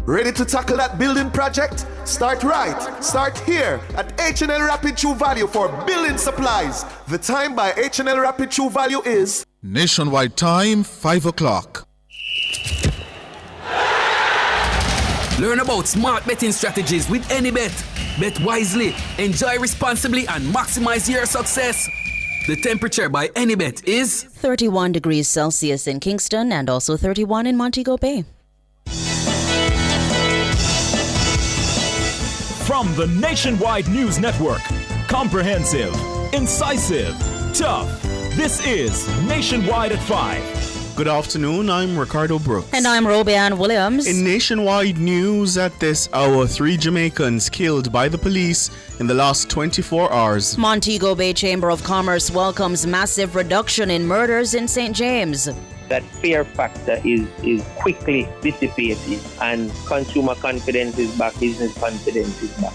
Ready to tackle that building project? Start right. Start here at H&L Rapid True Value for building supplies. The time by H&L Rapid True Value is Nationwide time, 5 o'clock. Learn about smart betting strategies with AnyBet. Bet wisely, enjoy responsibly, and maximize your success. The temperature by AnyBet is 31 degrees Celsius in Kingston and also 31 in Montego Bay. From the Nationwide News Network, comprehensive, incisive, tough. This is Nationwide at 5. Good afternoon, I'm Ricardo Brooks. And I'm Robianne Williams. In Nationwide News at this hour, 3 Jamaicans killed by the police in the last 24 hours. Montego Bay Chamber of Commerce welcomes massive reduction in murders in St. James. That fear factor is quickly dissipated and consumer confidence is back, business confidence is back.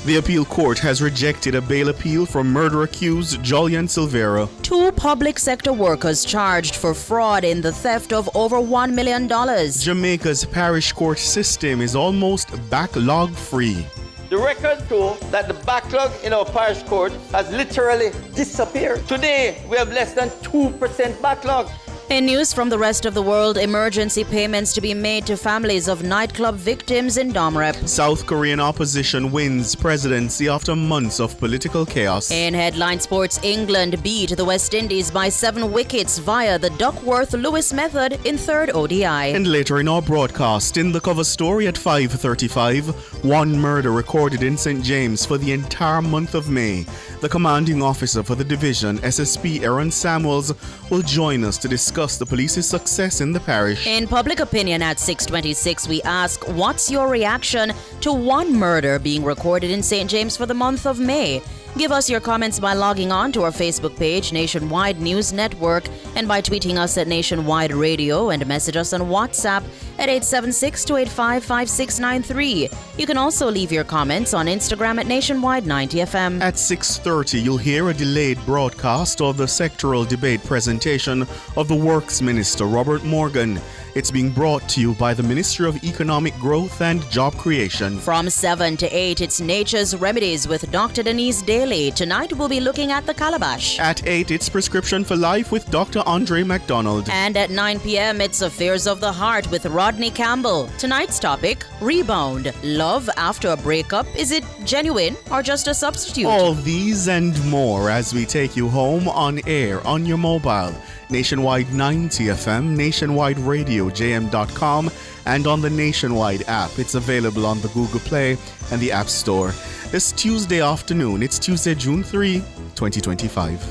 The appeal court has rejected a bail appeal from murder-accused Julian Silvera. 2 public sector workers charged for fraud in the theft of over $1 million. Jamaica's parish court system is almost backlog-free. The records show that the backlog in our parish court has literally disappeared. Today, we have less than 2% backlog. In news from the rest of the world, emergency payments to be made to families of nightclub victims in Dom Rep. South Korean opposition wins presidency after months of political chaos. In headline sports, England beat the West Indies by 7 wickets via the Duckworth-Lewis method in 3rd ODI. And later in our broadcast, in the cover story at 5:35, 1 murder recorded in St. James for the entire month of May. The commanding officer for the division, SSP Aaron Samuels, will join us to discuss the police's success in the parish. In public opinion at 6:26, we ask, what's your reaction to 1 murder being recorded in St. James for the month of May? Give us your comments by logging on to our Facebook page, Nationwide News Network, and by tweeting us at Nationwide Radio and message us on WhatsApp at 876-285-5693. You can also leave your comments on Instagram at Nationwide 90FM. At 6:30, you'll hear a delayed broadcast of the sectoral debate presentation of the Works Minister, Robert Morgan. It's being brought to you by the Ministry of Economic Growth and Job Creation. From 7 to 8, it's Nature's Remedies with Dr. Denise Daly. Tonight, we'll be looking at the calabash. At 8, it's Prescription for Life with Dr. Andre MacDonald. And at 9 p.m., it's Affairs of the Heart with Rodney Campbell. Tonight's topic, rebound. Love after a breakup. Is it genuine or just a substitute? All these and more as we take you home on air on your mobile. Nationwide 90 FM, Nationwide Radio, JM.com, and on the Nationwide app. It's available on the Google Play and the App Store. This Tuesday afternoon, it's Tuesday, June 3, 2025.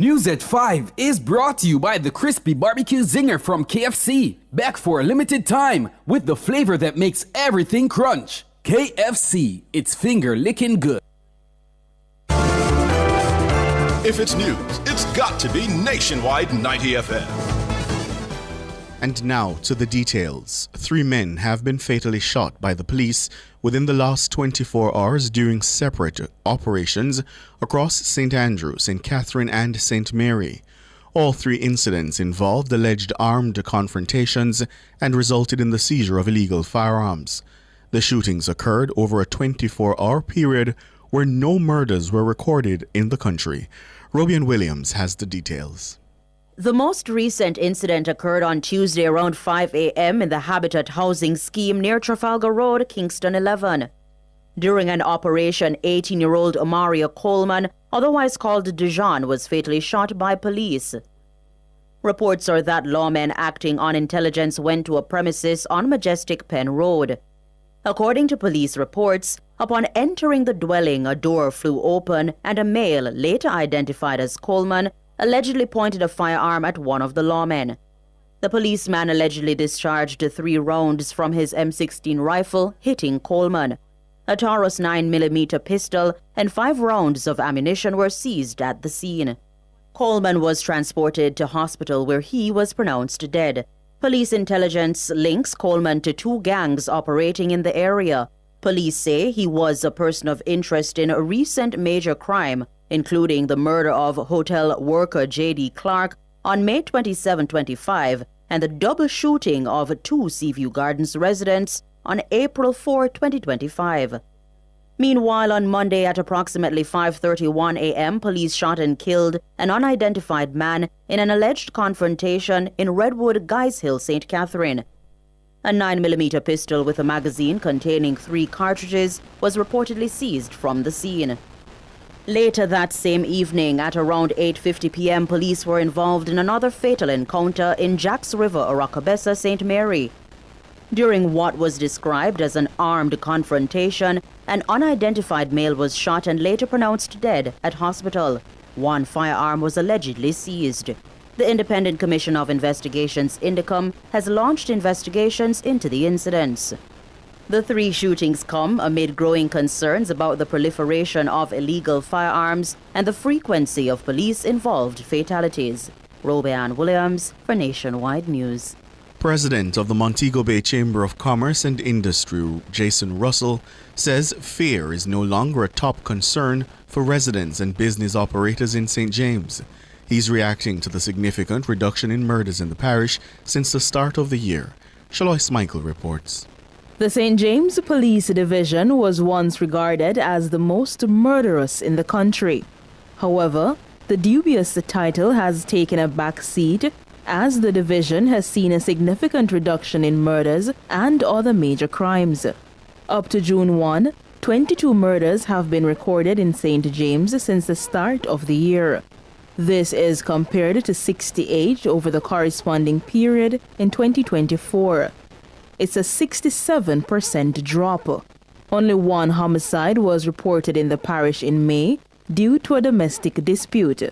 News at 5 is brought to you by the Crispy Barbecue Zinger from KFC. Back for a limited time with the flavor that makes everything crunch. KFC, it's finger-licking good. If it's news, it's got to be Nationwide 90 FM. And now to the details. 3 men have been fatally shot by the police within the last 24 hours during separate operations across St. Andrews, St. Catherine and St. Mary. All 3 incidents involved alleged armed confrontations and resulted in the seizure of illegal firearms. The shootings occurred over a 24-hour period where no murders were recorded in the country. Robian Williams has the details. The most recent incident occurred on Tuesday around 5 a.m. in the Habitat Housing Scheme near Trafalgar Road, Kingston 11. During an operation, 18-year-old Amaria Coleman, otherwise called Dijon, was fatally shot by police. Reports are that lawmen acting on intelligence went to a premises on Majestic Pen Road. According to police reports, upon entering the dwelling, a door flew open and a male, later identified as Coleman, allegedly pointed a firearm at one of the lawmen. The policeman allegedly discharged 3 rounds from his M16 rifle, hitting Coleman. A Taurus 9mm pistol and 5 rounds of ammunition were seized at the scene. Coleman was transported to hospital where he was pronounced dead. Police intelligence links Coleman to 2 gangs operating in the area. Police say he was a person of interest in a recent major crime, including the murder of hotel worker J.D. Clark on May 27, 25, and the double shooting of 2 Seaview Gardens residents on April 4, 2025. Meanwhile, on Monday at approximately 5:31 a.m., police shot and killed an unidentified man in an alleged confrontation in Redwood, Guys Hill, St. Catherine. A 9mm pistol with a magazine containing 3 cartridges was reportedly seized from the scene. Later that same evening, at around 8:50 p.m., police were involved in another fatal encounter in Jacks River, Oracabessa, St. Mary. During what was described as an armed confrontation, an unidentified male was shot and later pronounced dead at hospital. 1 firearm was allegedly seized. The Independent Commission of Investigations, INDECOM, has launched investigations into the incidents. The 3 shootings come amid growing concerns about the proliferation of illegal firearms and the frequency of police-involved fatalities. Robeanne Williams for Nationwide News. President of the Montego Bay Chamber of Commerce and Industry, Jason Russell, says fear is no longer a top concern for residents and business operators in St. James. He's reacting to the significant reduction in murders in the parish since the start of the year. Shalois Michael reports. The St. James Police Division was once regarded as the most murderous in the country. However, the dubious title has taken a back seat as the division has seen a significant reduction in murders and other major crimes. Up to June 1, 22 murders have been recorded in St. James since the start of the year. This is compared to 68 over the corresponding period in 2024. It's a 67% drop. Only 1 homicide was reported in the parish in May due to a domestic dispute.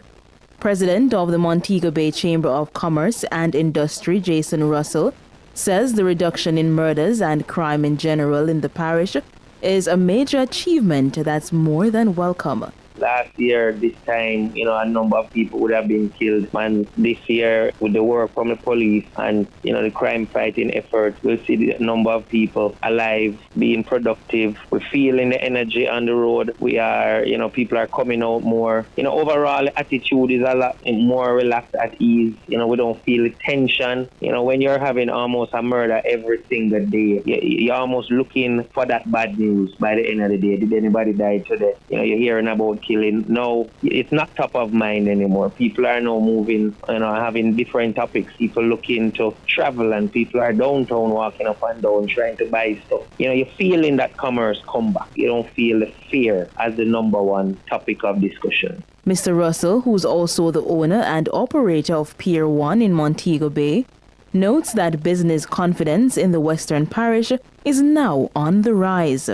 President of the Montego Bay Chamber of Commerce and Industry, Jason Russell, says the reduction in murders and crime in general in the parish is a major achievement that's more than welcome. Last year, this time, a number of people would have been killed. And this year, with the work from the police and, the crime fighting effort, we'll see the number of people alive, being productive. We're feeling the energy on the road. We are, people are coming out more. Overall, attitude is a lot more relaxed, at ease. We don't feel the tension. When you're having almost a murder every single day, you're almost looking for that bad news by the end of the day. Did anybody die today? You're hearing about killing. No, it's not top of mind anymore. People are now moving, having different topics. People looking to travel and people are downtown walking up and down trying to buy stuff. You're feeling that commerce come back. You don't feel the fear as the number one topic of discussion. Mr. Russell, who's also the owner and operator of Pier 1 in Montego Bay, notes that business confidence in the Western Parish is now on the rise.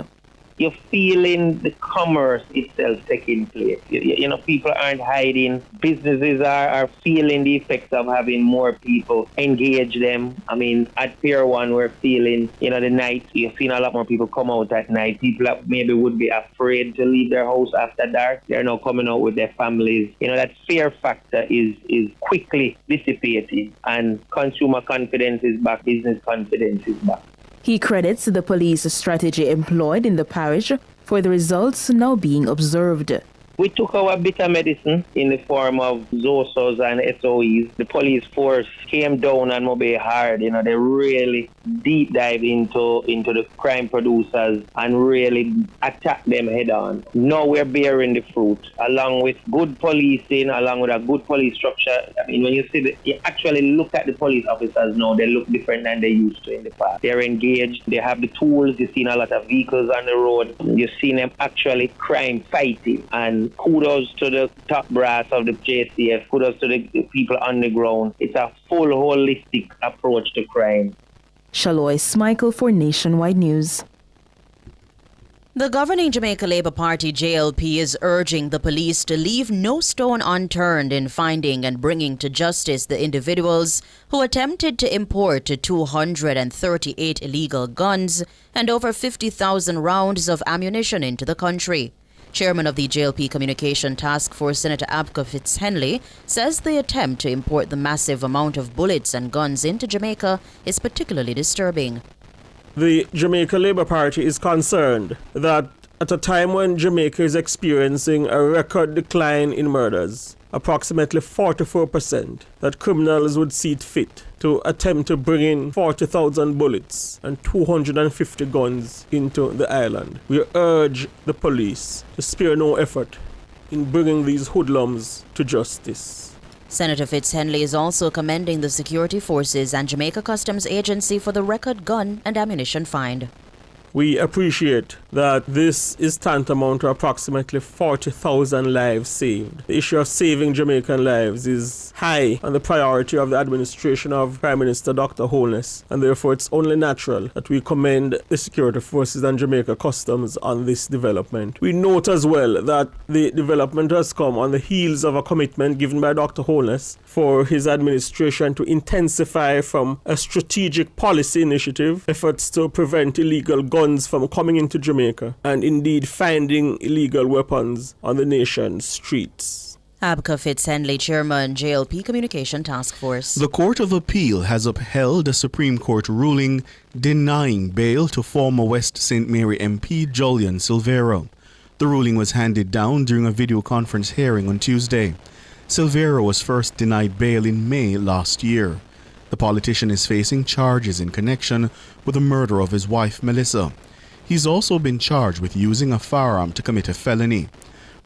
You're feeling the commerce itself taking place. People aren't hiding. Businesses are feeling the effects of having more people engage them. At Pier 1, we're feeling, the night, you're seeing a lot more people come out at night. People that maybe would be afraid to leave their house after dark, they're now coming out with their families. That fear factor is quickly dissipating, and consumer confidence is back, business confidence is back. He credits the police strategy employed in the parish for the results now being observed. We took our bitter medicine in the form of ZOSOs and SOEs. The police force came down on Mobay hard. They really deep dive into the crime producers and really attack them head on. Now we're bearing the fruit, along with good policing, along with a good police structure. When you actually look at the police officers now, they look different than they used to in the past. They're engaged, they have the tools, you've seen a lot of vehicles on the road, you've seen them actually crime fighting. And kudos to the top brass of the JCF, kudos to the people on the ground. It's a full holistic approach to crime. Shalois Michael for Nationwide News. The governing Jamaica Labour Party JLP is urging the police to leave no stone unturned in finding and bringing to justice the individuals who attempted to import 238 illegal guns and over 50,000 rounds of ammunition into the country. Chairman of the JLP Communication Task Force, Senator Abka Fitzhenley, says the attempt to import the massive amount of bullets and guns into Jamaica is particularly disturbing. The Jamaica Labour Party is concerned that at a time when Jamaica is experiencing a record decline in murders, approximately 44%, that criminals would see it fit to attempt to bring in 40,000 bullets and 250 guns into the island. We urge the police to spare no effort in bringing these hoodlums to justice. Senator Fitzhenley is also commending the security forces and Jamaica Customs Agency for the record gun and ammunition find. We appreciate that this is tantamount to approximately 40,000 lives saved. The issue of saving Jamaican lives is high on the priority of the administration of Prime Minister Dr. Holness, and therefore it's only natural that we commend the security forces and Jamaica Customs on this development. We note as well that the development has come on the heels of a commitment given by Dr. Holness for his administration to intensify from a strategic policy initiative efforts to prevent illegal guns from coming into Jamaica and indeed finding illegal weapons on the nation's streets. Abka Fitzhenley, Chairman, JLP Communication Task Force. The Court of Appeal has upheld a Supreme Court ruling denying bail to former West St. Mary MP Julian Silvera. The ruling was handed down during a video conference hearing on Tuesday. Silvera was first denied bail in May last year. The politician is facing charges in connection with the murder of his wife, Melissa. He's also been charged with using a firearm to commit a felony.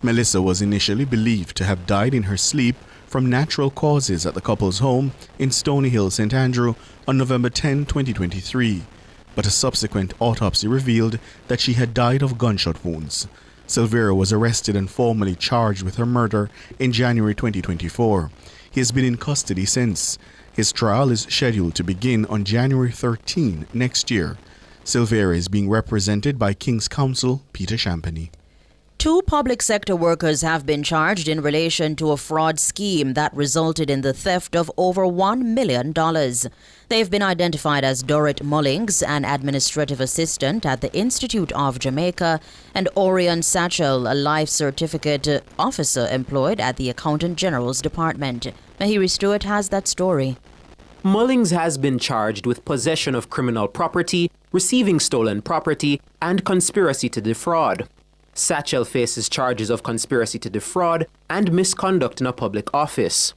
Melissa was initially believed to have died in her sleep from natural causes at the couple's home in Stony Hill, St. Andrew on November 10, 2023. But a subsequent autopsy revealed that she had died of gunshot wounds. Silvera was arrested and formally charged with her murder in January 2024. He has been in custody since. His trial is scheduled to begin on January 13 next year. Silvera is being represented by King's Counsel Peter Champagny. 2 public sector workers have been charged in relation to a fraud scheme that resulted in the theft of over $1 million. They've been identified as Dorrit Mullings, an administrative assistant at the Institute of Jamaica, and Orion Satchel, a life certificate officer employed at the Accountant General's Department. Mahiri Stewart has that story. Mullings has been charged with possession of criminal property, receiving stolen property, and conspiracy to defraud. Satchel faces charges of conspiracy to defraud and misconduct in a public office.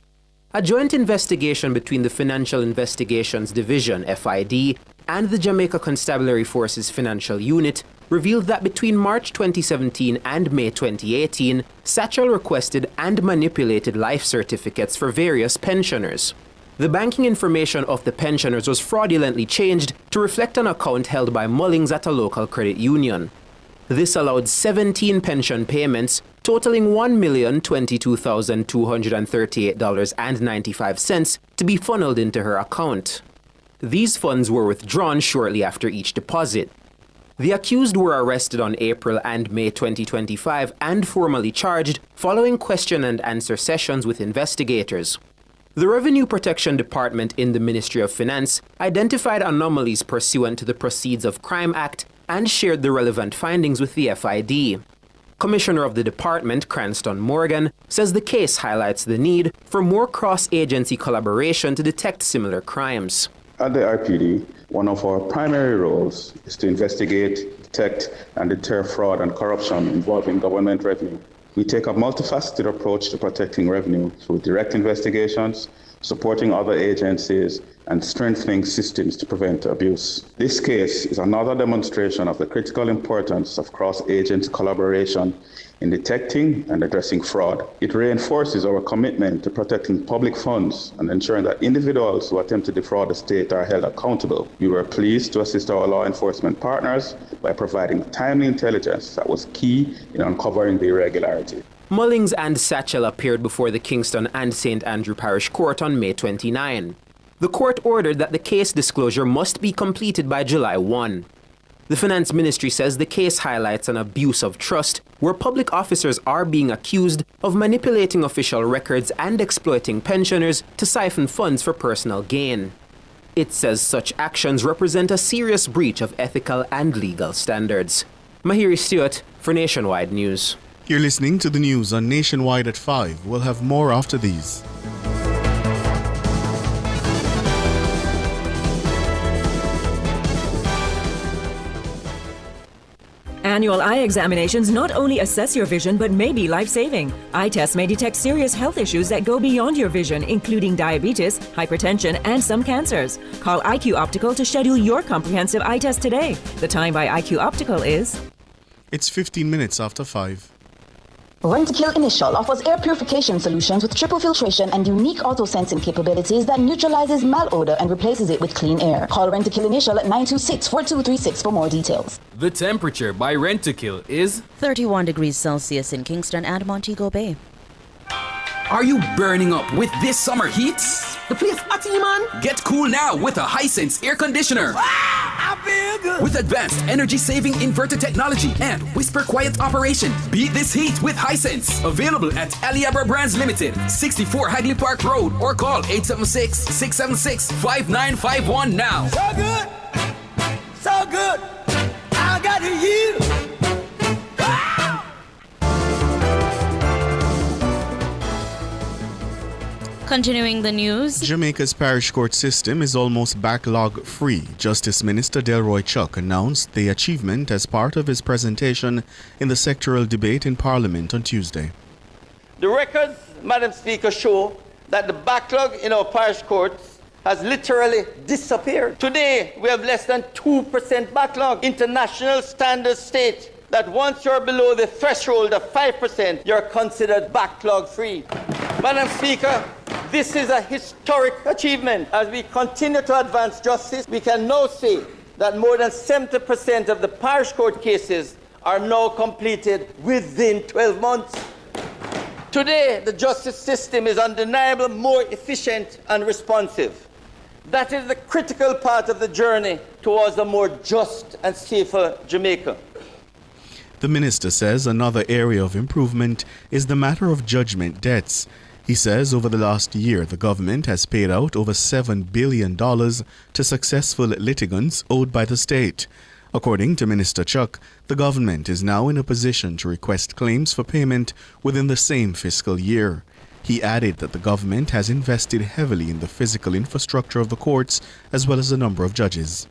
A joint investigation between the Financial Investigations Division, FID, and the Jamaica Constabulary Force's Financial Unit revealed that between March 2017 and May 2018, Satchel requested and manipulated life certificates for various pensioners. The banking information of the pensioners was fraudulently changed to reflect an account held by Mullings at a local credit union. This allowed 17 pension payments totaling $1,022,238.95 to be funneled into her account. These funds were withdrawn shortly after each deposit. The accused were arrested on April and May 2025 and formally charged following question and answer sessions with investigators. The Revenue Protection Department in the Ministry of Finance identified anomalies pursuant to the Proceeds of Crime Act and shared the relevant findings with the FID. Commissioner of the department, Cranston Morgan, says the case highlights the need for more cross-agency collaboration to detect similar crimes. At the RPD, one of our primary roles is to investigate, detect, and deter fraud and corruption involving government revenue. We take a multifaceted approach to protecting revenue through direct investigations, supporting other agencies, and strengthening systems to prevent abuse. This case is another demonstration of the critical importance of cross-agency collaboration in detecting and addressing fraud. It reinforces our commitment to protecting public funds and ensuring that individuals who attempt to defraud the state are held accountable. We were pleased to assist our law enforcement partners by providing timely intelligence that was key in uncovering the irregularity. Mullings and Satchel appeared before the Kingston and St. Andrew Parish Court on May 29. The court ordered that the case disclosure must be completed by July 1. The Finance Ministry says the case highlights an abuse of trust where public officers are being accused of manipulating official records and exploiting pensioners to siphon funds for personal gain. It says such actions represent a serious breach of ethical and legal standards. Mahiri Stewart for Nationwide News. You're listening to the news on Nationwide at 5. We'll have more after these. Annual eye examinations not only assess your vision but may be life-saving. Eye tests may detect serious health issues that go beyond your vision, including diabetes, hypertension, and some cancers. Call IQ Optical to schedule your comprehensive eye test today. The time by IQ Optical is... It's 15 minutes after 5. Rentokil Initial offers air purification solutions with triple filtration and unique auto-sensing capabilities that neutralizes malodor and replaces it with clean air. Call Rentokil Initial at 926-4236 for more details. The temperature by Rentokil is 31 degrees Celsius in Kingston and Montego Bay. Are you burning up with this summer heat? The place hot, man. Get cool now with a Hisense air conditioner. I feel good. With advanced energy-saving inverter technology and whisper quiet operation. Beat this heat with Hisense. Available at Aliabra Brands Limited, 64 Hagley Park Road, or call 876-676-5951 now. So good. So good. I got you. Continuing the news. Jamaica's parish court system is almost backlog-free. Justice Minister Delroy Chuck announced the achievement as part of his presentation in the sectoral debate in Parliament on Tuesday. The records, Madam Speaker, show that the backlog in our parish courts has literally disappeared. Today, we have less than 2% backlog. International standards state that once you're below the threshold of 5%, you're considered backlog-free. Madam Speaker, this is a historic achievement. As we continue to advance justice, we can now say that more than 70% of the parish court cases are now completed within 12 months. Today, the justice system is undeniably more efficient and responsive. That is the critical part of the journey towards a more just and safer Jamaica. The minister says another area of improvement is the matter of judgment debts. He says over the last year, the government has paid out over $7 billion to successful litigants owed by the state. According to Minister Chuck, the government is now in a position to request claims for payment within the same fiscal year. He added that the government has invested heavily in the physical infrastructure of the courts as well as the number of judges.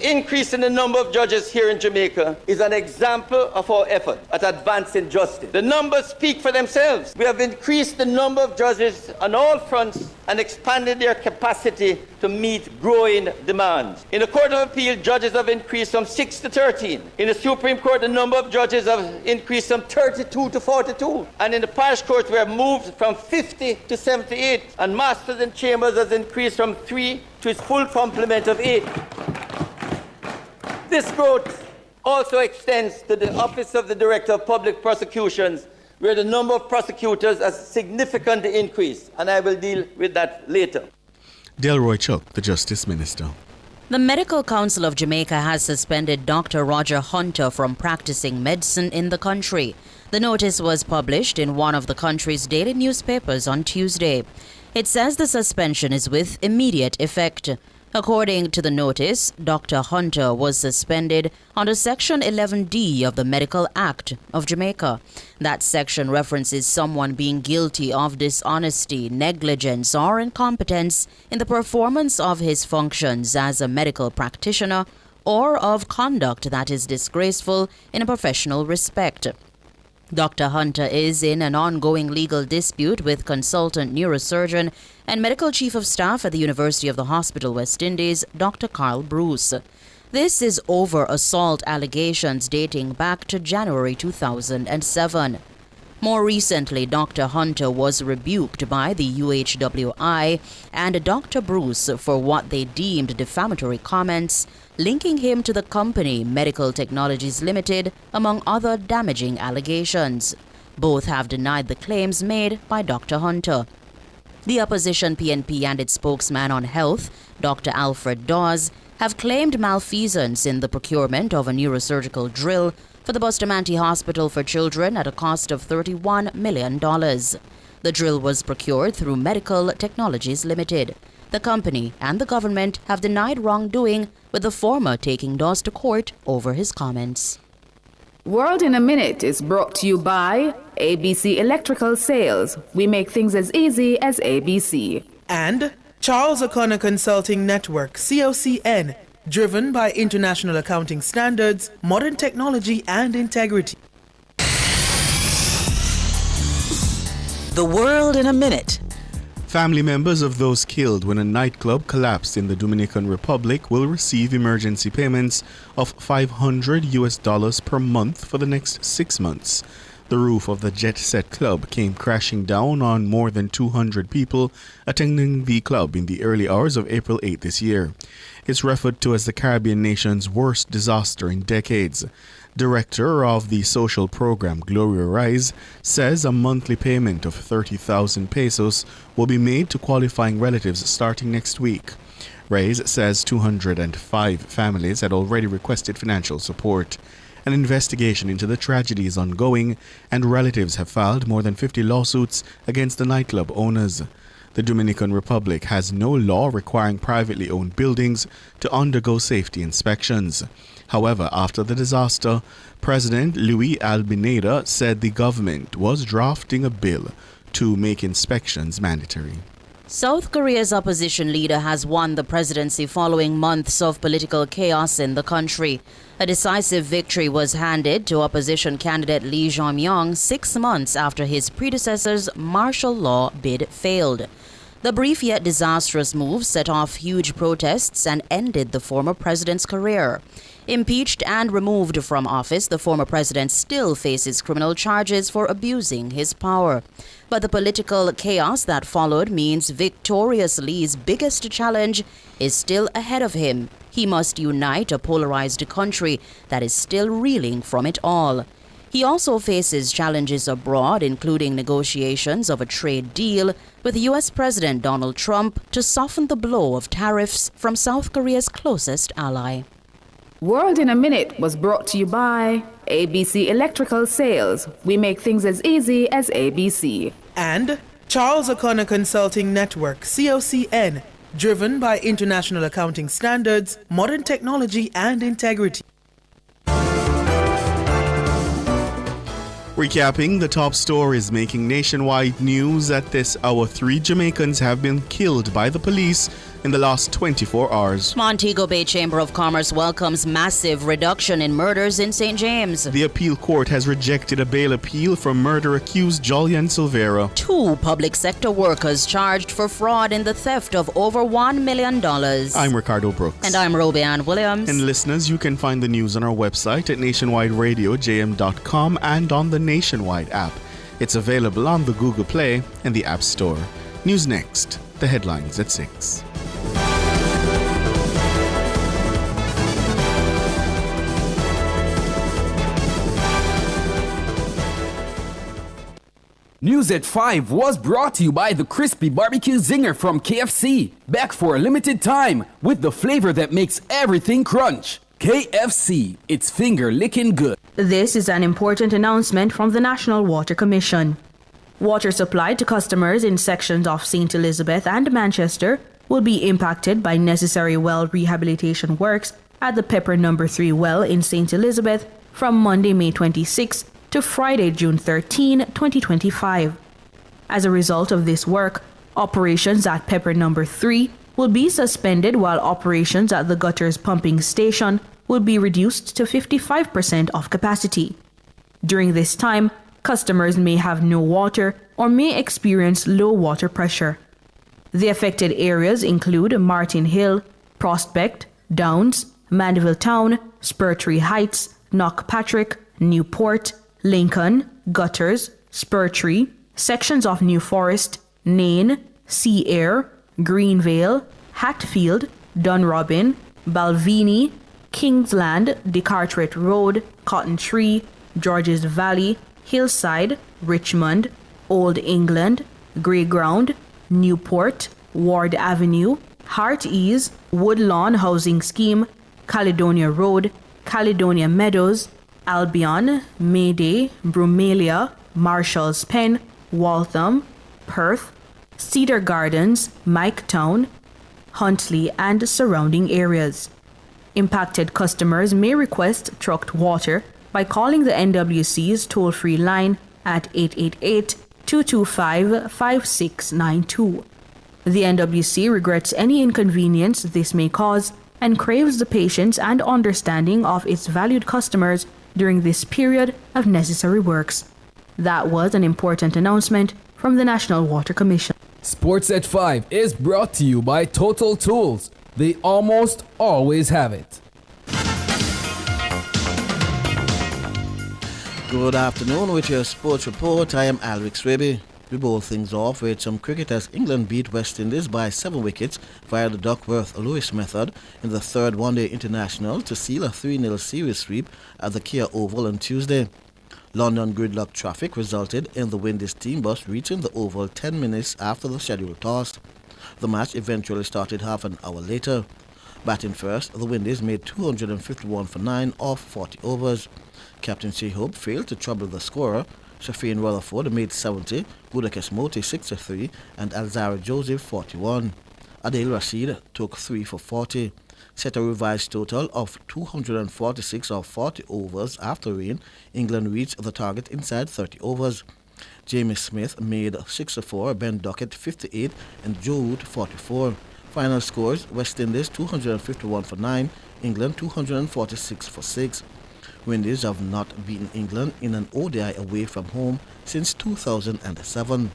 Increasing the number of judges here in Jamaica is an example of our effort at advancing justice. The numbers speak for themselves. We have increased the number of judges on all fronts and expanded their capacity to meet growing demands. In the Court of Appeal, judges have increased from 6 to 13. In the Supreme Court, the number of judges have increased from 32 to 42. And in the parish court, we have moved from 50 to 78. And masters and chambers has increased from 3 to its full complement of 8. This growth also extends to the Office of the Director of Public Prosecutions, where the number of prosecutors has significantly increased, and I will deal with that later. Delroy Chuck, the Justice Minister. The Medical Council of Jamaica has suspended Dr. Roger Hunter from practicing medicine in the country. The notice was published in one of the country's daily newspapers on Tuesday. It says the suspension is with immediate effect. According to the notice, Dr. Hunter was suspended under Section 11D of the Medical Act of Jamaica. That section references someone being guilty of dishonesty, negligence, or incompetence in the performance of his functions as a medical practitioner or of conduct that is disgraceful in a professional respect. Dr. Hunter is in an ongoing legal dispute with consultant neurosurgeon and medical chief of staff at the University of the Hospital West Indies, Dr. Carl Bruce. This is over assault allegations dating back to January 2007. More recently, Dr. Hunter was rebuked by the UHWI and Dr. Bruce for what they deemed defamatory comments, linking him to the company Medical Technologies Limited, among other damaging allegations. Both have denied the claims made by Dr. Hunter. The opposition PNP and its spokesman on health, Dr. Alfred Dawes, have claimed malfeasance in the procurement of a neurosurgical drill for the Bustamante Hospital for Children at a cost of $31 million. The drill was procured through Medical Technologies Limited. The company and the government have denied wrongdoing, with the former taking Dawes to court over his comments. World in a Minute is brought to you by ABC Electrical Sales. We make things as easy as ABC. And Charles O'Connor Consulting Network, COCN, driven by international accounting standards, modern technology, and integrity. The World in a Minute. Family members of those killed when a nightclub collapsed in the Dominican Republic will receive emergency payments of $500 per month for the next 6 months. The roof of the Jet Set Club came crashing down on more than 200 people attending the club in the early hours of April 8 this year. It's referred to as the Caribbean nation's worst disaster in decades. Director of the social program Gloria Rise says a monthly payment of 30,000 pesos will be made to qualifying relatives starting next week. Rise says 205 families had already requested financial support. An investigation into the tragedy is ongoing, and relatives have filed more than 50 lawsuits against the nightclub owners. The Dominican Republic has no law requiring privately owned buildings to undergo safety inspections. However, after the disaster, President Luis Abinadel said the government was drafting a bill to make inspections mandatory. South Korea's opposition leader has won the presidency following months of political chaos in the country. A decisive victory was handed to opposition candidate Lee Jae-myung 6 months after his predecessor's martial law bid failed. The brief yet disastrous move set off huge protests and ended the former president's career. Impeached and removed from office, the former president still faces criminal charges for abusing his power. But the political chaos that followed means victorious Lee's biggest challenge is still ahead of him. He must unite a polarized country that is still reeling from it all. He also faces challenges abroad, including negotiations of a trade deal with U.S. President Donald Trump to soften the blow of tariffs from South Korea's closest ally. World in a Minute was brought to you by ABC Electrical Sales. We make things as easy as ABC. And Charles O'Connor Consulting Network, COCN, driven by international accounting standards, modern technology, and integrity. Recapping the top stories making nationwide news at this hour, 3 Jamaicans have been killed by the police in the last 24 hours. Montego Bay Chamber of Commerce welcomes massive reduction in murders in St. James. The appeal court has rejected a bail appeal from murder-accused Julian Silvera. 2 public sector workers charged for fraud in the theft of over $1 million. I'm Ricardo Brooks. And I'm Roby Ann Williams. And listeners, you can find the news on our website at nationwideradiojm.com and on the Nationwide app. It's available on the Google Play and the App Store. News next. The headlines at 6. News at 5 was brought to you by the Crispy Barbecue Zinger from KFC. Back for a limited time with the flavor that makes everything crunch. KFC, it's finger licking good. This is an important announcement from the National Water Commission. Water supply to customers in sections of St. Elizabeth and Manchester will be impacted by necessary well rehabilitation works at the Pepper No. 3 well in St. Elizabeth from Monday, May 26 to Friday, June 13, 2025. As a result of this work, operations at Pepper No. 3 will be suspended while operations at the Gutters pumping station will be reduced to 55% of capacity. During this time, customers may have no water or may experience low water pressure. The affected areas include Martin Hill, Prospect, Downs, Mandeville Town, Spurtree Heights, Knockpatrick, Newport, Lincoln, Gutters, Spurtree, sections of New Forest, Nain, Sea Air, Greenvale, Hatfield, Dunrobin, Balvenie, Kingsland, DeCartwright Road, Cotton Tree, Georges Valley, Hillside, Richmond, Old England, Greyground, Newport, Ward Avenue, Heartease, Woodlawn Housing Scheme, Caledonia Road, Caledonia Meadows, Albion, Mayday, Brumalia, Marshall's Pen, Waltham, Perth, Cedar Gardens, Miketown, Huntley, and surrounding areas. Impacted customers may request trucked water by calling the NWC's toll-free line at 888-225-5692. The NWC regrets any inconvenience this may cause and craves the patience and understanding of its valued customers during this period of necessary works. That was an important announcement from the National Water Commission. Sports at 5 is brought to you by Total Tools. They almost always have it. Good afternoon with your sports report. I am Alric Swaby. We bowl things off with some cricket as England beat West Indies by 7 wickets via the Duckworth-Lewis method in the third one-day international to seal a 3-0 series sweep at the Kia Oval on Tuesday. London gridlock traffic resulted in the Windies team bus reaching the Oval 10 minutes after the scheduled toss. The match eventually started half an hour later. Batting first, the Windies made 251 for 9 off 40 overs. Captain Shehope failed to trouble the scorer. Shafeen Rutherford made 70, Budakes Moti 63 and Alzara Joseph 41. Adil Rashid took 3 for 40. Set a revised total of 246 or 40 overs after rain. England reached the target inside 30 overs. Jamie Smith made 64, Ben Duckett 58 and Joe Root 44. Final scores: West Indies 251 for 9, England 246 for 6. Windies have not beaten England in an ODI away from home since 2007.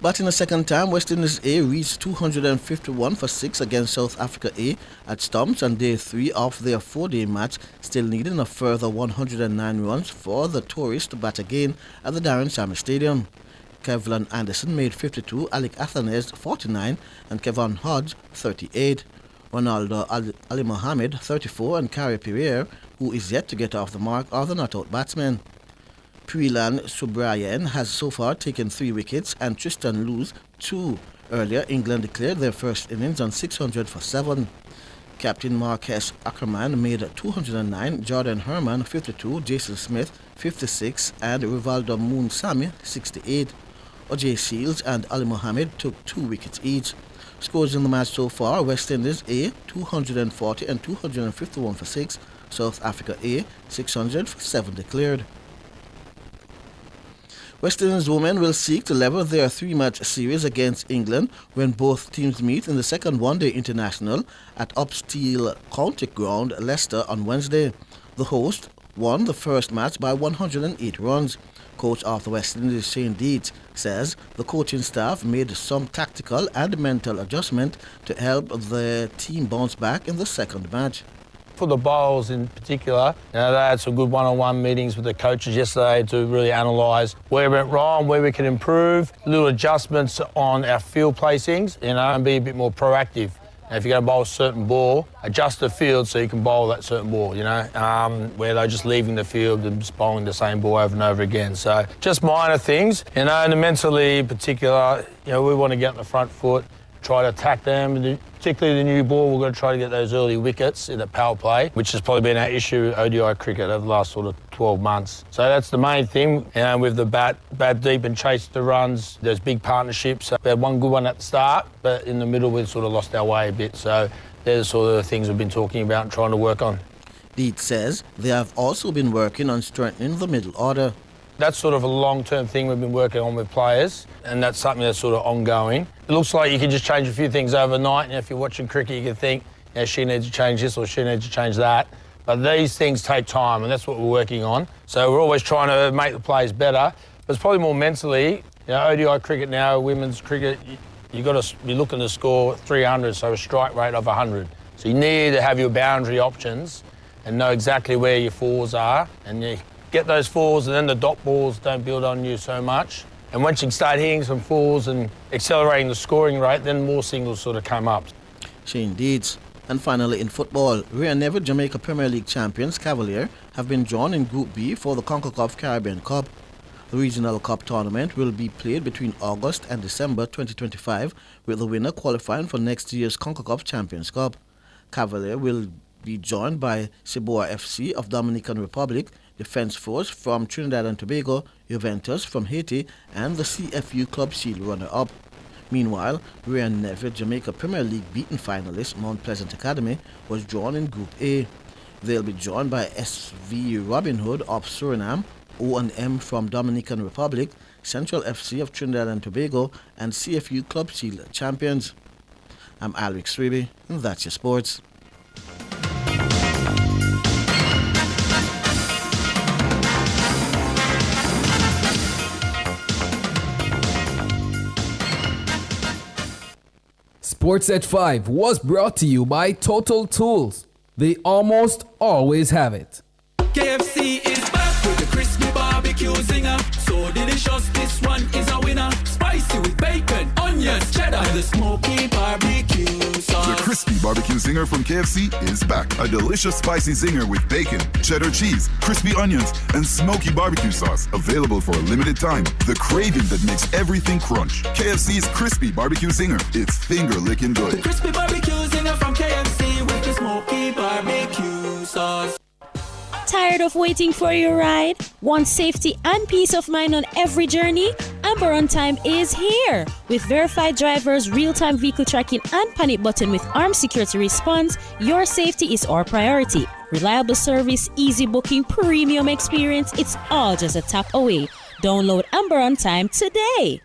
But in the second time, West Indies A reached 251 for 6 against South Africa A at Stumps on day 3 of their 4-day match, still needing a further 109 runs for the Tories to bat again at the Darren Sammy Stadium. Kevlin Anderson made 52, Alec Athanase 49 and Kevin Hodge 38. Ronaldo Ali Mohammed 34 and Kari Pereira, who is yet to get off the mark, are the not-out batsmen. Prelan Subrayan has so far taken 3 wickets and Tristan Luz 2. Earlier, England declared their first innings on 600 for 7. Captain Marquez Ackerman made 209, Jordan Herman 52, Jason Smith 56 and Rivaldo Moonsami 68. Ajay Shields and Ali Mohammed took 2 wickets each. Scores in the match so far: West Indies A 240 and 251 for 6, South Africa A 600 for 7 declared. West Indies women will seek to level their 3-match series against England when both teams meet in the second one-day international at Upsteel County Ground, Leicester, on Wednesday. The host won the first match by 108 runs. Coach of the West Indies, Shane Deeds, says the coaching staff made some tactical and mental adjustment to help the team bounce back in the second match. For the bowlers in particular, they had some good one-on-one meetings with the coaches yesterday to really analyse where we went wrong, where we can improve, little adjustments on our field placings, and be a bit more proactive. And if you're going to bowl a certain ball, adjust the field so you can bowl that certain ball, where they're just leaving the field and just bowling the same ball over and over again. So just minor things, and mentally in particular, we want to get on the front foot, try to attack them, particularly the new ball. We're going to try to get those early wickets in the power play, which has probably been our issue ODI cricket over the last sort of 12 months. So that's the main thing. With the bat deep and chase the runs, there's big partnerships. We had one good one at the start, but in the middle we've sort of lost our way a bit. So there's sort of the things we've been talking about and trying to work on. Deeds says they have also been working on strengthening the middle order. That's sort of a long-term thing we've been working on with players, and that's something that's sort of ongoing. It looks like you can just change a few things overnight, and if you're watching cricket, you can think, she needs to change this or she needs to change that. But these things take time, and that's what we're working on. So we're always trying to make the players better. But it's probably more mentally. ODI cricket now, women's cricket, you've got to be looking to score 300, so a strike rate of 100. So you need to have your boundary options and know exactly where your fours are, and you get those fours, and then the dot balls don't build on you so much. And once you start hitting some fours and accelerating the scoring rate, then more singles sort of come up. Shane Deeds. And finally in football, Rhea Never Jamaica Premier League champions Cavalier have been drawn in Group B for the CONCACAF Caribbean Cup. The Regional Cup tournament will be played between August and December 2025, with the winner qualifying for next year's CONCACAF Champions Cup. Cavalier will be joined by Ciboa FC of Dominican Republic, Defence Force from Trinidad and Tobago, Juventus from Haiti, and the CFU Club Shield runner-up. Meanwhile, Rhea Never Jamaica Premier League beaten finalist Mount Pleasant Academy was drawn in Group A. They'll be joined by SV Robin Hood of Suriname, O&M from Dominican Republic, Central FC of Trinidad and Tobago, and CFU Club Shield champions. I'm Alric Swiebe, and that's your sports. Sports at 5 was brought to you by Total Tools. They almost always have it. KFC is back with the crispy barbecue zinger. So delicious, this one is a winner. Spicy with bacon, onions, cheddar, the smoky barbecue sauce. The crispy barbecue zinger from KFC is back. A delicious spicy zinger with bacon, cheddar cheese, crispy onions, and smoky barbecue sauce. Available for a limited time. The craving that makes everything crunch. KFC's crispy barbecue zinger. It's finger-licking good. The crispy barbecue zinger from KFC with the smoky barbecue sauce. Tired of waiting for your ride? Want safety and peace of mind on every journey? Amber On Time is here! With verified drivers, real-time vehicle tracking, and panic button with armed security response, your safety is our priority. Reliable service, easy booking, premium experience, it's all just a tap away. Download Amber On Time today.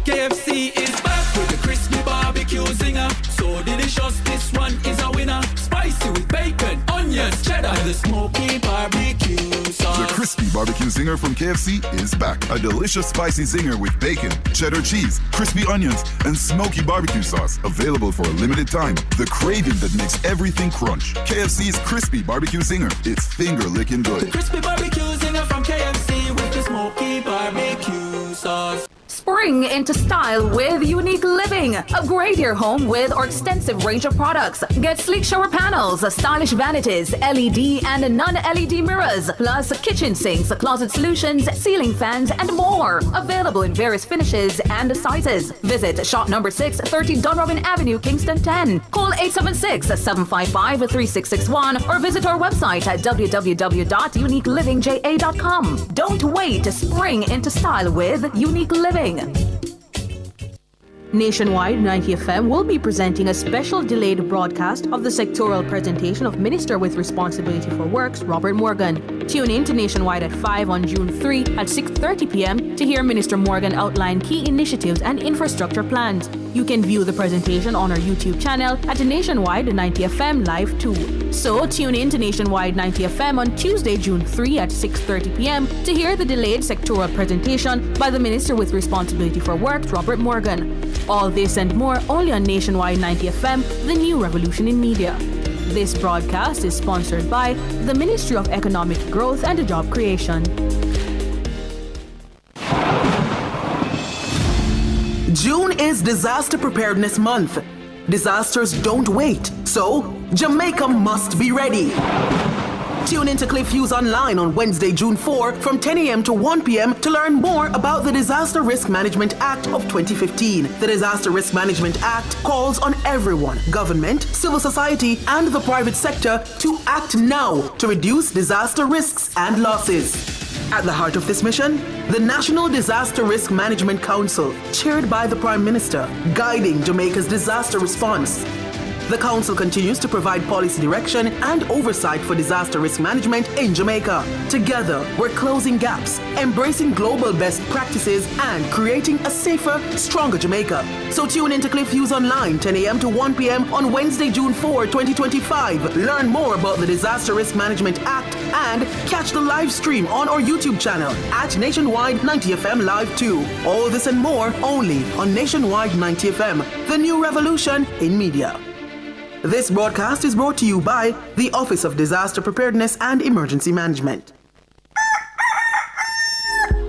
KFC is back with the crispy barbecue zinger. So delicious, this one is a winner. Spicy with bacon, onions, cheddar, the smoky barbecue sauce. The crispy barbecue zinger from KFC is back. A delicious spicy zinger with bacon, cheddar cheese, crispy onions, and smoky barbecue sauce. Available for a limited time. The craving that makes everything crunch. KFC's crispy barbecue zinger. It's finger-licking good. The crispy barbecue zinger from KFC with the smoky barbecue sauce. Spring into style with Unique Living. Upgrade your home with our extensive range of products. Get sleek shower panels, stylish vanities, LED and non-LED mirrors, plus kitchen sinks, closet solutions, ceiling fans, and more. Available in various finishes and sizes. Visit shop number 630 Dunrobin Avenue, Kingston 10. Call 876-755-3661 or visit our website at www.uniquelivingja.com. Don't wait to spring into style with Unique Living. Nationwide 90 FM will be presenting a special delayed broadcast of the sectoral presentation of Minister with Responsibility for Works, Robert Morgan. Tune in to Nationwide at 5 on June 3 at 6:30 p.m. to hear Minister Morgan outline key initiatives and infrastructure plans. You can view the presentation on our YouTube channel at Nationwide 90 FM Live 2. So tune in to Nationwide 90 FM on Tuesday, June 3 at 6:30 p.m. to hear the delayed sectoral presentation by the Minister with Responsibility for Works, Robert Morgan. All this and more only on Nationwide 90 FM, the new revolution in media. This broadcast is sponsored by the Ministry of Economic Growth and Job Creation. June is Disaster Preparedness Month. Disasters don't wait, so Jamaica must be ready. Tune in to Cliff Hughes Online on Wednesday, June 4 from 10 a.m. to 1 p.m. to learn more about the Disaster Risk Management Act of 2015. The Disaster Risk Management Act calls on everyone, government, civil society, and the private sector to act now to reduce disaster risks and losses. At the heart of this mission, the National Disaster Risk Management Council, chaired by the Prime Minister, guiding Jamaica's disaster response. The Council continues to provide policy direction and oversight for disaster risk management in Jamaica. Together, we're closing gaps, embracing global best practices, and creating a safer, stronger Jamaica. So tune in to Cliff Hughes Online, 10 a.m. to 1 p.m. on Wednesday, June 4, 2025. Learn more about the Disaster Risk Management Act and catch the live stream on our YouTube channel at Nationwide 90 FM Live 2. All this and more only on Nationwide 90 FM, the new revolution in media. This broadcast is brought to you by the Office of Disaster Preparedness and Emergency Management.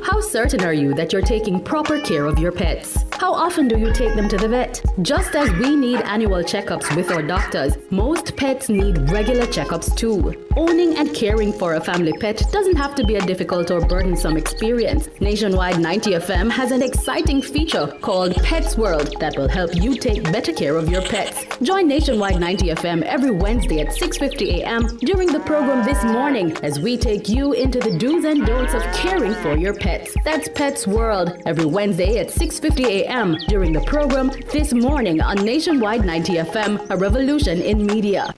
How certain are you that you're taking proper care of your pets? How often do you take them to the vet? Just as we need annual checkups with our doctors, most pets need regular checkups too. Owning and caring for a family pet doesn't have to be a difficult or burdensome experience. Nationwide 90 FM has an exciting feature called Pets World that will help you take better care of your pets. Join Nationwide 90 FM every Wednesday at 6:50 a.m. during the program This Morning as we take you into the do's and don'ts of caring for your pets. That's Pets World every Wednesday at 6:50 a.m. during the program This Morning on Nationwide 90 FM, a revolution in media.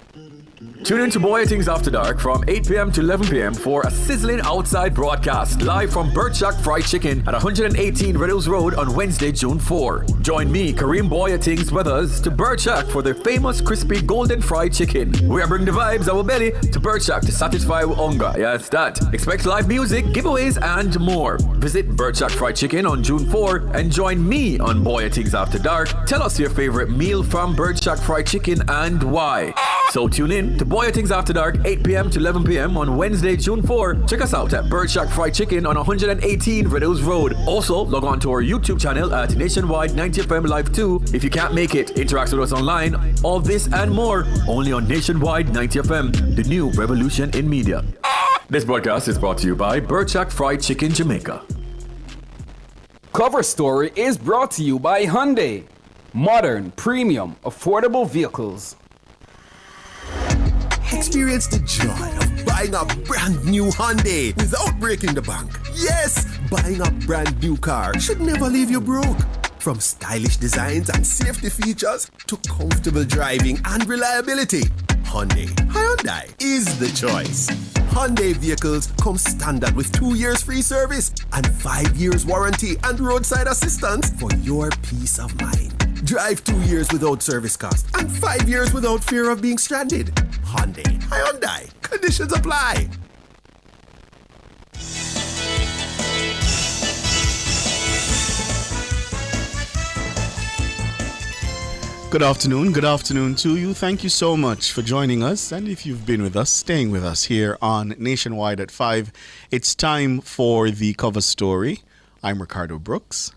Tune in to Boy Things After Dark from 8 p.m. to 11 p.m. for a sizzling outside broadcast live from Bird Shack Fried Chicken at 118 Red Hills Road on Wednesday, June 4. Join me, Kareem Boy Things Brothers, to Bird Shack for their famous crispy golden fried chicken. We are bringing the vibes our belly to Bird Shack to satisfy our hunger. Yes, that. Expect live music, giveaways, and more. Visit Bird Shack Fried Chicken on June 4 and join me on Boy Things After Dark. Tell us your favorite meal from Bird Shack Fried Chicken and why. So tune in to Boy Things After Dark, 8 p.m. to 11 p.m. on Wednesday, June 4. Check us out at Bird Shack Fried Chicken on 118 Red Hills Road. Also, log on to our YouTube channel at Nationwide 90FM Live 2. If you can't make it, interact with us online. All this and more, only on Nationwide 90FM, the new revolution in media. This broadcast is brought to you by Bird Shack Fried Chicken Jamaica. Cover Story is brought to you by Hyundai. Modern, premium, affordable vehicles. Experience the joy of buying a brand new Hyundai without breaking the bank. Yes, buying a brand new car should never leave you broke. From stylish designs and safety features to comfortable driving and reliability, Hyundai is the choice. Hyundai vehicles come standard with 2 years free service and 5 years warranty and roadside assistance for your peace of mind. Drive 2 years without service cost and 5 years without fear of being stranded. Hyundai. Conditions apply. Good afternoon to you. Thank you so much for joining us. And if you've been with us, staying with us here on Nationwide at 5, it's time for the cover story. I'm Ricardo Brooks.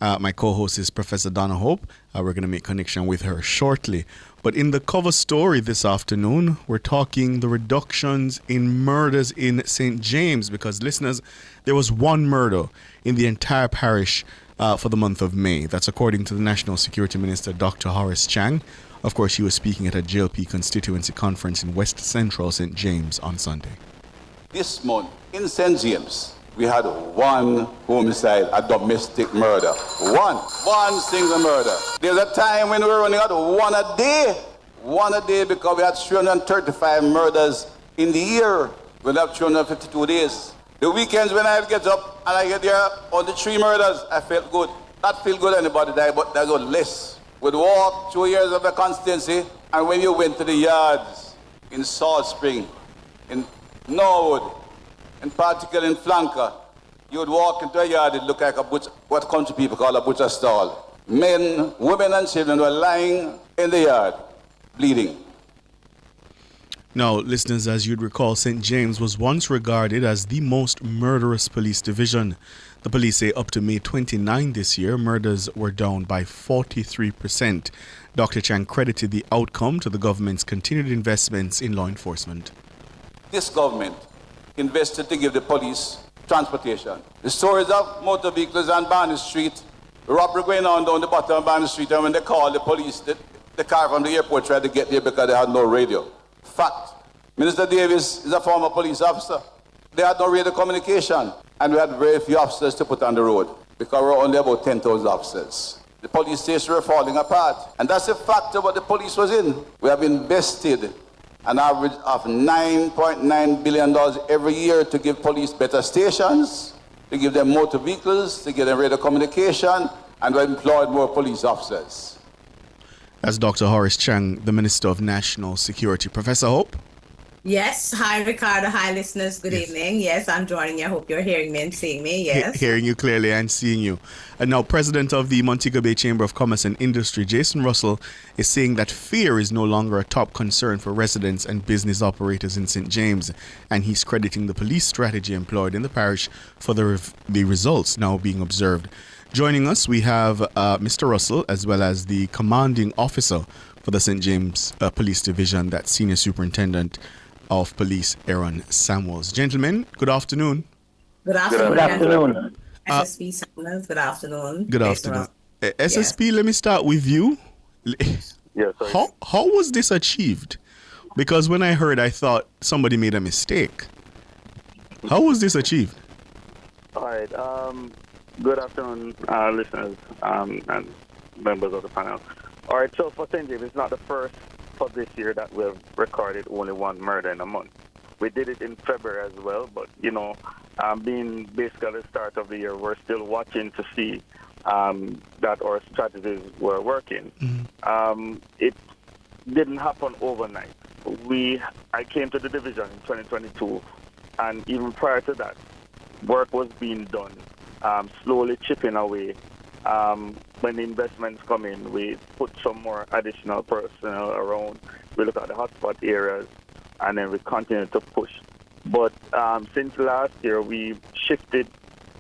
My co-host is Professor Donna Hope. We're going to make connection with her shortly. But in the cover story this afternoon, we're talking the reductions in murders in St. James because, listeners, there was one murder in the entire parish for the month of May. That's according to the National Security Minister, Dr. Horace Chang. Of course, he was speaking at a JLP constituency conference in West Central St. James on Sunday. This month in St. James, we had one homicide, a domestic murder. One single murder. There's a time when we were running out one a day because we had 335 murders in the year. We'll have 352 days. The weekends when I get up and I get there on the 3 murders, I felt good. Not feel good anybody died, but that was less. We'd walk 2 years of the constituency, and when you went to the yards in Salt Spring, in Norwood, in particular in Flanker, you would walk into a yard, it looked like a butcher, what country people call a butcher stall. Men, women, and children were lying in the yard, bleeding. Now, listeners, as you'd recall, St. James was once regarded as the most murderous police division. The police say up to May 29 this year, murders were down by 43%. Dr. Chang credited the outcome to the government's continued investments in law enforcement. This government invested to give the police transportation. The stories of motor vehicles on Barney Street, robbery going on down the bottom of Barney Street, and when they called the police, the car from the airport tried to get there because they had no radio. Fact. Minister Davis is a former police officer. They had no radio communication, and we had very few officers to put on the road because we were only about 10,000 officers. The police stations were falling apart, and that's a fact of what the police was in. We have invested an average of $9.9 billion every year to give police better stations, to give them motor vehicles, to give them radio communication, and to employ more police officers. That's Dr. Horace Chang, the Minister of National Security. Professor Hope? Yes. Hi, Ricardo. Hi, listeners. Good evening. Yes, I'm joining you. I hope you're hearing me and seeing me. Yes. Hearing you clearly and seeing you. And now, President of the Montego Bay Chamber of Commerce and Industry, Jason Russell, is saying that fear is no longer a top concern for residents and business operators in St. James. And he's crediting the police strategy employed in the parish for the results now being observed. Joining us, we have Mr. Russell, as well as the commanding officer for the St. James Police Division, that's Senior Superintendent of Police Aaron Samuels. Gentlemen, good afternoon. Good afternoon. SSP Samuels, good afternoon. Good afternoon. SSP, let me start with you. Yes. How was this achieved? Because when I heard, I thought somebody made a mistake. How was this achieved? All right. Good afternoon, listeners and members of the panel. All right, so for St. James, it's not the first for this year that we've recorded only one murder in a month. We did it in February as well, but, being basically the start of the year, we're still watching to see that our strategies were working. It didn't happen overnight. I came to the division in 2022, and even prior to that, work was being done, slowly chipping away. When the investments come in, we put some more additional personnel around. We look at the hotspot areas, and then we continue to push. But since last year, we shifted,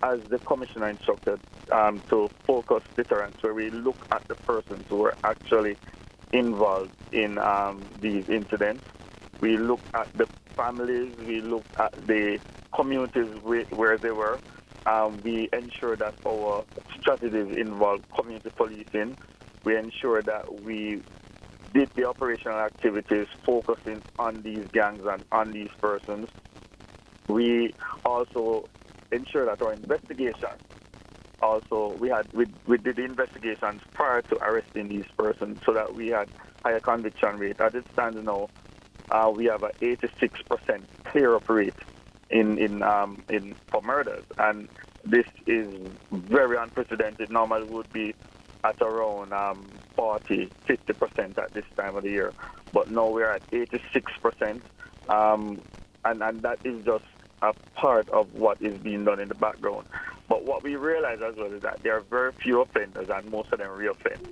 as the commissioner instructed, to focus deterrence, where we look at the persons who are actually involved in these incidents. We look at the families, we look at the communities where they were. We ensure that our strategies involve community policing. We ensure that we did the operational activities focusing on these gangs and on these persons. We also ensure that our investigation, we did the investigations prior to arresting these persons so that we had higher conviction rate. As it stands now, we have an 86% clear-up rate for murders, and this is very unprecedented. Normally would be at around 40-50% at this time of the year, but now we're at 86%, and that is just a part of what is being done in the background. But what we realize as well is that there are very few offenders, and most of them reoffend.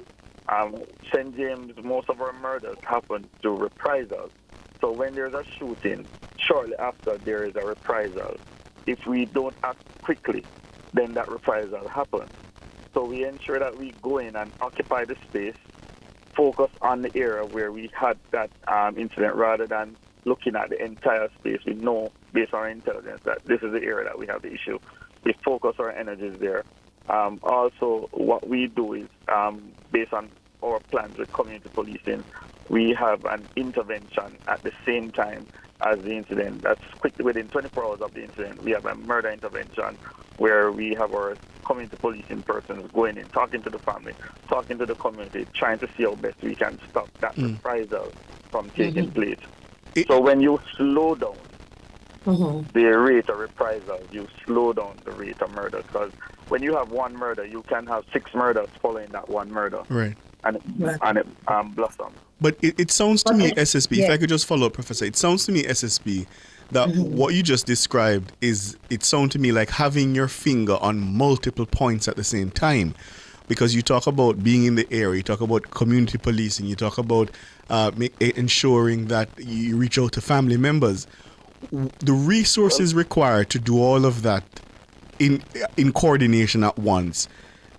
St. James, most of our murders happen through reprisals. So when there's a shooting, shortly after there is a reprisal. If we don't act quickly, then that reprisal happens. So we ensure that we go in and occupy the space, focus on the area where we had that incident rather than looking at the entire space. We know, based on our intelligence, that this is the area that we have the issue. We focus our energies there. Also, what we do is, based on our plans with community policing, we have an intervention at the same time as the incident. That's quickly within 24 hours of the incident. We have a murder intervention where we have our community policing persons going in, talking to the family, talking to the community, trying to see how best we can stop that reprisal from taking place. So when you slow down the rate of reprisals, you slow down the rate of murders. Because when you have one murder, you can have 6 murders following that one murder. Right. And it blossoms. But it sounds to me, SSP, if I could just follow up, Professor, it sounds to me, SSP, that what you just described it sounds to me like having your finger on multiple points at the same time. Because you talk about being in the area, you talk about community policing, you talk about ensuring that you reach out to family members. The resources required to do all of that in coordination at once,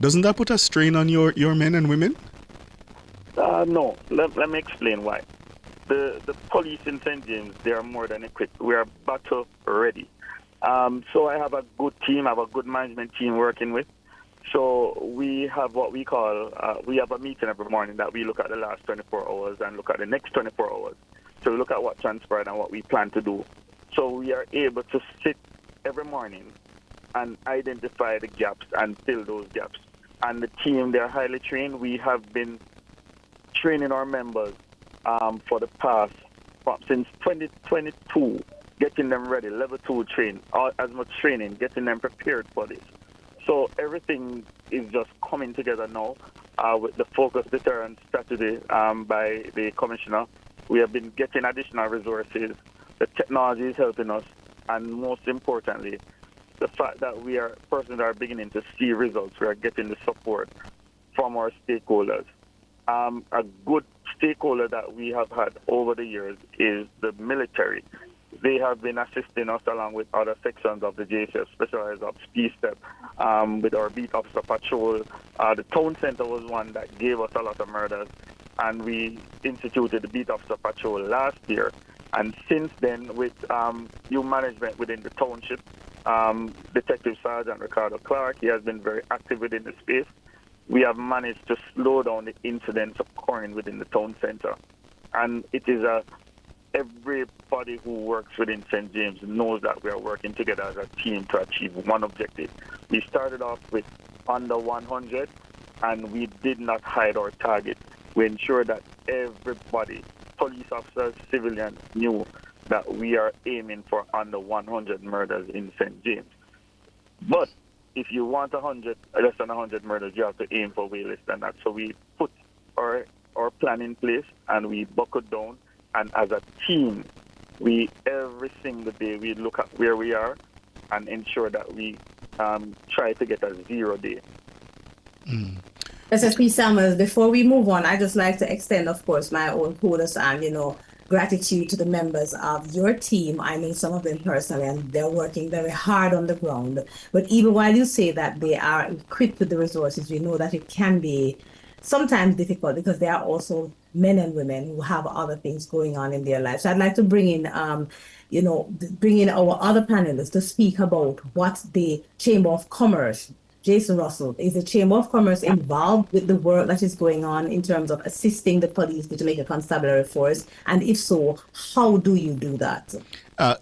doesn't that put a strain on your men and women? No. Let me explain why. The police in St. James, they are more than equipped. We are battle ready. So I have a good team, I have a good management team working with. So we have what we call, we have a meeting every morning that we look at the last 24 hours and look at the next 24 hours. So we look at what transpired and what we plan to do. So we are able to sit every morning and identify the gaps and fill those gaps. And the team, they're highly trained. We have been training our members for the past, since 2022, getting them ready, level 2 train, as much training, getting them prepared for this. So everything is just coming together now with the focus deterrence strategy by the commissioner. We have been getting additional resources. The technology is helping us, and most importantly, the fact that we are persons are beginning to see results. We are getting the support from our stakeholders. A good stakeholder that we have had over the years is the military. They have been assisting us along with other sections of the JCF, Specialized Ops, P-Step, with our beat officer patrol. The town center was one that gave us a lot of murders, and we instituted the beat officer patrol last year. And since then, with new management within the township, Detective Sergeant Ricardo Clark, he has been very active within the space. We have managed to slow down the incidents occurring within the town center. And it is everybody who works within St. James knows that we are working together as a team to achieve one objective. We started off with under 100, and we did not hide our target. we ensure that everybody, police officers, civilians, knew that we are aiming for under 100 murders in St. James. But if you want less than 100 murders, you have to aim for way less than that. So we put our plan in place and we buckled down. And as a team, every single day we look at where we are and ensure that we try to get a 0 day. SSP Samuels, before we move on, I'd just like to extend, of course, my own kudos and, gratitude to the members of your team. I mean, some of them personally, and they're working very hard on the ground. But even while you say that they are equipped with the resources, we know that it can be sometimes difficult because there are also men and women who have other things going on in their lives. So I'd like to bring in, bring in our other panelists to speak about what the Chamber of Commerce, Jason Russell, is the Chamber of Commerce involved with the work that is going on in terms of assisting the police, the Jamaica Constabulary Force? And if so, how do you do that?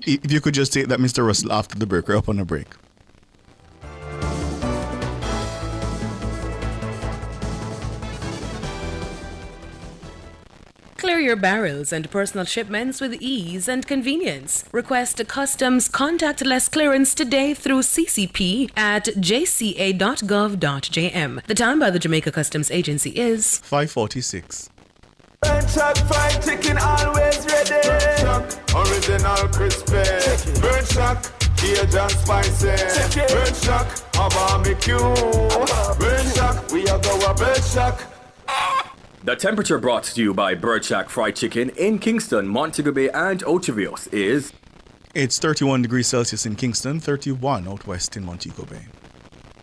If you could just take that, Mr. Russell, after the break. We're up on a break. Clear your barrels and personal shipments with ease and convenience. Request a customs contactless clearance today through CCP at jca.gov.jm. The time by the Jamaica Customs Agency is 5:46. Burn Shack fried chicken always ready. Burn Shack, original crispy. Burn Shack, Cajun spicy. Burn Shack, a barbecue. Burn Shack, we are go a Burn Shack. The temperature brought to you by Bird Shack Fried Chicken in Kingston, Montego Bay, and Ochivios is... It's 31 degrees Celsius in Kingston, 31 out west in Montego Bay.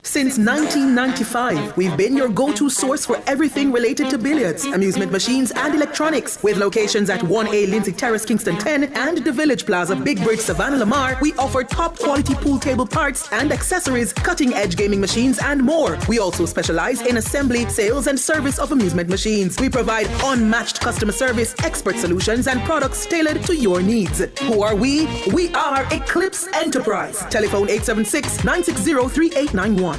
Since 1995, we've been your go-to source for everything related to billiards, amusement machines, and electronics. With locations at 1A Lindsay Terrace, Kingston 10, and the Village Plaza, Big Bridge, Savannah Lamar, we offer top-quality pool table parts and accessories, cutting-edge gaming machines, and more. We also specialize in assembly, sales, and service of amusement machines. We provide unmatched customer service, expert solutions, and products tailored to your needs. Who are we? We are Eclipse Enterprise. Telephone 876-960-3891.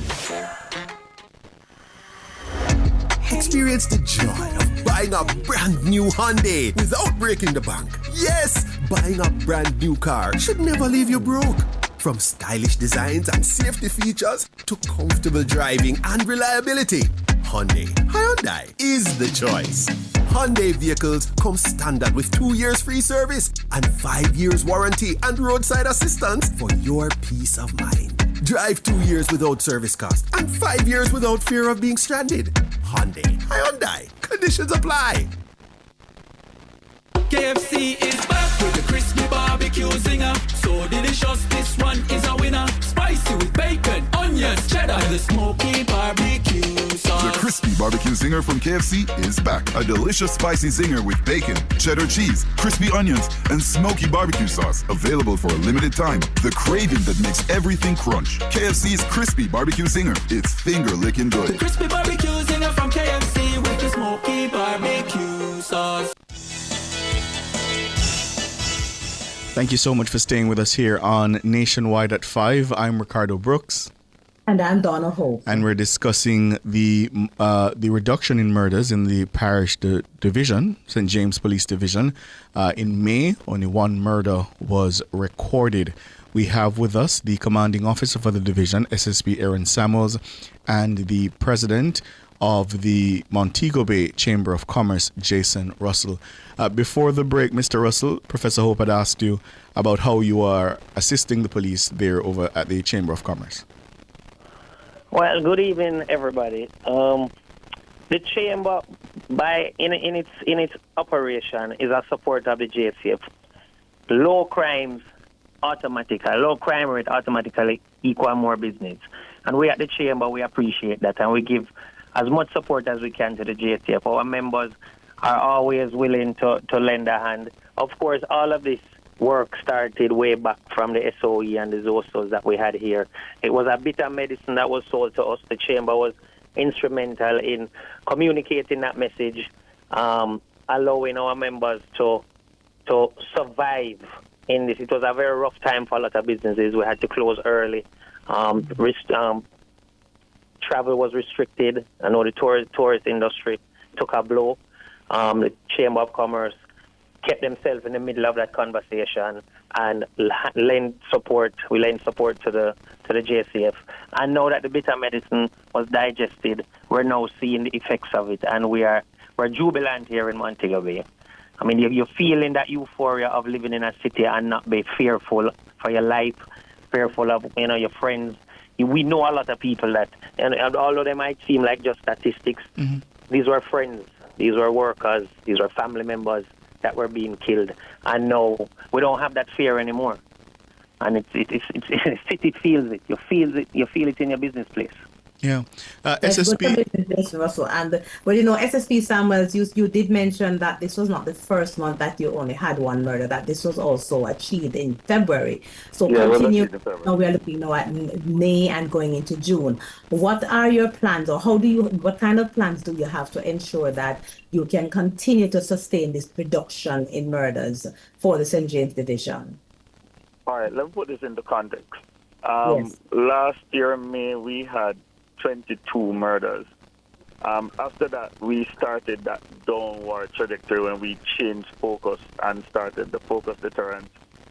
Experience the joy of buying a brand new Hyundai without breaking the bank. Yes, buying a brand new car should never leave you broke. From stylish designs and safety features to comfortable driving and reliability, Hyundai is the choice. Hyundai vehicles come standard with 2 years free service and 5 years warranty and roadside assistance for your peace of mind. Drive 2 years without service cost and 5 years without fear of being stranded. Hyundai. Conditions apply. KFC is back with the crispy barbecue zinger. So delicious, this one is a winner. Spicy with bacon, onions, cheddar, the smoky barbecue sauce. The crispy barbecue zinger from KFC is back. A delicious spicy zinger with bacon, cheddar cheese, crispy onions, and smoky barbecue sauce. Available for a limited time. The craving that makes everything crunch. KFC's crispy barbecue zinger. It's finger-licking good. The crispy barbecue zinger from KFC with the smoky barbecue sauce. Thank you so much for staying with us here on Nationwide at 5. I'm Ricardo Brooks. And I'm Donna Hope. And we're discussing the reduction in murders in the parish division, St. James Police Division. In May, only one murder was recorded. We have with us the commanding officer for the division, SSP Aaron Samuels, and the president of the Montego Bay Chamber of Commerce, Jason Russell. Before the break, Mr. Russell, Professor Hope had asked you about how you are assisting the police there over at the Chamber of Commerce. Well, good evening, everybody. The Chamber, in its operation, is a support of the JCF. Low crime rate automatically equal more business. And we at the Chamber, we appreciate that, and we give as much support as we can to the JCF. Our members are always willing to lend a hand. Of course, all of this work started way back from the SOE and the ZOSOs that we had here. It was a bitter medicine that was sold to us. The Chamber was instrumental in communicating that message, allowing our members to survive in this. It was a very rough time for a lot of businesses. We had to close early. Travel was restricted. I know the tourist industry took a blow. The Chamber of Commerce kept themselves in the middle of that conversation and lend support. We lend support to the JCF. And now that the bitter medicine was digested, we're now seeing the effects of it, and we're jubilant here in Montego Bay. I mean, you're feeling that euphoria of living in a city and not be fearful for your life, fearful of your friends. We know a lot of people that, and although they might seem like just statistics, these were friends, these were workers, these were family members that were being killed. And now we don't have that fear anymore. And it's city feels it. You feel it in your business place. Yeah. SSP. Russell. And SSP Samuels, you did mention that this was not the first month that you only had one murder, that this was also achieved in February. So continue. Now we are looking now at May and going into June. What are your plans, or what kind of plans do you have to ensure that you can continue to sustain this reduction in murders for the St. James Division? All right, let me put this into context. Yes. Last year, May, we had 22 murders. After that, we started that downward trajectory when we changed focus and started the focus deterrence.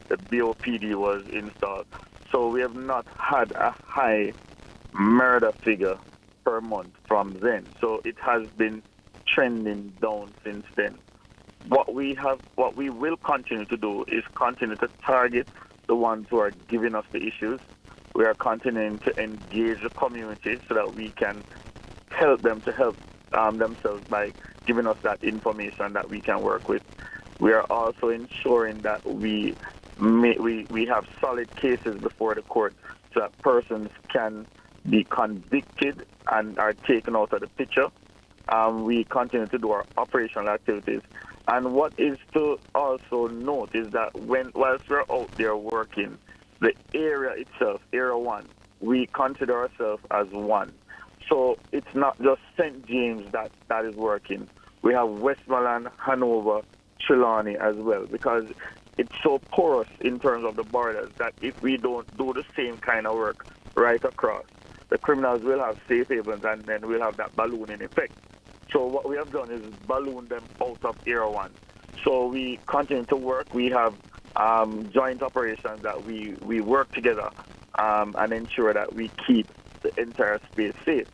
The BOPD was installed. So we have not had a high murder figure per month from then. So it has been trending down since then. What we will continue to do is continue to target the ones who are giving us the issues. We are continuing to engage the community so that we can help them to help themselves by giving us that information that we can work with. We are also ensuring that we have solid cases before the court so that persons can be convicted and are taken out of the picture. We continue to do our operational activities. And what is to also note is that whilst we're out there working, the area itself, Area 1, we consider ourselves as one. So it's not just St. James that is working. We have Westmoreland, Hanover, Trelawney as well, because it's so porous in terms of the borders that if we don't do the same kind of work right across, the criminals will have safe havens and then we'll have that ballooning effect. So what we have done is balloon them out of Area 1. So we continue to work. We have joint operations that we work together and ensure that we keep the entire space safe.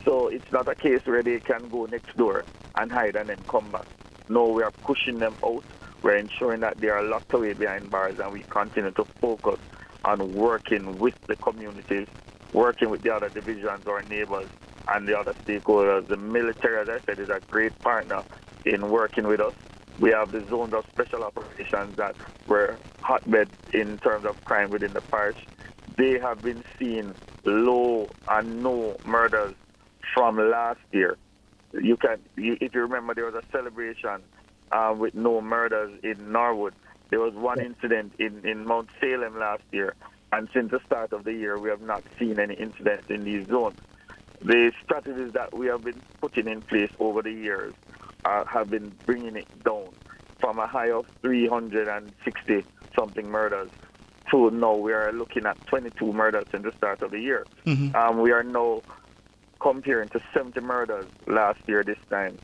So it's not a case where they can go next door and hide and then come back. No, we are pushing them out. We're ensuring that they are locked away behind bars, and we continue to focus on working with the communities, working with the other divisions, our neighbors, and the other stakeholders. The military, as I said, is a great partner in working with us. We have the zones of special operations that were hotbed in terms of crime within the parish. They have been seeing low and no murders from last year. If you remember, there was a celebration with no murders in Norwood. There was one incident in Mount Salem last year, and since the start of the year, we have not seen any incidents in these zones. The strategies that we have been putting in place over the years have been bringing it down from a high of 360-something murders to now we are looking at 22 murders in the start of the year. Mm-hmm. We are now comparing to 70 murders last year this time,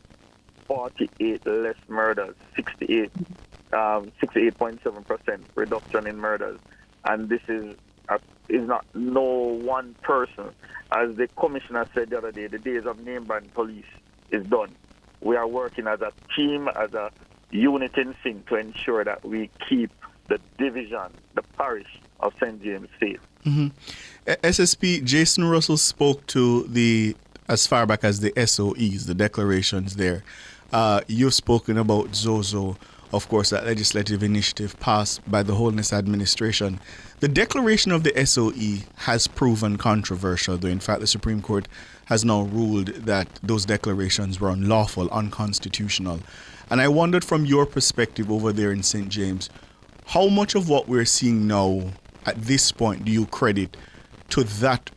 48 less murders, 68.7% reduction in murders. And this is not no one person. As the commissioner said the other day, the days of name-brand police is done. We are working as a team, as a unit in sync to ensure that we keep the division, the parish of St. James safe. Mm-hmm. SSP Jason Russell spoke to as far back as the SOEs, the declarations there. You've spoken about Zozo, of course, that legislative initiative passed by the Holness administration. The declaration of the SOE has proven controversial, though in fact the Supreme Court has now ruled that those declarations were unlawful, unconstitutional. And I wondered, from your perspective over there in St. James, how much of what we're seeing now at this point do you credit to that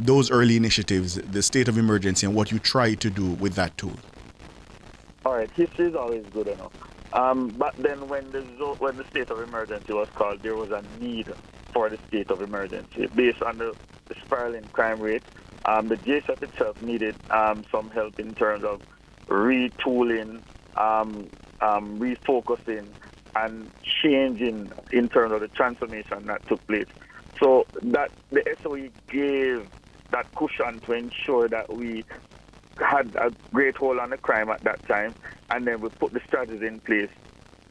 those early initiatives, the state of emergency, and what you try to do with that tool? All right, history is always good enough. But then when the state of emergency was called, there was a need for the state of emergency based on the spiraling crime rate. The JSF itself needed some help in terms of retooling, refocusing, and changing in terms of the transformation that took place. So that the SOE gave that cushion to ensure that we had a great hold on the crime at that time, and then we put the strategies in place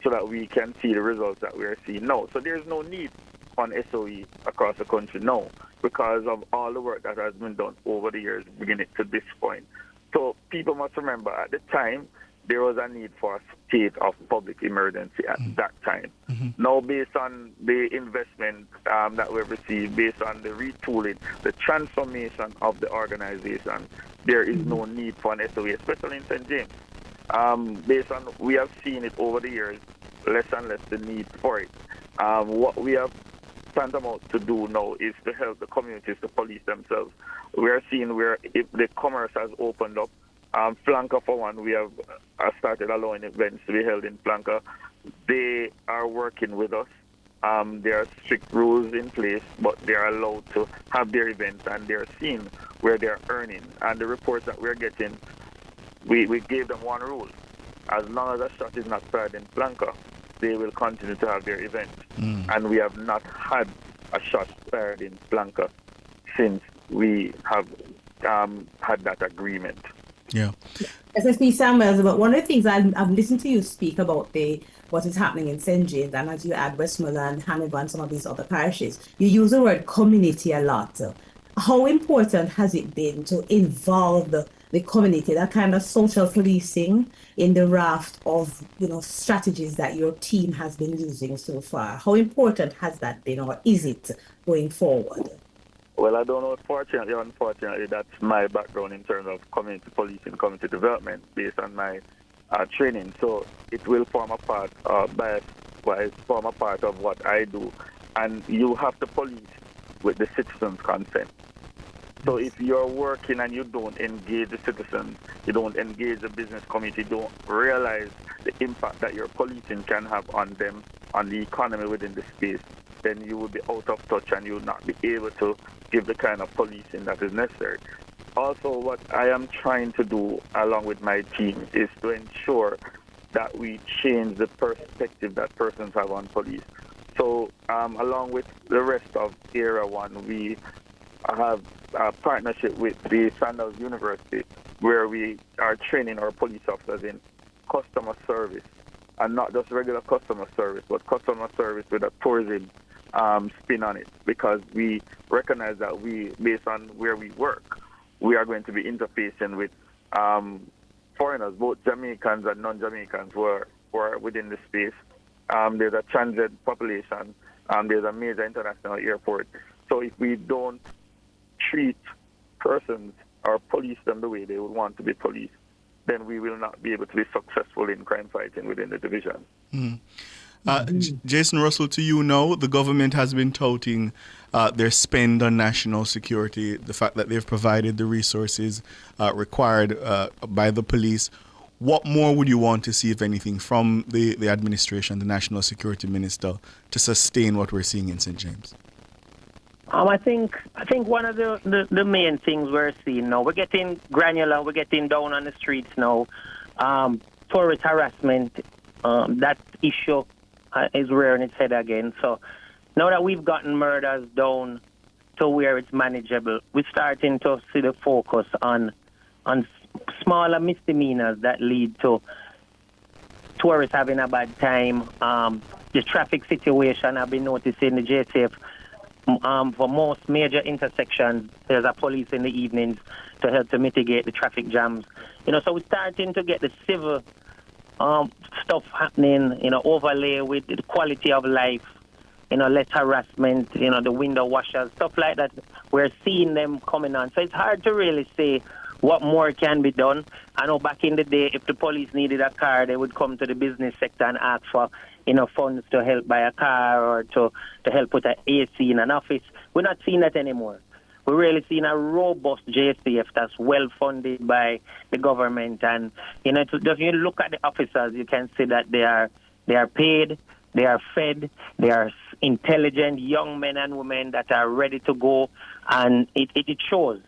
so that we can see the results that we are seeing now. So there's no need on SOE across the country now because of all the work that has been done over the years, beginning to this point. So people must remember at the time, there was a need for a state of public emergency at that time. Now, based on the investment that we've received, based on the retooling, the transformation of the organization, there is no need for an SOE, especially in St. James. Based on, we have seen it over the years, less and less the need for it. What we have tantamount to do now is to help the communities to police themselves. We are seeing where if the commerce has opened up, Flanker, for one, we have started allowing events to be held in Flanker. They are working with us. There are strict rules in place, but they are allowed to have their events, and they're seeing where they're earning. And the reports that we're getting, we gave them one rule. As long as a shot is not fired in Flanker, they will continue to have their event. And we have not had a shot fired in Flanker since we have had that agreement. Yeah. SSP Samuels, but one of the things I've listened to you speak about what is happening in St. James, and as you add Westmoreland, Hannibal, and some of these other parishes, you use the word community a lot. How important has it been to involve the community, that kind of social policing in the raft of strategies that your team has been using so far? How important has that been, or is it going forward? Well, I don't know. Fortunately or unfortunately, that's my background in terms of community policing, community development, based on my training. So it will form a part, bias-wise, form a part of what I do. And you have to police with the citizens' consent. So if you're working and you don't engage the citizens, you don't engage the business community, don't realize the impact that your policing can have on them, on the economy within the space, then you will be out of touch and you will not be able to give the kind of policing that is necessary. Also, what I am trying to do along with my team is to ensure that we change the perspective that persons have on police. So along with the rest of Area 1, we have a partnership with the Sandals University where we are training our police officers in customer service, and not just regular customer service, but customer service with a tourism spin on it, because we recognize that based on where we work, we are going to be interfacing with foreigners, both Jamaicans and non-Jamaicans who are within the space. There's a transit population, there's a major international airport. So if we don't treat persons or police them the way they would want to be policed, then we will not be able to be successful in crime fighting within the division. Jason Russell, to you now, the government has been touting their spend on national security, the fact that they've provided the resources required by the police. What more would you want to see, if anything, from the administration, the National Security Minister, to sustain what we're seeing in St. James? I think one of the main things we're seeing now, we're getting granular, we're getting down on the streets now. Tourist harassment, that issue is rearing its head again. So now that we've gotten murders down to where it's manageable, we're starting to see the focus on smaller misdemeanors that lead to tourists having a bad time. The traffic situation, I've been noticing the JTF, for most major intersections, there's a police in the evenings to help to mitigate the traffic jams. So we're starting to get the civil stuff happening, overlay with the quality of life, less harassment, the window washers, stuff like that. We're seeing them coming on. So it's hard to really say what more can be done. I know back in the day, if the police needed a car, they would come to the business sector and ask for funds to help buy a car or to help put an AC in an office. We're not seeing that anymore. We're really seeing a robust JCF that's well funded by the government, and if you look at the officers, you can see that they are paid, they are fed, they are intelligent young men and women that are ready to go, and it shows,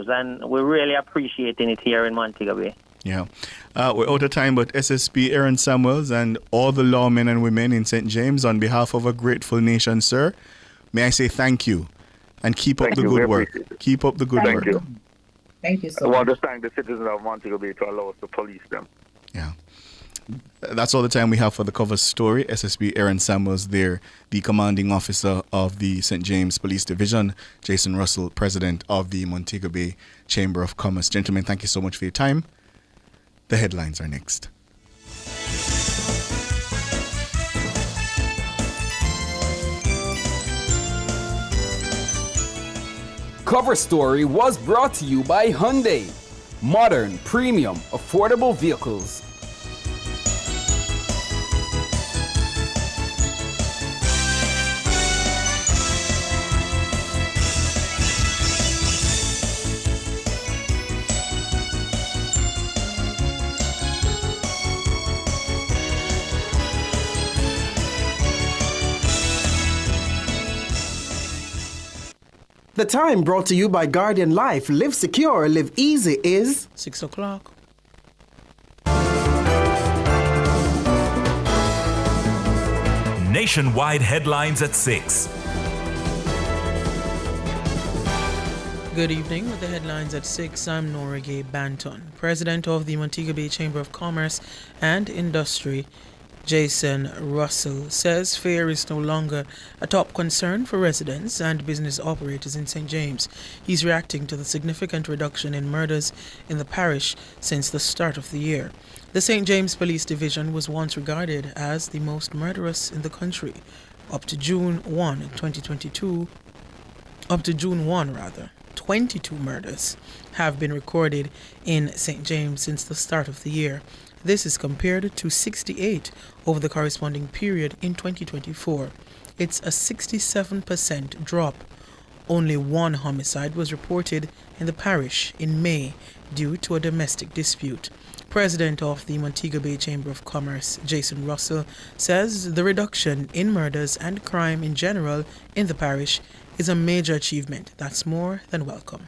and we're really appreciating it here in Montego Bay. Yeah. We're out of time, but SSP Aaron Samuels and all the lawmen and women in St. James, on behalf of a grateful nation, sir, may I say thank you and keep up the good work. Keep up the good work. Thank you. Thank you so much. I want much. to thank the citizens of Montego Bay to allow us to police them. Yeah. That's all the time we have for the cover story. SSP Aaron Samuels there, the commanding officer of the St. James Police Division. Jason Russell, president of the Montego Bay Chamber of Commerce. Gentlemen, thank you so much for your time. The headlines are next. Cover Story was brought to you by Hyundai. Modern, premium, affordable vehicles. The time brought to you by Guardian Life. Live secure, live easy is 6 o'clock. Nationwide headlines at 6. Good evening. With the headlines at 6, I'm Norige Banton. President of the Montego Bay Chamber of Commerce and Industry, Jason Russell, says fear is no longer a top concern for residents and business operators in St. James. He's reacting to the significant reduction in murders in the parish since the start of the year. The St. James Police Division was once regarded as the most murderous in the country. Up to June 1, 22 murders have been recorded in St. James since the start of the year. This is compared to 68 over the corresponding period in 2024. It's a 67% drop. Only one homicide was reported in the parish in May due to a domestic dispute. President of the Montego Bay Chamber of Commerce, Jason Russell, says the reduction in murders and crime in general in the parish is a major achievement that's more than welcome.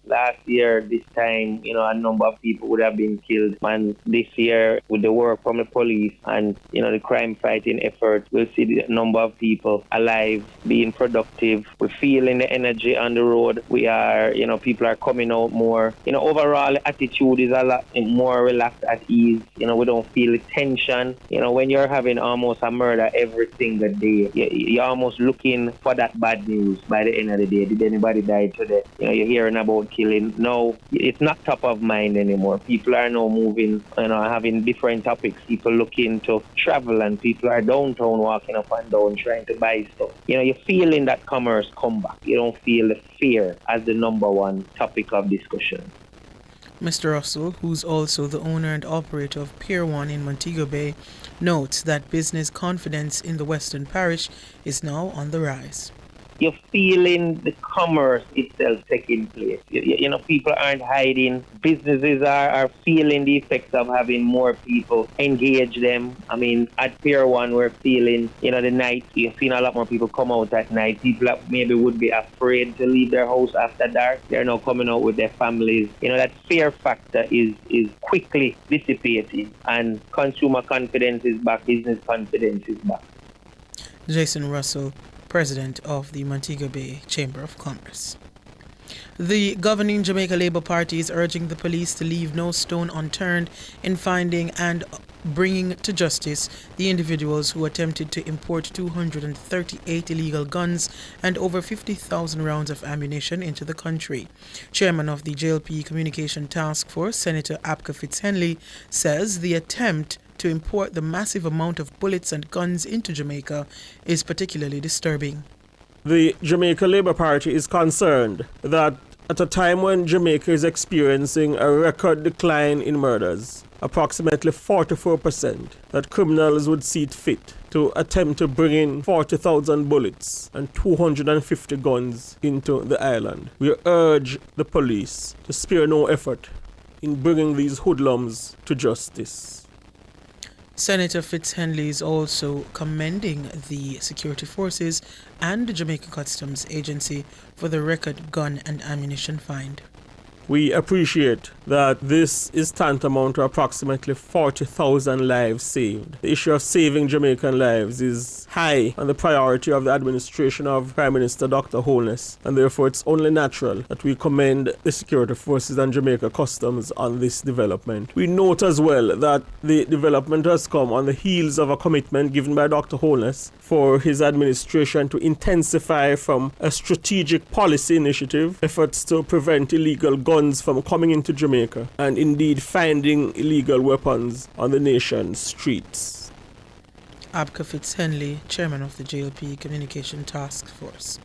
Last year, this time, a number of people would have been killed. And this year, with the work from the police and, the crime fighting effort, we'll see the number of people alive, being productive. We're feeling the energy on the road. We are, people are coming out more. Overall, the attitude is a lot more relaxed, at ease. We don't feel the tension. When you're having almost a murder every single day, you're almost looking for that bad news by the end of the day. Did anybody die today? You're hearing about killing. No, it's not top of mind anymore. People are now moving, having different topics. People looking to travel and people are downtown walking up and down trying to buy stuff. You're feeling that commerce come back. You don't feel the fear as the number one topic of discussion. Mr. Russell, who's also the owner and operator of Pier 1 in Montego Bay, notes that business confidence in the Western Parish is now on the rise. You're feeling the commerce itself taking place. People aren't hiding. Businesses are feeling the effects of having more people engage them. At Pier 1, we're feeling, the night, you're seeing a lot more people come out at night. People that maybe would be afraid to leave their house after dark, they're now coming out with their families. That fear factor is quickly dissipating, and consumer confidence is back, business confidence is back. Jason Russell, President of the Montego Bay Chamber of Commerce. The governing Jamaica Labour Party is urging the police to leave no stone unturned in finding and bringing to justice the individuals who attempted to import 238 illegal guns and over 50,000 rounds of ammunition into the country. Chairman of the JLP Communication Task Force, Senator Apka Fitzhenley, says the attempt to import the massive amount of bullets and guns into Jamaica is particularly disturbing. The Jamaica Labour Party is concerned that at a time when Jamaica is experiencing a record decline in murders, approximately 44%, that criminals would see it fit to attempt to bring in 40,000 bullets and 250 guns into the island. We urge the police to spare no effort in bringing these hoodlums to justice. Senator Fitzhenley is also commending the security forces and the Jamaica Customs Agency for the record gun and ammunition find. We appreciate that this is tantamount to approximately 40,000 lives saved. The issue of saving Jamaican lives is high on the priority of the administration of Prime Minister Dr. Holness, and therefore it's only natural that we commend the security forces and Jamaica Customs on this development. We note as well that the development has come on the heels of a commitment given by Dr. Holness for his administration to intensify from a strategic policy initiative efforts to prevent illegal guns from coming into Jamaica and indeed finding illegal weapons on the nation's streets. Abka Fitzhenley, chairman of the JLP Communication Task Force.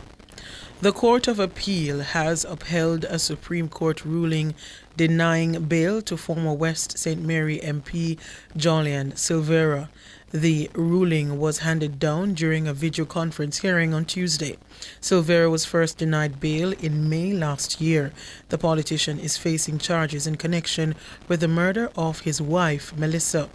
The Court of Appeal has upheld a Supreme Court ruling denying bail to former West St. Mary MP Julian Silvera. The ruling was handed down during a video conference hearing on Tuesday. Silvera was first denied bail in May last year. The politician is facing charges in connection with the murder of his wife, Melissa.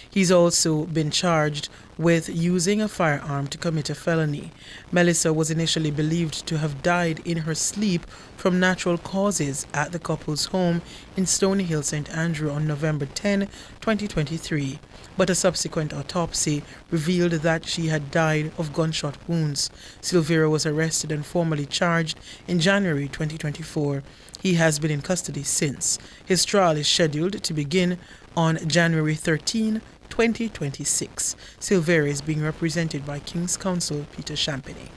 He's also been charged with using a firearm to commit a felony. Melissa was initially believed to have died in her sleep from natural causes at the couple's home in Stony Hill, St. Andrew on November 10, 2023. But a subsequent autopsy revealed that she had died of gunshot wounds. Silvera was arrested and formally charged in January 2024. He has been in custody since. His trial is scheduled to begin on January 13, 2026. Silvera is being represented by King's Counsel Peter Champagny.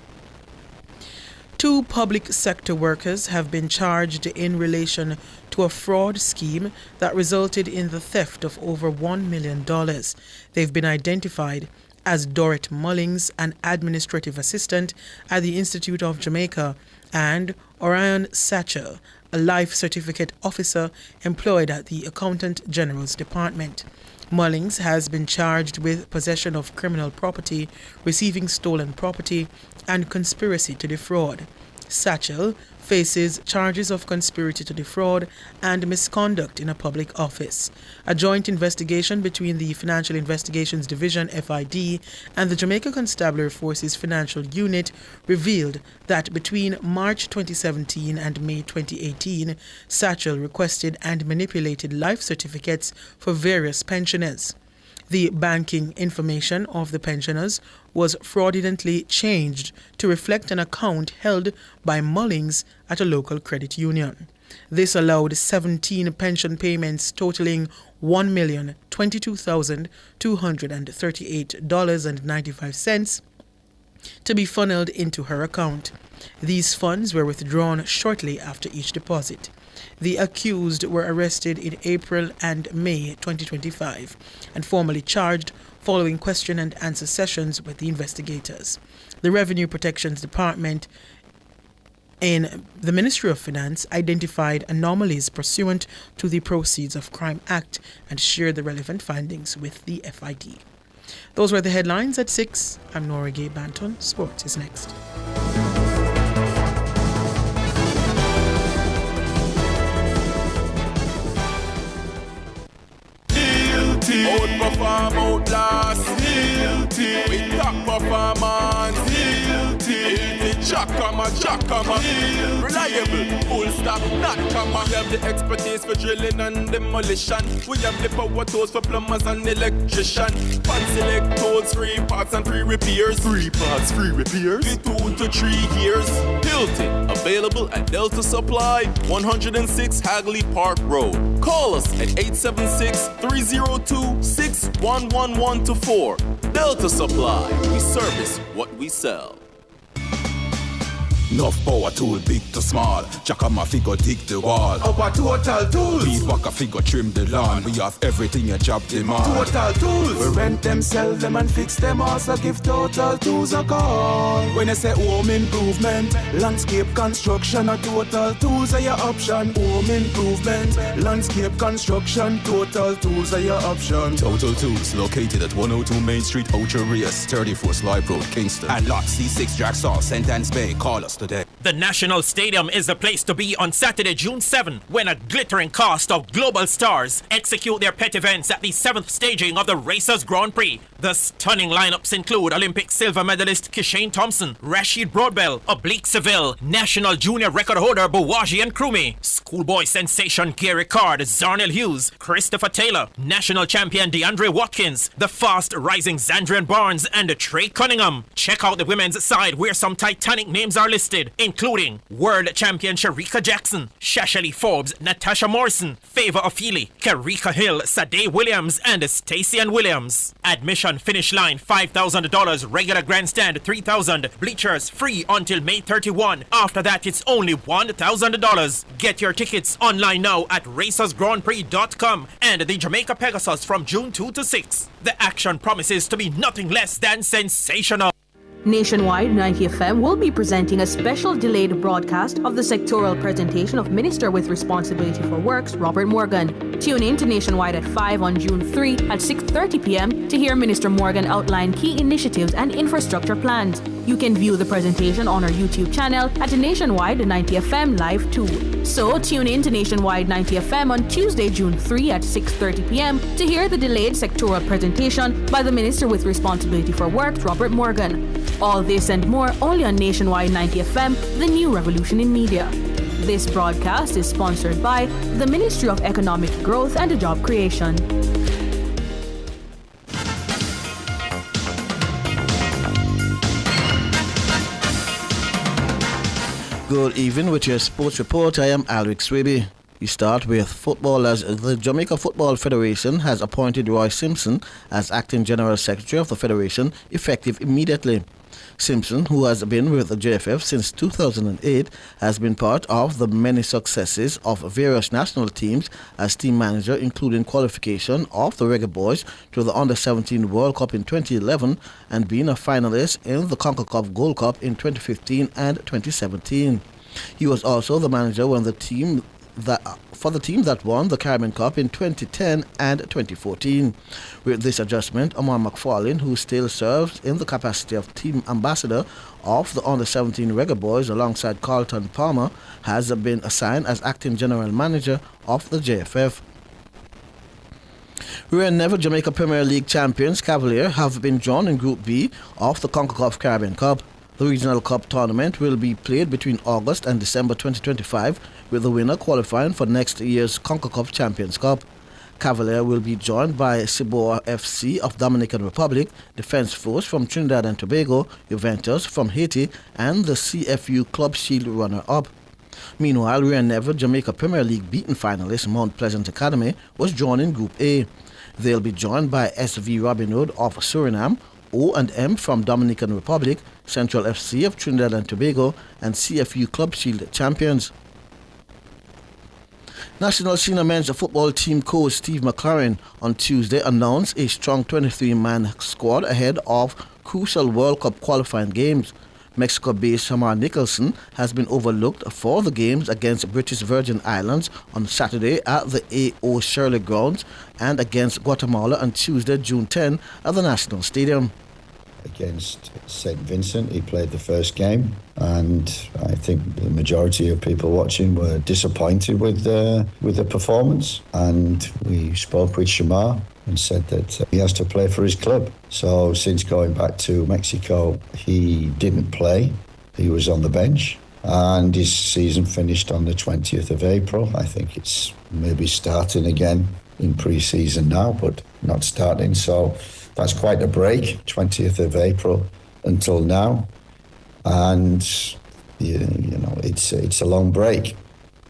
2 public sector workers have been charged in relation to a fraud scheme that resulted in the theft of over $1 million. They've been identified as Dorrit Mullings, an administrative assistant at the Institute of Jamaica, and Orion Satchel, a life certificate officer employed at the Accountant General's Department. Mullings has been charged with possession of criminal property, receiving stolen property, and conspiracy to defraud. Satchel faces charges of conspiracy to defraud and misconduct in a public office. A joint investigation between the Financial Investigations Division (FID) and the Jamaica Constabulary Forces Financial Unit revealed that between March 2017 and May 2018, Satchel requested and manipulated life certificates for various pensioners. The banking information of the pensioners was fraudulently changed to reflect an account held by Mullings at a local credit union. This allowed 17 pension payments totaling $1,022,238.95 to be funneled into her account. These funds were withdrawn shortly after each deposit. The accused were arrested in April and May 2025 and formally charged following question and answer sessions with the investigators. The Revenue Protections Department in the Ministry of Finance identified anomalies pursuant to the Proceeds of Crime Act and shared the relevant findings with the FID. Those were the headlines at 6. I'm Nora Gay Banton. Sports is next. Outperform, outlast. We top performance. Jackama. Reliable, full stop, not comma. We have the expertise for drilling and demolition. We have the power tools for plumbers and electrician. Fancy electrodes, free parts and free repairs. 3 parts, free repairs. 2 to 3 years. Hilton, available at Delta Supply, 106 Hagley Park Road. Call us at 876-302-61114. Delta Supply, we service what we sell. Enough power tool, big to small. Jackama figure dig the wall. Our Total Tools. Beat walker figure trim the lawn. We have everything a job demand. Total Tools. We rent them, sell them and fix them. Also give Total Tools a call. When I say home improvement, landscape construction, a Total Tools are your option. Home improvement, landscape construction, Total Tools are your option. Total Tools located at 102 Main Street, Ocho Rios, 34 Slide Road, Kingston. And lot C6 Jacksaw, St. Anne's Bay. Call us yesterday. The National Stadium is the place to be on Saturday, June 7, when a glittering cast of global stars execute their pet events at the 7th staging of the Racers Grand Prix. The stunning lineups include Olympic silver medalist Kishane Thompson, Rashid Broadbell, Oblique Seville, National Junior record holder Buwaji and Krumi, schoolboy sensation Gary Card, Zarnell Hughes, Christopher Taylor, national champion DeAndre Watkins, the fast rising Zandrian Barnes, and Trey Cunningham. Check out the women's side where some titanic names are listed, including world champion Sharika Jackson, Shashali Forbes, Natasha Morrison, Favor Ofili, Karika Hill, Sade Williams, and Stacey Ann Williams. Admission finish line $5,000, regular grandstand $3,000, bleachers free until May 31. After that, it's only $1,000. Get your tickets online now at racersgrandprix.com and the Jamaica Pegasus from June 2 to 6. The action promises to be nothing less than sensational. Nationwide 90 FM will be presenting a special delayed broadcast of the sectoral presentation of Minister with Responsibility for Works, Robert Morgan. Tune in to Nationwide at 5 on June 3 at 6:30 p.m. to hear Minister Morgan outline key initiatives and infrastructure plans. You can view the presentation on our YouTube channel at Nationwide 90 FM Live 2. So tune in to Nationwide 90 FM on Tuesday, June 3 at 6:30 p.m. to hear the delayed sectoral presentation by the Minister with Responsibility for Works, Robert Morgan. All this and more only on Nationwide 90 FM, the new revolution in media. This broadcast is sponsored by the Ministry of Economic Growth and Job Creation. Good evening with your sports report. I am Alric Swaby. We start with football as the Jamaica Football Federation has appointed Roy Simpson as acting General Secretary of the Federation effective immediately. Simpson, who has been with the JFF since 2008, has been part of the many successes of various national teams as team manager, including qualification of the Reggae Boys to the Under-17 World Cup in 2011 and being a finalist in the CONCACAF Gold Cup in 2015 and 2017. He was also the manager when the team that won the Caribbean Cup in 2010 and 2014. With this adjustment, Omar McFarlane, who still serves in the capacity of team ambassador of the Under-17 Reggae Boys alongside Carlton Palmer, has been assigned as acting general manager of the JFF. Rear Never Jamaica Premier League champions Cavalier have been drawn in Group B of the CONCACAF Caribbean Cup. The Regional Cup tournament will be played between August and December 2025, with the winner qualifying for next year's CONCACAF Champions Cup. Cavalier will be joined by Ciboa FC of Dominican Republic, Defense Force from Trinidad and Tobago, Juventus from Haiti, and the CFU Club Shield runner-up. Meanwhile, Rear Never Jamaica Premier League beaten finalist Mount Pleasant Academy was drawn in Group A. They'll be joined by SV Robin Hood of Suriname, O&M from Dominican Republic, Central FC of Trinidad and Tobago, and CFU Club Shield champions. National Senior Men's Football Team coach Steve McLaren on Tuesday announced a strong 23-man squad ahead of crucial World Cup qualifying games. Mexico-based Shamar Nicholson has been overlooked for the games against British Virgin Islands on Saturday at the A.O. Shirley grounds and against Guatemala on Tuesday, June 10 at the National Stadium. Against St. Vincent, he played the first game, and I think the majority of people watching were disappointed with the performance. And we spoke with Shamar and said that he has to play for his club. So since going back to Mexico, he didn't play. He was on the bench, and his season finished on the 20th of April. I think it's maybe starting again in pre-season now, but not starting. So that's quite a break, 20th of April until now. And, you know, it's a long break.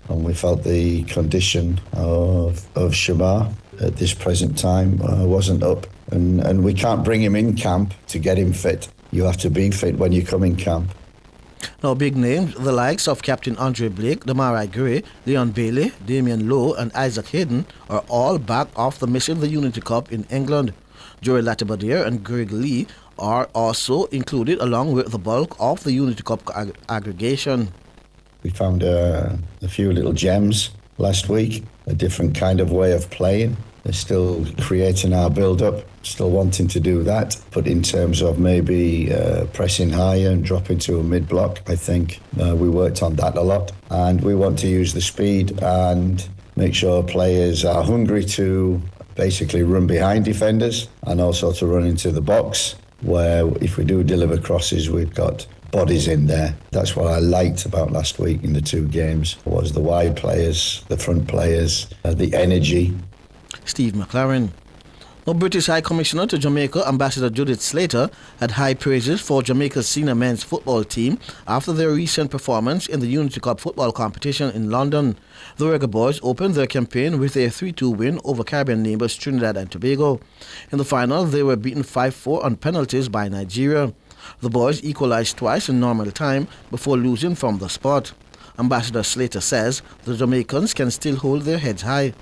And we felt the condition of Shamar at this present time wasn't up. And we can't bring him in camp to get him fit. You have to be fit when you come in camp. Now, big names, the likes of Captain Andre Blake, Demarai Gray, Leon Bailey, Damian Lowe, and Isaac Hayden are all back off the mission the Unity Cup in England. Joey Latibadier and Greg Lee are also included along with the bulk of the Unity Cup aggregation. We found a few little gems last week, a different kind of way of playing, They're still creating our build-up, still wanting to do that. But in terms of maybe pressing higher and dropping to a mid-block, I think we worked on that a lot. And we want to use the speed and make sure players are hungry to basically run behind defenders and also to run into the box, where if we do deliver crosses, we've got bodies in there. That's what I liked about last week in the two games, was the wide players, the front players, the energy. Steve McLaren. No British High Commissioner to Jamaica, Ambassador Judith Slater, had high praises for Jamaica's senior men's football team after their recent performance in the Unity Cup football competition in London. The Reggae Boys opened their campaign with a 3-2 win over Caribbean neighbours Trinidad and Tobago. In the final, they were beaten 5-4 on penalties by Nigeria. The boys equalised twice in normal time before losing from the spot. Ambassador Slater says the Jamaicans can still hold their heads high.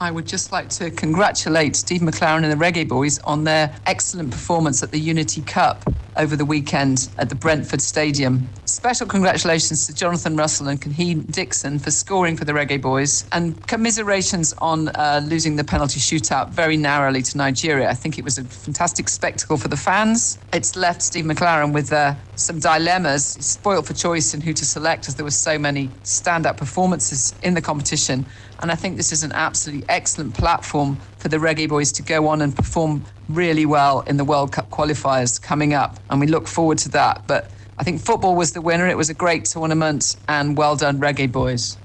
I would just like to congratulate Steve McLaren and the Reggae Boys on their excellent performance at the Unity Cup over the weekend at the Brentford Stadium. Special congratulations to Jonathan Russell and Kaheen Dixon for scoring for the Reggae Boys, and commiserations on losing the penalty shootout very narrowly to Nigeria. I think it was a fantastic spectacle for the fans. It's left Steve McLaren with some dilemmas, spoiled for choice in who to select, as there were so many stand-up performances in the competition. And I think this is an absolutely excellent platform for the Reggae Boys to go on and perform really well in the World Cup qualifiers coming up. And we look forward to that. But I think football was the winner. It was a great tournament, and well done, Reggae Boys.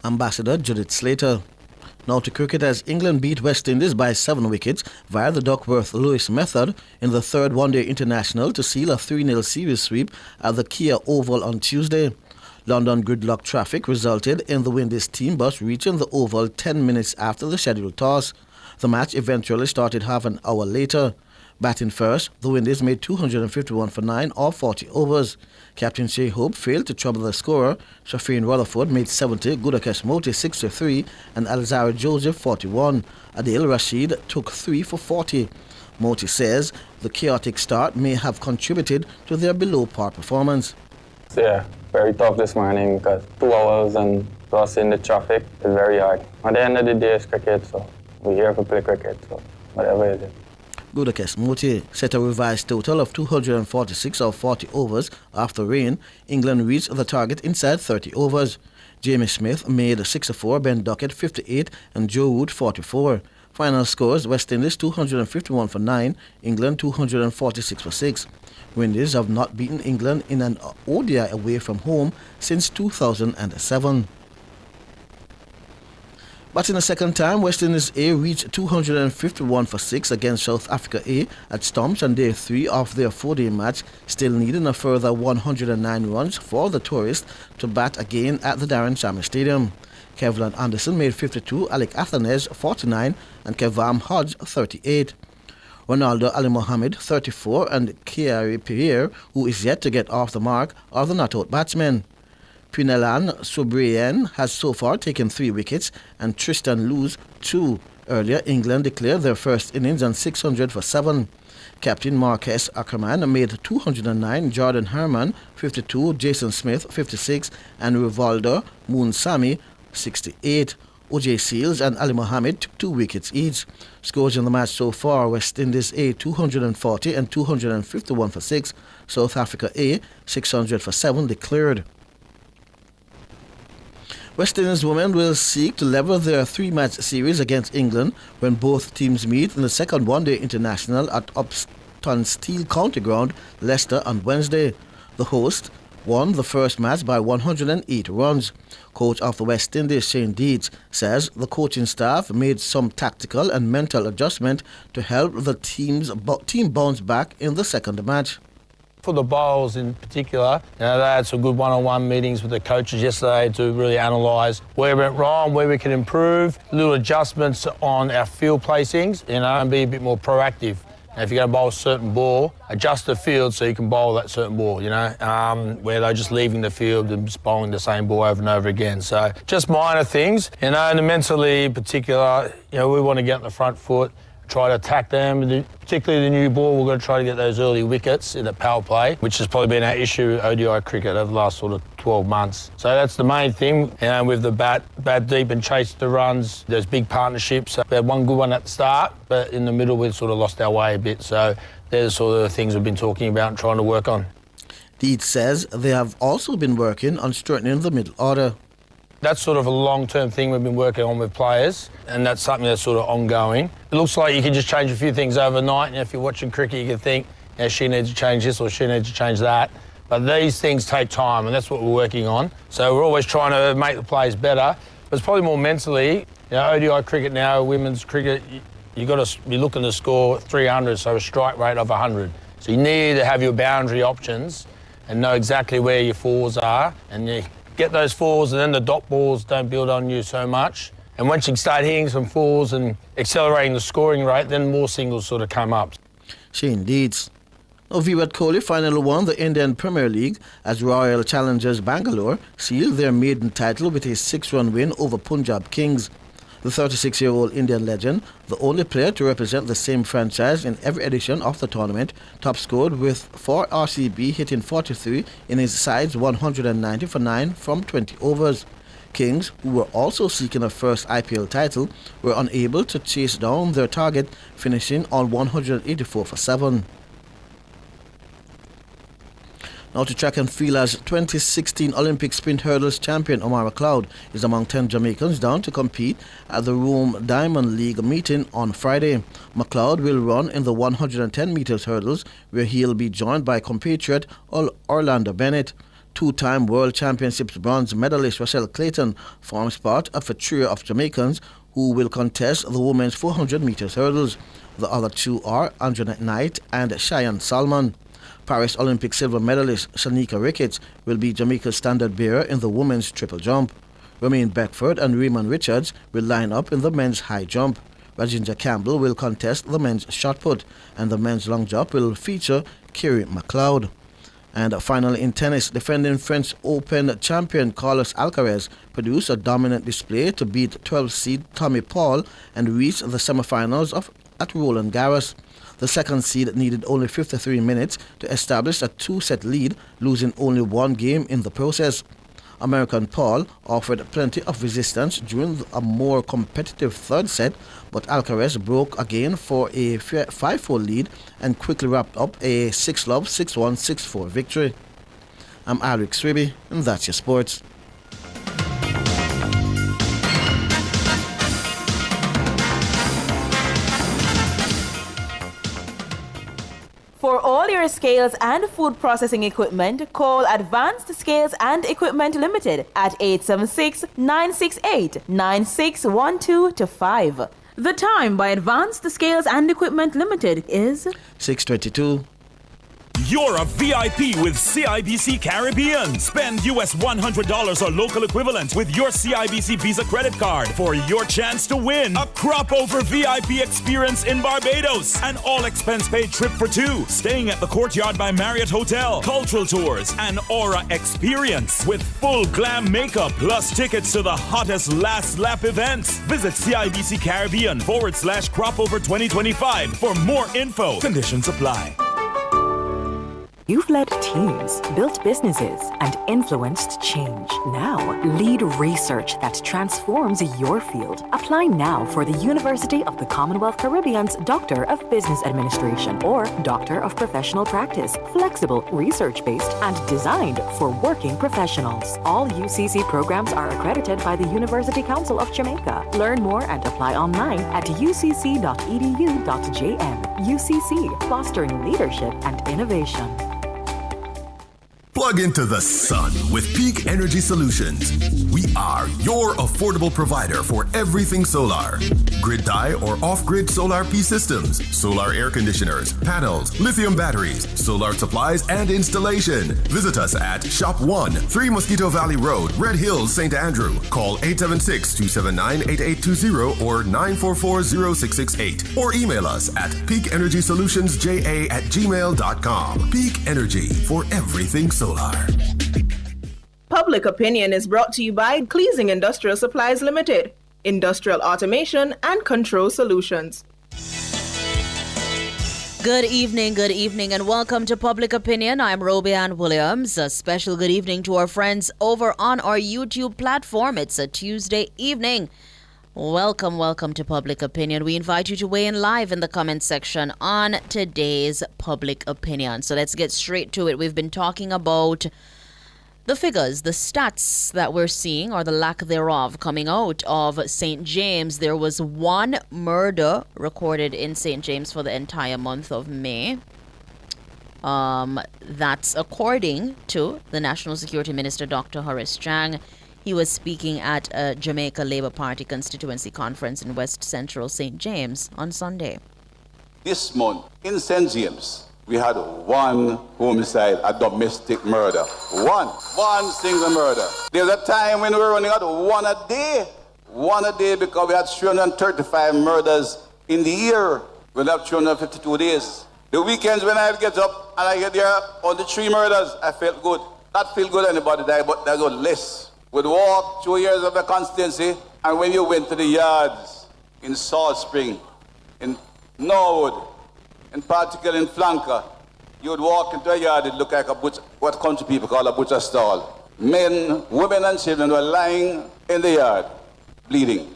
Ambassador Judith Slater. Now to cricket, as England beat West Indies by 7 wickets via the Duckworth-Lewis method in the third one-day international to seal a 3-0 series sweep at the Kia Oval on Tuesday. London gridlock traffic resulted in the Windies team bus reaching the Oval 10 minutes after the scheduled toss. The match eventually started half an hour later. Batting first, the Windies made 251 for 9 off 40 overs. Captain Shea Hope failed to trouble the scorer. Shafeen Rutherford made 70, Gudakesh Moti 63 and Alzara Joseph 41. Adil Rashid took 3 for 40. Moti says the chaotic start may have contributed to their below-par performance. Yeah, very tough this morning because 2 hours and plus in the traffic is very hard. At the end of the day, it's cricket, so we're here to play cricket, so whatever it is. Gudakesh Moti set a revised total of 246 of 40 overs after rain. England reached the target inside 30 overs. Jamie Smith made 64, Ben Duckett 58 and Joe Wood 44. Final scores: West Indies 251 for 9, England 246 for 6. Windies have not beaten England in an ODI away from home since 2007. But in the second time, West Indies A reached 251 for 6 against South Africa A at Stumps on day 3 of their 4-day match, still needing a further 109 runs for the tourists to bat again at the Darren Sammy Stadium. Kevlin Anderson made 52, Alec Athanez 49 and Kevam Hodge 38. Ronaldo Ali Mohammed 34 and Kiari Pierre, who is yet to get off the mark, are the not-out batsmen. Pinelan Sobrien has so far taken 3 wickets and Tristan Luz 2. Earlier, England declared their first innings on 600 for 7. Captain Marquez Ackerman made 209, Jordan Herman 52, Jason Smith 56 and Rivaldo Moonsami 68. O.J. Seals and Ali Mohammed took 2 wickets each. Scores in the match so far: West Indies A 240 and 251 for 6. South Africa A 600 for 7 declared. West Indies women will seek to level their 3-match series against England when both teams meet in the second one-day international at Upton Steel County Ground, Leicester, on Wednesday. The host won the first match by 108 runs. Coach of the West Indies, Shane Deeds, says the coaching staff made some tactical and mental adjustment to help the team bounce back in the second match. For the bowlers in particular, they had some good one-on-one meetings with the coaches yesterday to really analyse where we went wrong, where we could improve, little adjustments on our field placings, and be a bit more proactive. And if you're going to bowl a certain ball, adjust the field so you can bowl that certain ball, where they're just leaving the field and just bowling the same ball over and over again. So just minor things, and mentally in particular, we want to get on the front foot try to attack them, particularly the new ball. We're going to try to get those early wickets in the power play, which has probably been our issue ODI cricket over the last sort of 12 months. So that's the main thing. With the bat deep and chase the runs, there's big partnerships. We had one good one at the start, but in the middle we've sort of lost our way a bit. So there's sort of the things we've been talking about and trying to work on. Deeds says they have also been working on strengthening the middle order. That's sort of a long-term thing we've been working on with players, and that's something that's sort of ongoing. It looks like you can just change a few things overnight, and if you're watching cricket, you can think, she needs to change this or she needs to change that. But these things take time, and that's what we're working on. So we're always trying to make the players better, but it's probably more mentally. ODI cricket now, women's cricket, you've got to be looking to score 300, so a strike rate of 100. So you need to have your boundary options and know exactly where your fours are, and you get those fours, and then the dot balls don't build on you so much. And once you start hitting some fours and accelerating the scoring rate, then more singles sort of come up. Shane Deeds. Virat Kohli finally won the Indian Premier League as Royal Challengers Bangalore sealed their maiden title with a 6-run win over Punjab Kings. The 36-year-old Indian legend, the only player to represent the same franchise in every edition of the tournament, top scored for RCB hitting 43 in his side's 190 for 9 from 20 overs. Kings, who were also seeking a first IPL title, were unable to chase down their target, finishing on 184 for 7. Now to track and field, as 2016 Olympic sprint hurdles champion Omar McLeod is among 10 Jamaicans down to compete at the Rome Diamond League meeting on Friday. McLeod will run in the 110 meters hurdles, where he'll be joined by compatriot Orlando Bennett. Two-time World Championships bronze medalist Rochelle Clayton forms part of a trio of Jamaicans who will contest the women's 400 meters hurdles. The other two are Anjanette Knight and Cheyenne Salmon. Paris Olympic silver medalist Shanika Ricketts will be Jamaica's standard bearer in the women's triple jump. Romaine Beckford and Raymond Richards will line up in the men's high jump. Rajendra Campbell will contest the men's shot put, and the men's long jump will feature Kerry McLeod. And finally in tennis, defending French Open champion Carlos Alcaraz produced a dominant display to beat 12th seed Tommy Paul and reach the semifinals at Roland Garros. The second seed needed only 53 minutes to establish a 2-set lead, losing only one game in the process. American Paul offered plenty of resistance during a more competitive third set, but Alcaraz broke again for a 5-4 lead and quickly wrapped up a 6-love, 6-1, 6-4 victory. I'm Alric Swiby, and that's your sports. For all your scales and food processing equipment, call Advanced Scales and Equipment Limited at 876-968-9612-5. The time by Advanced Scales and Equipment Limited is 6:22. You're a VIP with CIBC Caribbean. Spend US $100 or local equivalent with your CIBC Visa credit card for your chance to win a crop over VIP experience in Barbados. An all-expense-paid trip for two, staying at the Courtyard by Marriott Hotel, cultural tours, and Aura experience with full glam makeup plus tickets to the hottest last lap events. Visit CIBC Caribbean /crop over 2025 for more info. Conditions apply. You've led teams, built businesses, and influenced change. Now, lead research that transforms your field. Apply now for the University of the Commonwealth Caribbean's Doctor of Business Administration or Doctor of Professional Practice. Flexible, research-based, and designed for working professionals. All UCC programs are accredited by the University Council of Jamaica. Learn more and apply online at ucc.edu.jm. UCC, fostering leadership and innovation. Plug into the sun with Peak Energy Solutions. We are your affordable provider for everything solar. Grid tie or off-grid solar P systems, solar air conditioners, panels, lithium batteries, solar supplies, and installation. Visit us at Shop 1, 3 Mosquito Valley Road, Red Hills, St. Andrew. Call 876-279-8820 or 944-0668. Or email us at peakenergysolutionsja@gmail.com. Peak Energy for everything solar. Public Opinion is brought to you by Cleasing Industrial Supplies Limited, Industrial Automation and Control Solutions. Good evening, and welcome to Public Opinion. I'm Robianne Williams. A special good evening to our friends over on our YouTube platform. It's a Tuesday evening. Welcome to Public Opinion. We invite you to weigh in live in the comment section on today's Public Opinion. So let's get straight to it. We've been talking about the figures, the stats that we're seeing, or the lack thereof, coming out of St. James. There was one murder recorded in St. James for the entire month of May. That's according to the National Security Minister, Dr. Horace Chang. He was speaking at a Jamaica Labour Party constituency conference in West Central St. James on Sunday. This month in St. James, we had one homicide, a domestic murder. One single murder. There's a time when we were running out of one a day because we had 335 murders in the year. We'll have 352 days. The weekends when I get up and I get there on the 3 murders, I felt good. Not feel good anybody died, but that got less. We'd walk 2 years of the constituency, and when you went to the yards in Salt Spring, in Norwood, in particular in Flanker, you would walk into a yard, it looked like a butcher, what country people call a butcher stall. Men, women, and children were lying in the yard, bleeding.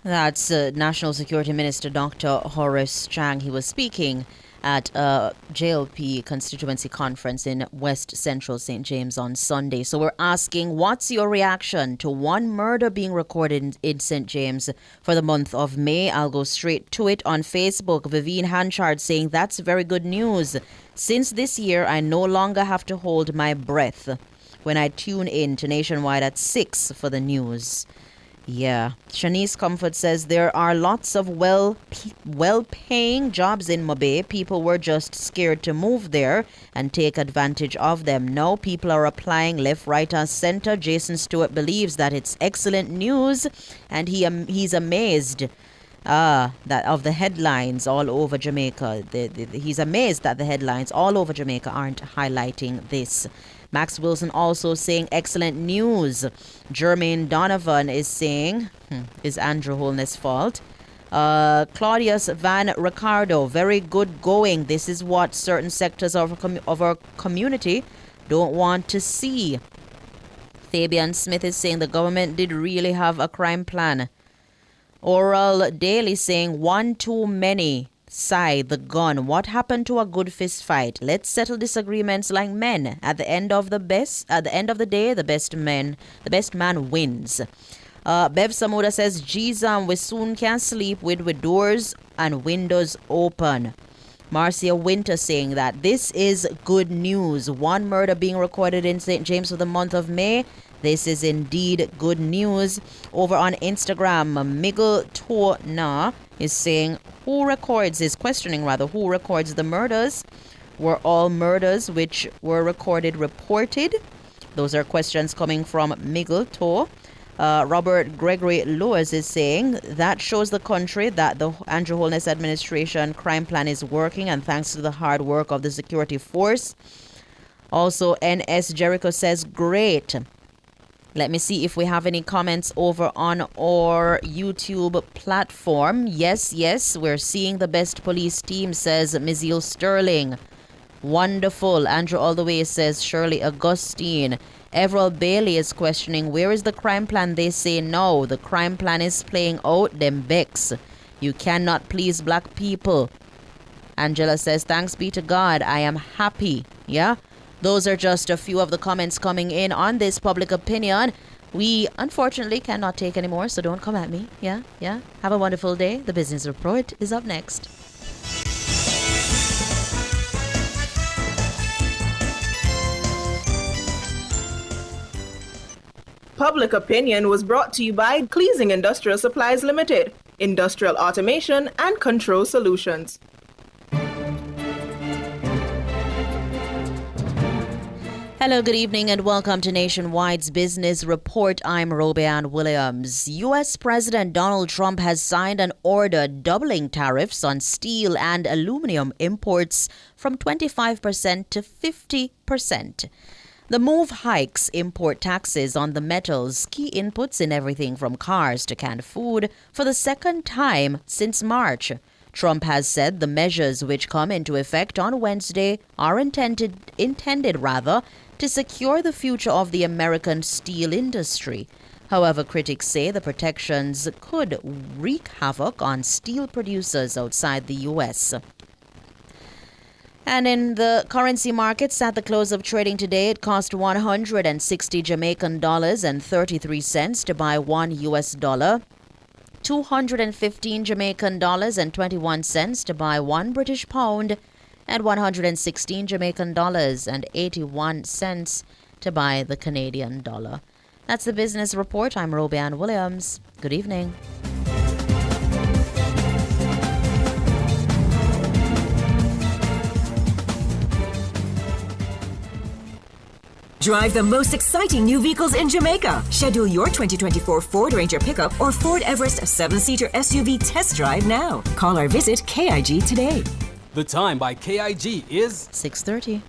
That's National Security Minister Dr. Horace Chang. He was speaking at a JLP constituency conference in West Central St. James on Sunday. So we're asking, what's your reaction to one murder being recorded in St. James for the month of May? I'll go straight to it on Facebook. Vivian Hanchard saying, that's very good news. Since this year, I no longer have to hold my breath when I tune in to Nationwide at 6 for the news. Yeah. Shanice Comfort says there are lots of well-paying jobs in Mobay. People were just scared to move there and take advantage of them. Now people are applying left, right, and center. Jason Stewart believes that it's excellent news, and he's amazed that of the headlines all over Jamaica. He's amazed that the headlines all over Jamaica aren't highlighting this. Max Wilson also saying excellent news. Jermaine Donovan is saying, is Andrew Holness' fault. Claudius Van Ricardo, very good going. This is what certain sectors of our community don't want to see. Fabian Smith is saying the government did really have a crime plan. Oral Daly saying one too many. Side the gun. What happened to a good fist fight? Let's settle disagreements like men. At the end of the day, the best man wins. Bev Samuda says, Jesus, we soon can sleep with doors and windows open. Marcia Winter saying that this is good news. One murder being recorded in St. James for the month of May. This is indeed good news. Over on Instagram, Miguel Torna is saying, who records the murders? Were all murders which were reported? Those are questions coming from Miguel Tor. Robert Gregory Lewis is saying that shows the country that the Andrew Holness administration crime plan is working, and thanks to the hard work of the security force. Also, NS Jericho says, great. Let me see if we have any comments over on our YouTube platform. Yes, we're seeing the best police team, says Mizil Sterling. Wonderful. Andrew All the Way says Shirley Augustine. Everald Bailey is questioning, where is the crime plan? They say no. The crime plan is playing out them Becks. You cannot please black people. Angela says, thanks be to God, I am happy. Yeah? Those are just a few of the comments coming in on this Public Opinion. We unfortunately cannot take any more, so don't come at me. Yeah. Have a wonderful day. The Business Report is up next. Public Opinion was brought to you by Cleasing Industrial Supplies Limited, Industrial Automation and Control Solutions. Hello, good evening, and welcome to Nationwide's Business Report. I'm Robianne Williams. U.S. President Donald Trump has signed an order doubling tariffs on steel and aluminum imports from 25% to 50%. The move hikes import taxes on the metals, key inputs in everything from cars to canned food, for the second time since March. Trump has said the measures which come into effect on Wednesday are intended to secure the future of the American steel industry. However, critics say the protections could wreak havoc on steel producers outside the U.S. And in the currency markets at the close of trading today, it cost 160 Jamaican dollars and 33 cents to buy $1 US, 215 Jamaican dollars and 21 cents to buy £1 British pound, and 116 Jamaican dollars and 81 cents to buy the Canadian dollar. That's the business report. I'm Robianne Williams. Good evening. Drive the most exciting new vehicles in Jamaica. Schedule your 2024 Ford Ranger pickup or Ford Everest 7-seater SUV test drive now. Call or visit KIG today. The time by KIG is 6:30.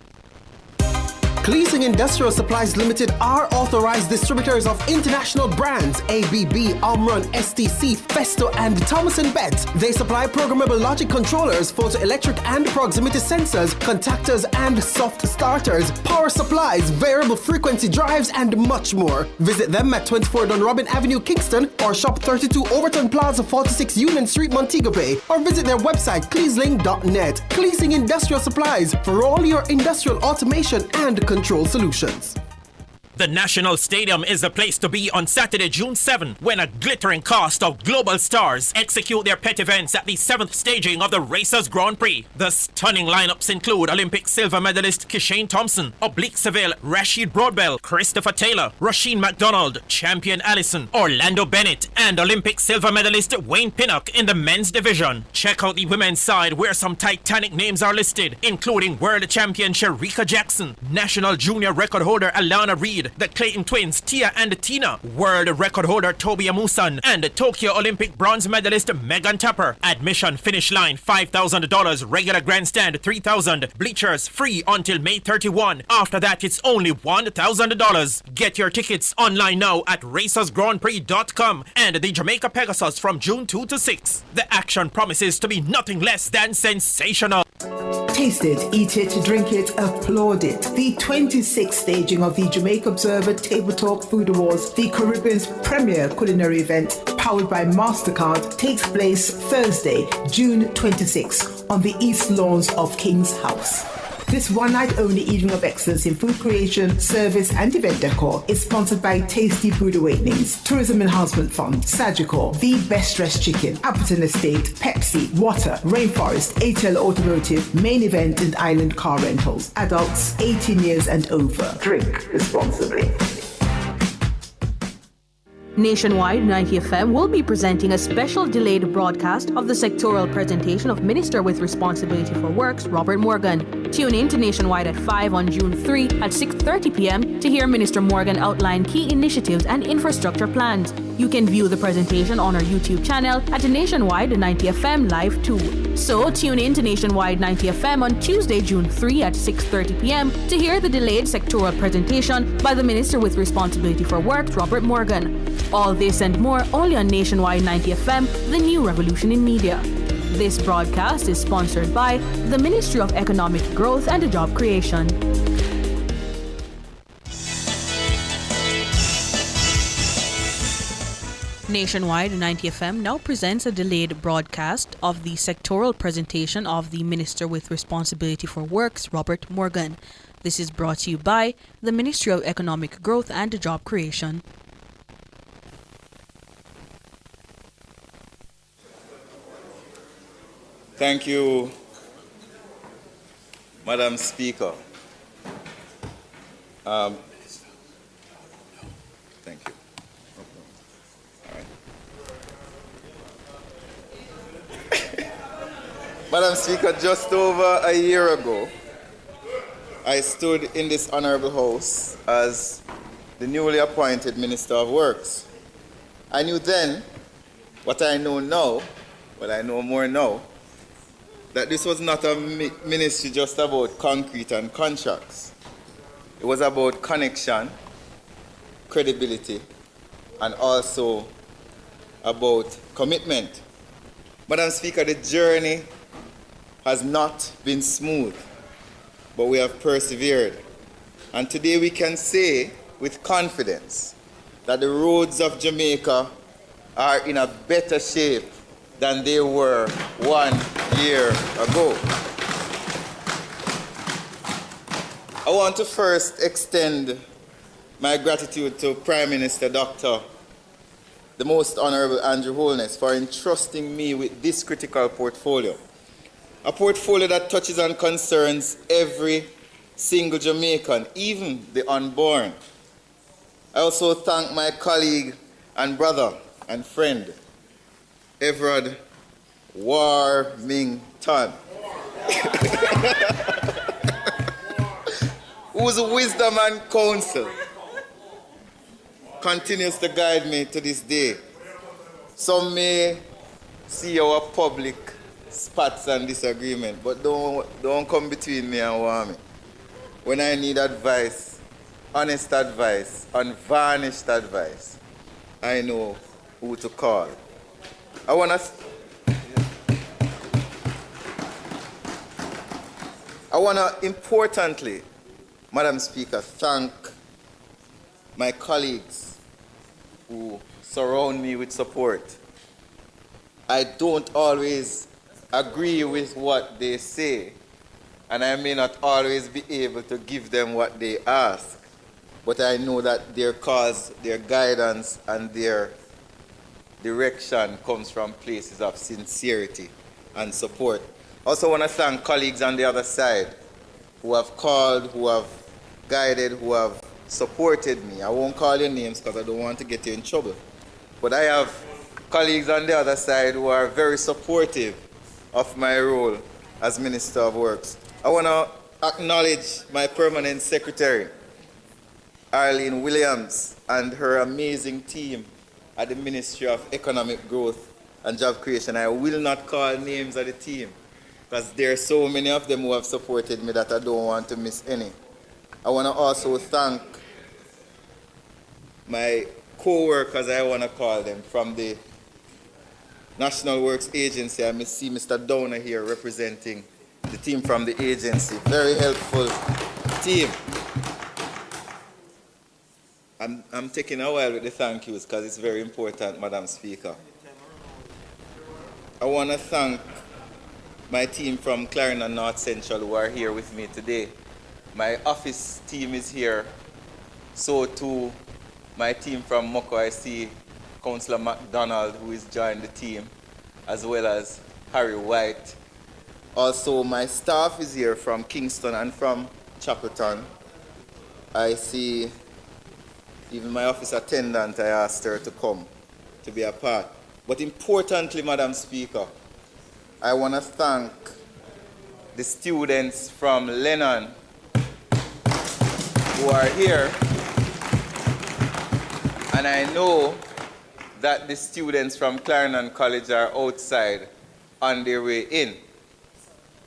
Cleasing Industrial Supplies Limited are authorized distributors of international brands ABB, Omron, STC, Festo, and Thomas & Betts. They supply programmable logic controllers, photoelectric and proximity sensors, contactors and soft starters, power supplies, variable frequency drives, and much more. Visit them at 24 Dunrobin Avenue, Kingston, or shop 32 Overton Plaza, 46 Union Street, Montego Bay, or visit their website cleasling.net. Cleasing Industrial Supplies for all your industrial automation and control solutions. The National Stadium is the place to be on Saturday, June 7, when a glittering cast of global stars execute their pet events at the 7th staging of the Racers Grand Prix. The stunning lineups include Olympic silver medalist Kishane Thompson, Oblique Seville, Rashid Broadbell, Christopher Taylor, Rasheen McDonald, Champion Allison, Orlando Bennett, and Olympic silver medalist Wayne Pinnock in the men's division. Check out the women's side where some titanic names are listed, including world champion Shericka Jackson, national junior record holder Alana Reid, the Clayton twins Tia and Tina, world record holder Toby Amusan, and Tokyo Olympic bronze medalist Megan Tapper. Admission finish line $5,000, regular grandstand $3,000, bleachers free until May 31. After that, it's only $1,000. Get your tickets online now at racersgrandprix.com and the Jamaica Pegasus from June 2 to 6. The action promises to be nothing less than sensational. Taste it, eat it, drink it, applaud it. The 26th staging of the Jamaica Observer Table Talk Food Awards, the Caribbean's premier culinary event powered by MasterCard, takes place Thursday, June 26 on the East Lawns of King's House. This one-night-only evening of excellence in food creation, service, and event decor is sponsored by Tasty Food Awakenings, Tourism Enhancement Fund, Sagicor, The Best Dressed Chicken, Appleton Estate, Pepsi, Water, Rainforest, ATL Automotive, Main Event and Island Car Rentals. Adults 18 years and over. Drink responsibly. Nationwide 90 FM will be presenting a special delayed broadcast of the sectoral presentation of Minister with Responsibility for Works, Robert Morgan. Tune in to Nationwide at 5 on June 3 at 6:30 p.m. to hear Minister Morgan outline key initiatives and infrastructure plans. You can view the presentation on our YouTube channel at Nationwide 90 FM Live 2. So tune in to Nationwide 90 FM on Tuesday, June 3 at 6:30 p.m. to hear the delayed sectoral presentation by the Minister with Responsibility for Works, Robert Morgan. All this and more only on Nationwide 90 FM, the new revolution in media. This broadcast is sponsored by the Ministry of Economic Growth and Job Creation. Nationwide 90 FM now presents a delayed broadcast of the sectoral presentation of the Minister with Responsibility for Works, Robert Morgan. This is brought to you by the Ministry of Economic Growth and Job Creation. Thank you, Madam Speaker. Thank you. Madam Speaker, just over a year ago, I stood in this honorable house as the newly appointed Minister of Works. I knew then what I know now, but I know more now, that this was not a ministry just about concrete and contracts. It was about connection, credibility, and also about commitment. Madam Speaker, the journey has not been smooth, but we have persevered. And today we can say with confidence that the roads of Jamaica are in a better shape than they were 1 year ago. I want to first extend my gratitude to Prime Minister Dr. the Most Honorable Andrew Holness for entrusting me with this critical portfolio. A portfolio that touches and concerns every single Jamaican, even the unborn. I also thank my colleague and brother and friend, Everard Warmington, whose wisdom and counsel continues to guide me to this day. Some may see our public spats and disagreement, but don't come between me and Wami. When I need advice, honest advice, unvarnished advice, I know who to call. I want to importantly, Madam Speaker, thank my colleagues who surround me with support. I don't always agree with what they say, and I may not always be able to give them what they ask, but I know that their cause, their guidance, and their direction comes from places of sincerity and support. I also want to thank colleagues on the other side who have called, who have guided, who have supported me. I won't call your names because I don't want to get you in trouble. But I have colleagues on the other side who are very supportive of my role as Minister of Works. I want to acknowledge my permanent secretary, Arlene Williams, and her amazing team at the Ministry of Economic Growth and Job Creation. I will not call names of the team because there are so many of them who have supported me that I don't want to miss any. I want to also thank my co-workers, I want to call them, from the National Works Agency. I see Mr. Downer here representing the team from the agency. Very helpful team. I'm taking a while with the thank yous because it's very important, Madam Speaker. I want to thank my team from Clarendon North Central who are here with me today. My office team is here, so too my team from Moko. I see Councillor MacDonald who is joined the team, as well as Harry White. Also my staff is here from Kingston and from Chapelton. I see even my office attendant, I asked her to come to be a part. But importantly, Madam Speaker, I want to thank the students from Lennon who are here. And I know that the students from Clarendon College are outside on their way in.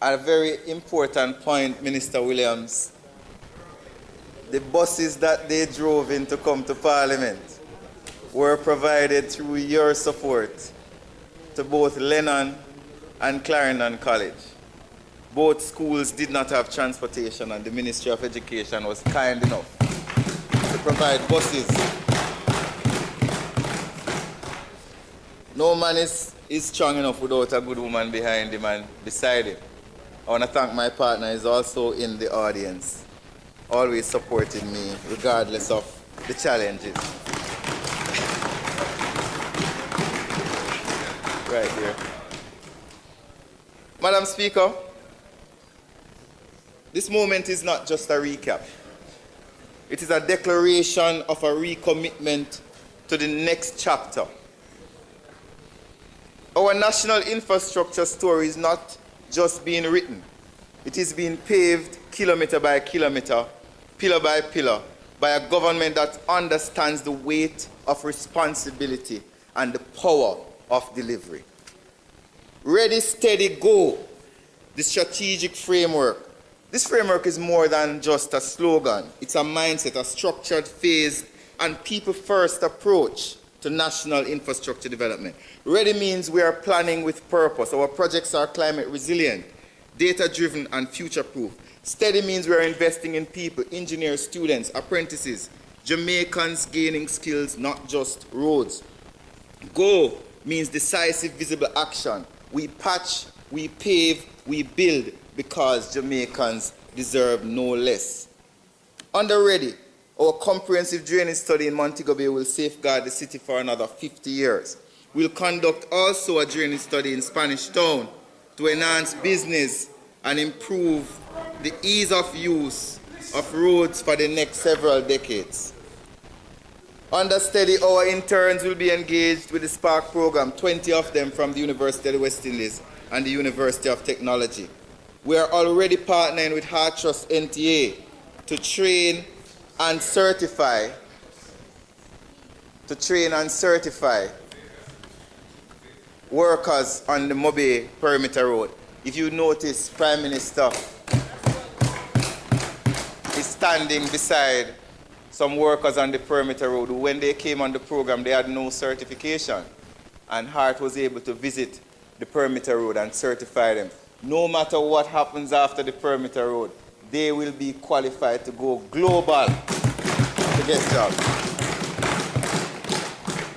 A very important point, Minister Williams, the buses that they drove in to come to Parliament were provided through your support to both Lennon and Clarendon College. Both schools did not have transportation, and the Ministry of Education was kind enough to provide buses. No man is strong enough without a good woman behind him and beside him. I want to thank my partner, who is also in the audience, always supporting me regardless of the challenges. Right here. Madam Speaker, this moment is not just a recap. It is a declaration of a recommitment to the next chapter. Our national infrastructure story is not just being written. It is being paved kilometer by kilometer, pillar by pillar, by a government that understands the weight of responsibility and the power of delivery. Ready, steady, go. The strategic framework. This framework is more than just a slogan. It's a mindset, a structured, phased, and people-first approach to national infrastructure development. Ready means we are planning with purpose. Our projects are climate resilient, data-driven, and future-proof. Steady means we are investing in people, engineers, students, apprentices, Jamaicans gaining skills, not just roads. Go means decisive, visible action. We patch, we pave, we build, because Jamaicans deserve no less. Under Ready, our comprehensive drainage study in Montego Bay will safeguard the city for another 50 years. We'll conduct also a drainage study in Spanish Town to enhance business and improve the ease of use of roads for the next several decades. Under Steady, our interns will be engaged with the Spark program, 20 of them from the University of the West Indies and the University of Technology. We are already partnering with HeartTrust NTA to train and certify workers on the Mobe Perimeter Road. If you notice, Prime Minister is standing beside some workers on the Perimeter Road who, when they came on the program, they had no certification. And Hart was able to visit the Perimeter Road and certify them. No matter what happens after the Perimeter Road, they will be qualified to go global to get jobs.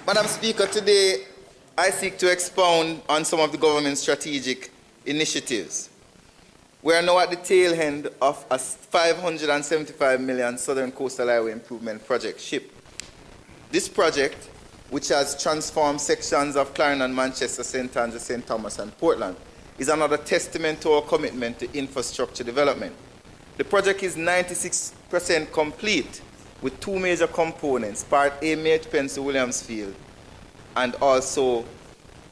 Madam Speaker, today I seek to expound on some of the government's strategic initiatives. We are now at the tail end of a $575 million Southern Coastal Highway Improvement Project, SHIP. This project, which has transformed sections of Clarendon, Manchester, St. Andrews, St. Thomas, and Portland, is another testament to our commitment to infrastructure development. The project is 96% complete with two major components, Part A, Maidpens to Williamsfield, and also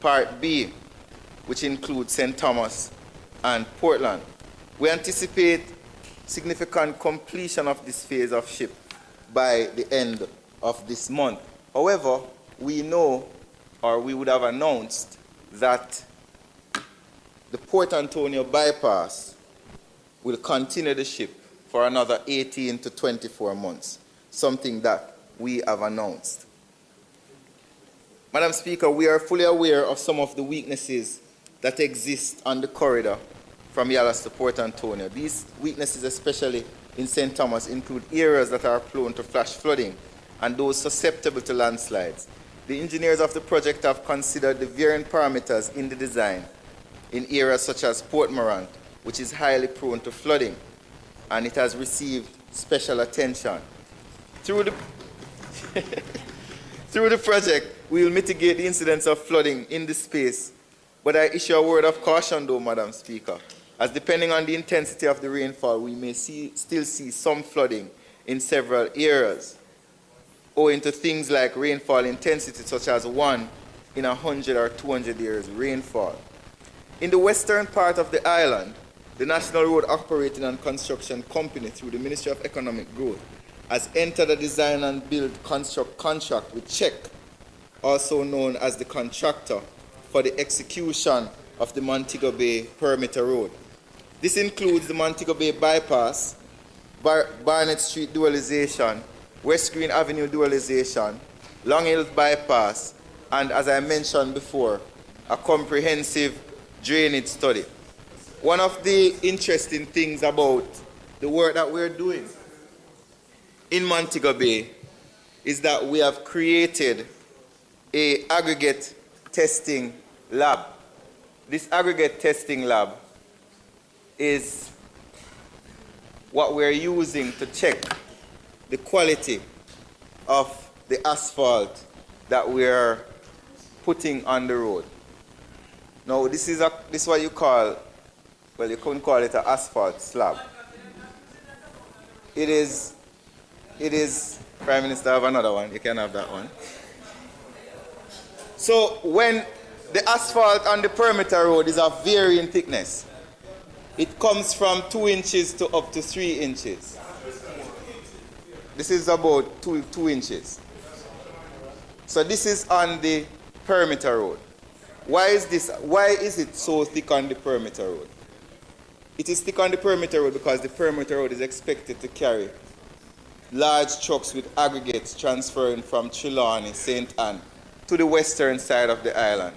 Part B, which includes St. Thomas and Portland. We anticipate significant completion of this phase of SHIP by the end of this month. However, we know, or we would have announced, that the Port Antonio bypass will continue the SHIP for another 18 to 24 months, something that we have announced. Madam Speaker, we are fully aware of some of the weaknesses that exist on the corridor from Yallahs to Port Antonio. These weaknesses, especially in St. Thomas, include areas that are prone to flash flooding and those susceptible to landslides. The engineers of the project have considered the varying parameters in the design in areas such as Port Morant, which is highly prone to flooding, and it has received special attention. Through the project, we will mitigate the incidence of flooding in this space, but I issue a word of caution though, Madam Speaker, as depending on the intensity of the rainfall, we may still see some flooding in several areas, owing to things like rainfall intensity such as 1 in 100 or 200 years rainfall. In the western part of the island, the National Road Operating and Construction Company, through the Ministry of Economic Growth, has entered a design and build construct contract with Czech, also known as the contractor, for the execution of the Montego Bay Perimeter Road. This includes the Montego Bay Bypass, Barnett Street dualization, West Green Avenue dualization, Long Hill Bypass, and as I mentioned before, a comprehensive drainage study. One of the interesting things about the work that we're doing in Montego Bay is that we have created an aggregate testing lab. This aggregate testing lab is what we're using to check the quality of the asphalt that we're putting on the road. Now, this is what you call, well, you couldn't call it an asphalt slab. It is, Prime Minister, have another one. You can have that one. So when the asphalt on the perimeter road is of varying thickness, it comes from 2 inches to up to 3 inches. This is about 2 inches. So this is on the perimeter road. Why is it so thick on the perimeter road? It is thick on the perimeter road because the perimeter road is expected to carry large trucks with aggregates transferring from Trelawney, St. Ann, to the western side of the island.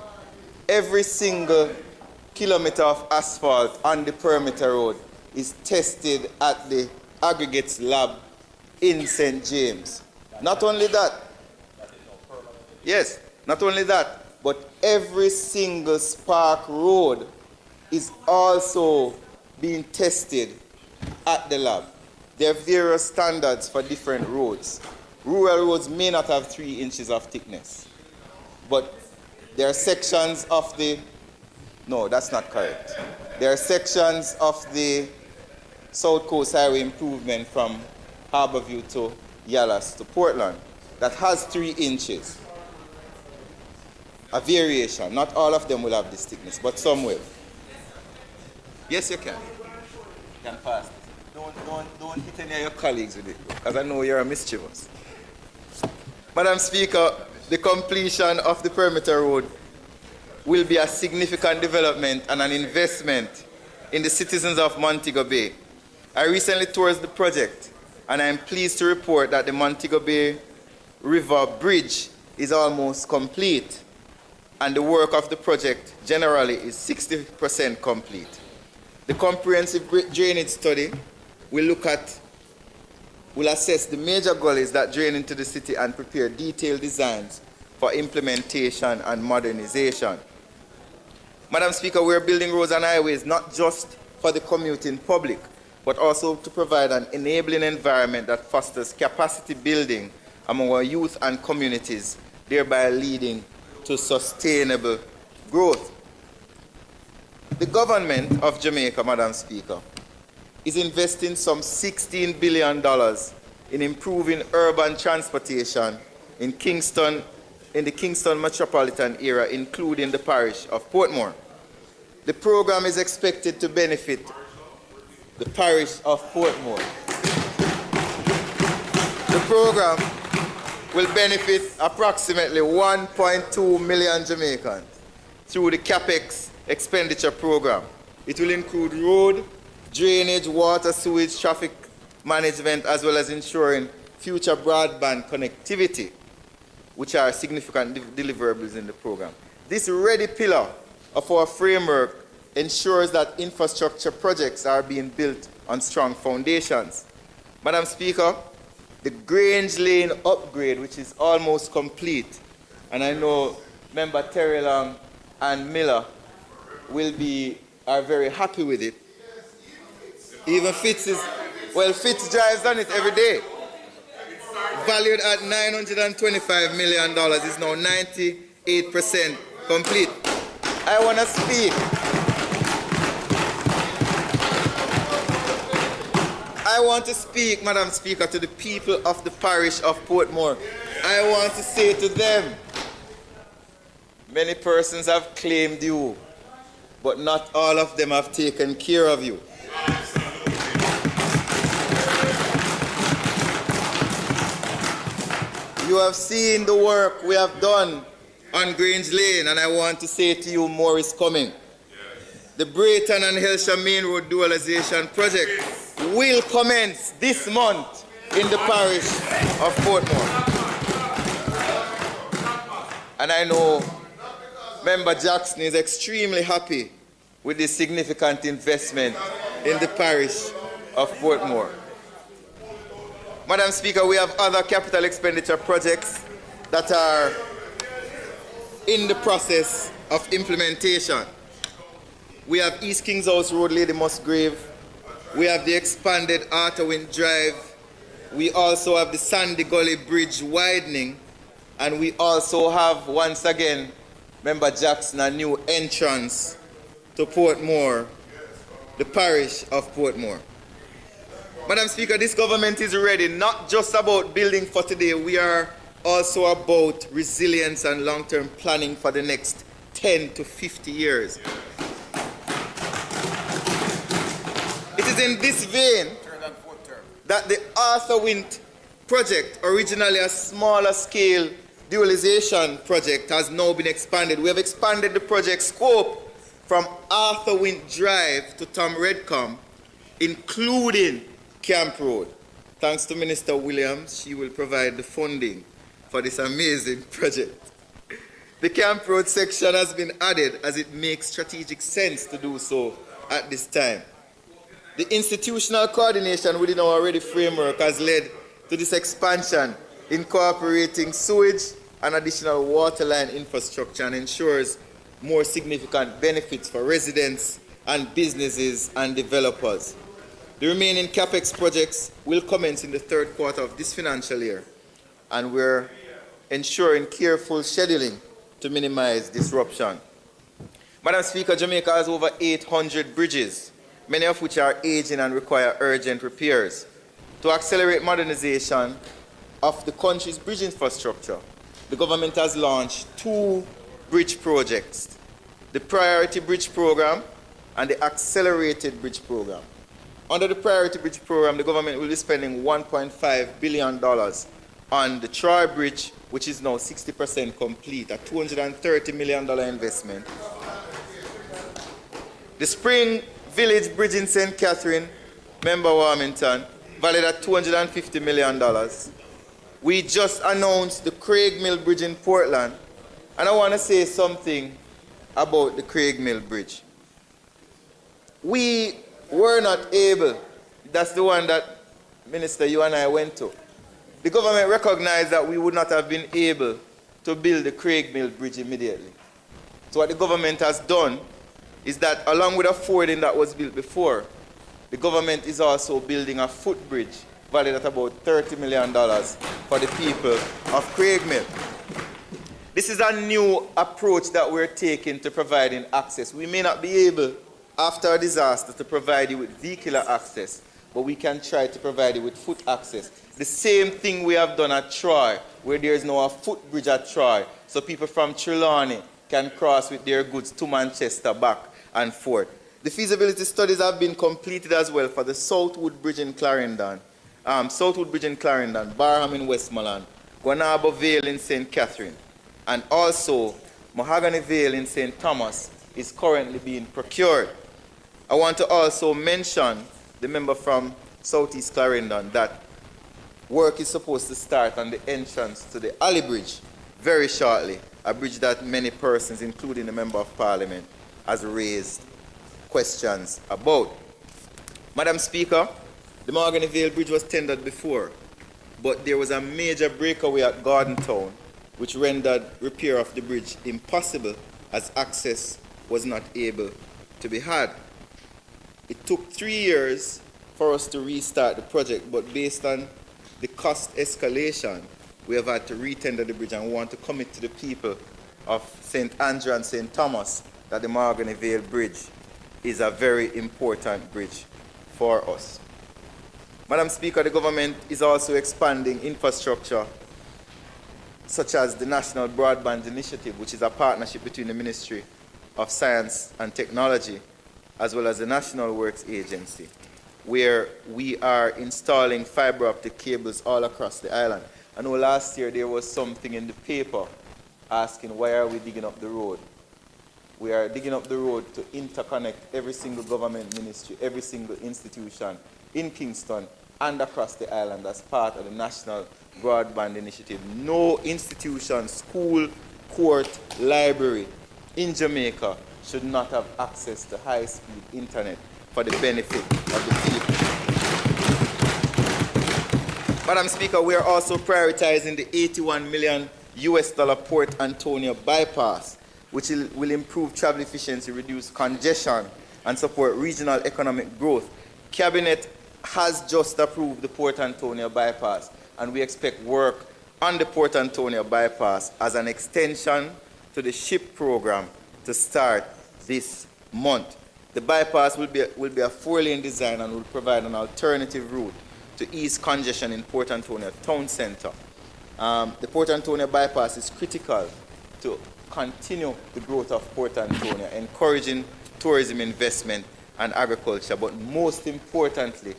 Every single kilometer of asphalt on the perimeter road is tested at the aggregates lab in St. James. Not only that, but every single Spark road is also being tested at the lab. There are various standards for different roads. Rural roads may not have 3 inches of thickness, but there are sections of the, no, that's not correct. There are sections of the South Coast Highway improvement from Harborview to Yallas to Portland that has 3 inches. A variation. Not all of them will have this thickness, but some will. Yes, you can. You can pass. Don't hit any of your colleagues with it, because I know you're a mischievous. Madam Speaker, the completion of the perimeter road will be a significant development and an investment in the citizens of Montego Bay. I recently toured the project, and I am pleased to report that the Montego Bay River Bridge is almost complete, and the work of the project generally is 60% complete. The comprehensive drainage study will assess the major gullies that drain into the city and prepare detailed designs for implementation and modernization. Madam Speaker, we are building roads and highways not just for the commuting public, but also to provide an enabling environment that fosters capacity building among our youth and communities, thereby leading to sustainable growth. The government of Jamaica, Madam Speaker, is investing some $16 billion in improving urban transportation in the Kingston metropolitan area, including the parish of Portmore. The program is expected to benefit the parish of Portmore. The program will benefit approximately 1.2 million Jamaicans through the CAPEX expenditure program. It will include road, drainage, water, sewage, traffic management, as well as ensuring future broadband connectivity, which are significant deliverables in the program. This ready pillar of our framework ensures that infrastructure projects are being built on strong foundations. Madam Speaker, the Grange Lane upgrade, which is almost complete, and I know Member Terry Long and Miller are very happy with it. Even Fitz drives on it every day. Valued at $925 million, is now 98% complete. I want to speak. Madam Speaker, to the people of the parish of Portmore. I want to say to them, many persons have claimed you, but not all of them have taken care of you. You have seen the work we have done on Grange Lane, and I want to say to you, more is coming. The Brayton and Helsha Main Road dualization project will commence this month in the parish of Portmore. And I know Member Jackson is extremely happy with this significant investment in the parish of Portmore. Madam Speaker, we have other capital expenditure projects that are in the process of implementation. We have East Kings House Road, Lady Musgrave. We have the expanded Arthurwind Drive. We also have the Sandy Gully Bridge widening. And we also have, once again, Member Jackson, a new entrance to Portmore, the parish of Portmore. Madam Speaker, this government is ready, not just about building for today. We are also about resilience and long-term planning for the next 10 to 50 years. It is in this vein that the Arthurwind project, originally a smaller scale dualization project, has now been expanded. We have expanded the project scope from Arthurwind Drive to Tom Redcom, including Camp Road. Thanks to Minister Williams, she will provide the funding for this amazing project. The Camp Road section has been added as it makes strategic sense to do so at this time. The institutional coordination within our already framework has led to this expansion, incorporating sewage and additional waterline infrastructure, and ensures more significant benefits for residents and businesses and developers. The remaining CapEx projects will commence in the third quarter of this financial year, and we're ensuring careful scheduling to minimize disruption. Madam Speaker, Jamaica has over 800 bridges, many of which are aging and require urgent repairs. To accelerate modernization of the country's bridge infrastructure, the government has launched 2 bridge projects, the Priority Bridge Program and the Accelerated Bridge Program. Under the Priority Bridge Program, the government will be spending $1.5 billion on the Troy Bridge, which is now 60% complete, a $230 million investment. The Spring Village Bridge in St. Catherine, Member Warmington, valued at $250 million. We just announced the Craig Mill Bridge in Portland, and I want to say something about the Craig Mill Bridge. We were not able, that's the one that, Minister, you and I went to. The government recognized that we would not have been able to build the Craig Mill Bridge immediately. So what the government has done is that along with a fording that was built before, the government is also building a footbridge valued at about $30 million for the people of Craig Mill. This is a new approach that we're taking to providing access. We may not be able, after a disaster, to provide you with vehicular access, but we can try to provide you with foot access. The same thing we have done at Troy, where there is now a footbridge at Troy, so people from Trelawney can cross with their goods to Manchester, back and forth. The feasibility studies have been completed as well for the Southwood Bridge in Clarendon, Barham in Westmoreland, Guanaba Vale in St. Catherine, and also Mahogany Vale in St. Thomas is currently being procured. I want to also mention, the member from Southeast Clarendon, that work is supposed to start on the entrance to the Alley Bridge very shortly, a bridge that many persons, including the Member of Parliament, has raised questions about. Madam Speaker, the Mahogany Vale Bridge was tendered before, but there was a major breakaway at Gardentown which rendered repair of the bridge impossible as access was not able to be had. It took 3 years for us to restart the project, but based on the cost escalation, we have had to retender the bridge, and we want to commit to the people of St. Andrew and St. Thomas that the Mahogany Vale Bridge is a very important bridge for us. Madam Speaker, the government is also expanding infrastructure such as the National Broadband Initiative, which is a partnership between the Ministry of Science and Technology as well as the National Works Agency, where we are installing fiber optic cables all across the island. I know last year there was something in the paper asking why are we digging up the road. We are digging up the road to interconnect every single government ministry, every single institution in Kingston and across the island as part of the National Broadband Initiative. No institution, school, court, library in Jamaica should not have access to high-speed internet for the benefit of the people. Madam Speaker, we are also prioritizing the $81 million Port Antonio bypass, which will improve travel efficiency, reduce congestion, and support regional economic growth. Cabinet has just approved the Port Antonio bypass, and we expect work on the Port Antonio bypass as an extension to the SHIP program to start this month. The bypass will be a 4-lane design and will provide an alternative route to ease congestion in Port Antonio town center. The Port Antonio bypass is critical to continue the growth of Port Antonio, encouraging tourism investment and agriculture, but most importantly,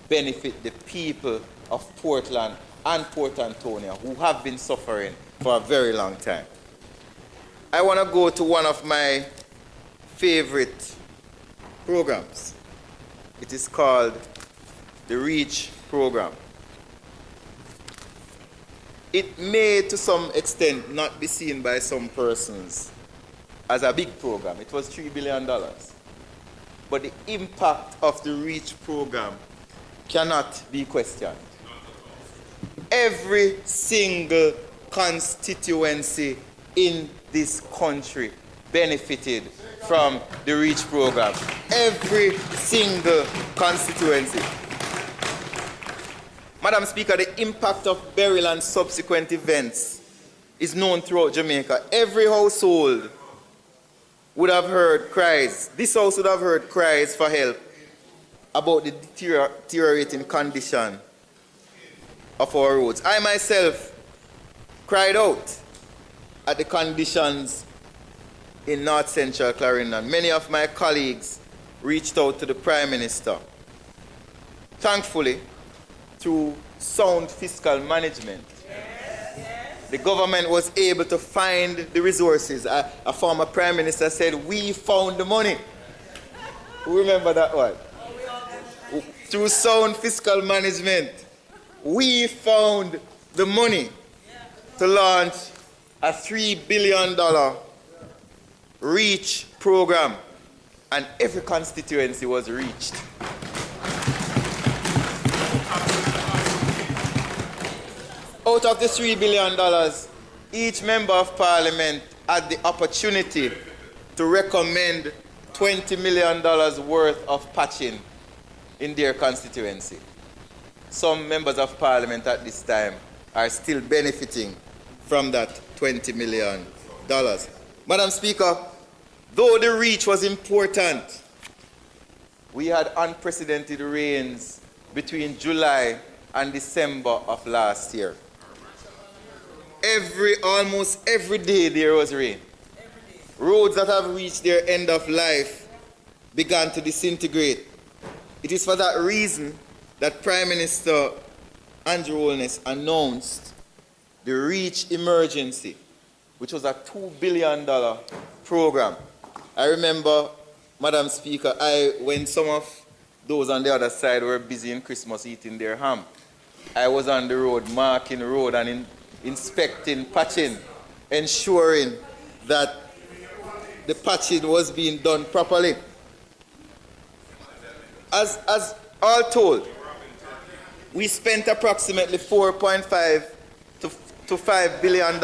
benefit the people of Portland and Port Antonio who have been suffering for a very long time. I want to go to one of my favorite programs. It is called the REACH program. It may, to some extent, not be seen by some persons as a big program. It was $3 billion. But the impact of the REACH program cannot be questioned. Every single constituency in this country benefited from the REACH program. Every single constituency. Madam Speaker, the impact of burial and subsequent events is known throughout Jamaica. Every household would have heard cries. This house would have heard cries for help about the deteriorating condition of our roads. I myself cried out at the conditions in North Central Clarendon. Many of my colleagues reached out to the Prime Minister. Thankfully, through sound fiscal management, the government was able to find the resources. A former Prime Minister said, "We found the money." Who remember that one? Through sound fiscal management, we found the money to launch a $3 billion REACH program, and every constituency was reached. Out of the $3 billion, each member of parliament had the opportunity to recommend $20 million worth of patching in their constituency. Some members of parliament at this time are still benefiting from that $20 million. Madam Speaker, though the REACH was important, we had unprecedented rains between July and December of last year. Almost every day there was rain. Roads that have reached their end of life began to disintegrate. It is for that reason that Prime Minister Andrew Holness announced the REACH emergency, which was a $2 billion program. I remember, Madam Speaker, when some of those on the other side were busy in Christmas eating their ham, I was on the road, marking the road and inspecting, patching, ensuring that the patching was being done properly. As all told, we spent approximately $4.5 to $5 billion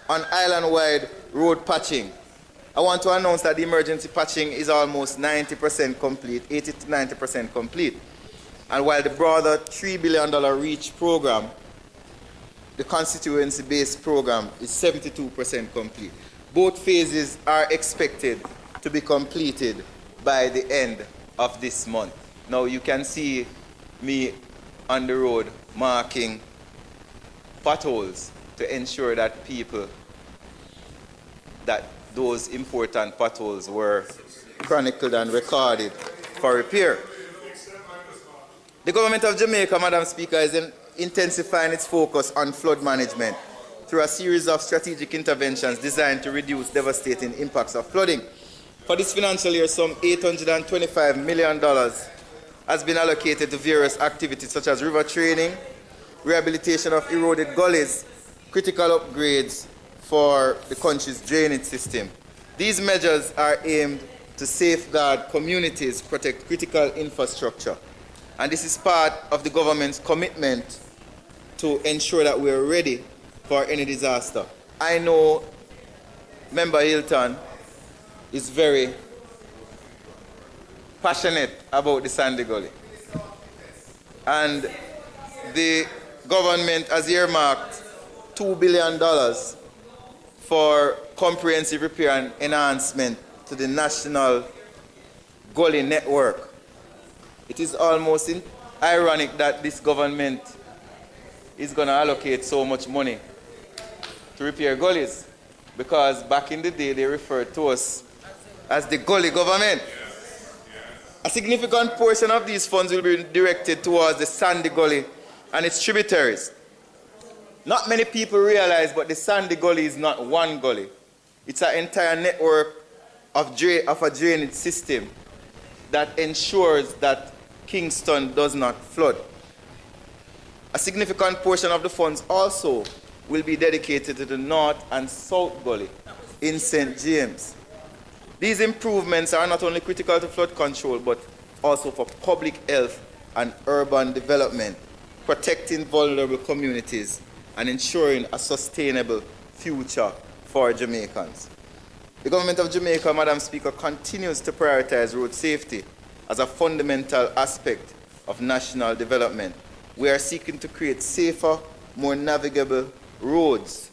on island-wide road patching. I want to announce that the emergency patching is almost 90% complete, 80 to 90% complete. And while the broader $3 billion REACH program, the constituency-based program, is 72% complete. Both phases are expected to be completed by the end of this month. Now you can see me on the road marking potholes to ensure that those important potholes were chronicled and recorded for repair. The government of Jamaica, Madam Speaker, is intensifying its focus on flood management through a series of strategic interventions designed to reduce devastating impacts of flooding. For this financial year, some $825 million has been allocated to various activities such as river training, rehabilitation of eroded gullies, critical upgrades for the country's drainage system. These measures are aimed to safeguard communities, protect critical infrastructure. And this is part of the government's commitment to ensure that we are ready for any disaster. I know Member Hilton is very passionate about the Sandy Gully. And the government has earmarked $2 billion for comprehensive repair and enhancement to the National Gully Network. It is almost ironic that this government is going to allocate so much money to repair gullies, because back in the day they referred to us as the gully government. A significant portion of these funds will be directed towards the Sandy Gully and its tributaries. Not many people realize, but the Sandy Gully is not one gully. It's an entire network of a drainage system that ensures that Kingston does not flood. A significant portion of the funds also will be dedicated to the North and South Gully in St. James. These improvements are not only critical to flood control, but also for public health and urban development, protecting vulnerable communities and ensuring a sustainable future for Jamaicans. The government of Jamaica, Madam Speaker, continues to prioritize road safety as a fundamental aspect of national development. We are seeking to create safer, more navigable roads,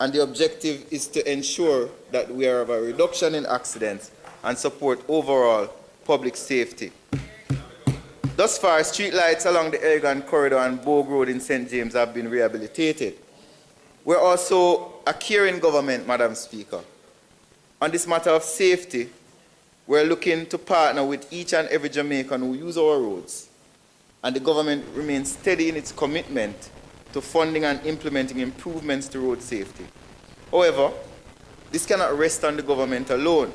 and the objective is to ensure that we have a reduction in accidents and support overall public safety. Thus far, streetlights along the Elgin Corridor and Bogue Road in St. James have been rehabilitated. We're also a caring government, Madam Speaker. On this matter of safety, we're looking to partner with each and every Jamaican who use our roads, and the government remains steady in its commitment to funding and implementing improvements to road safety. However, this cannot rest on the government alone.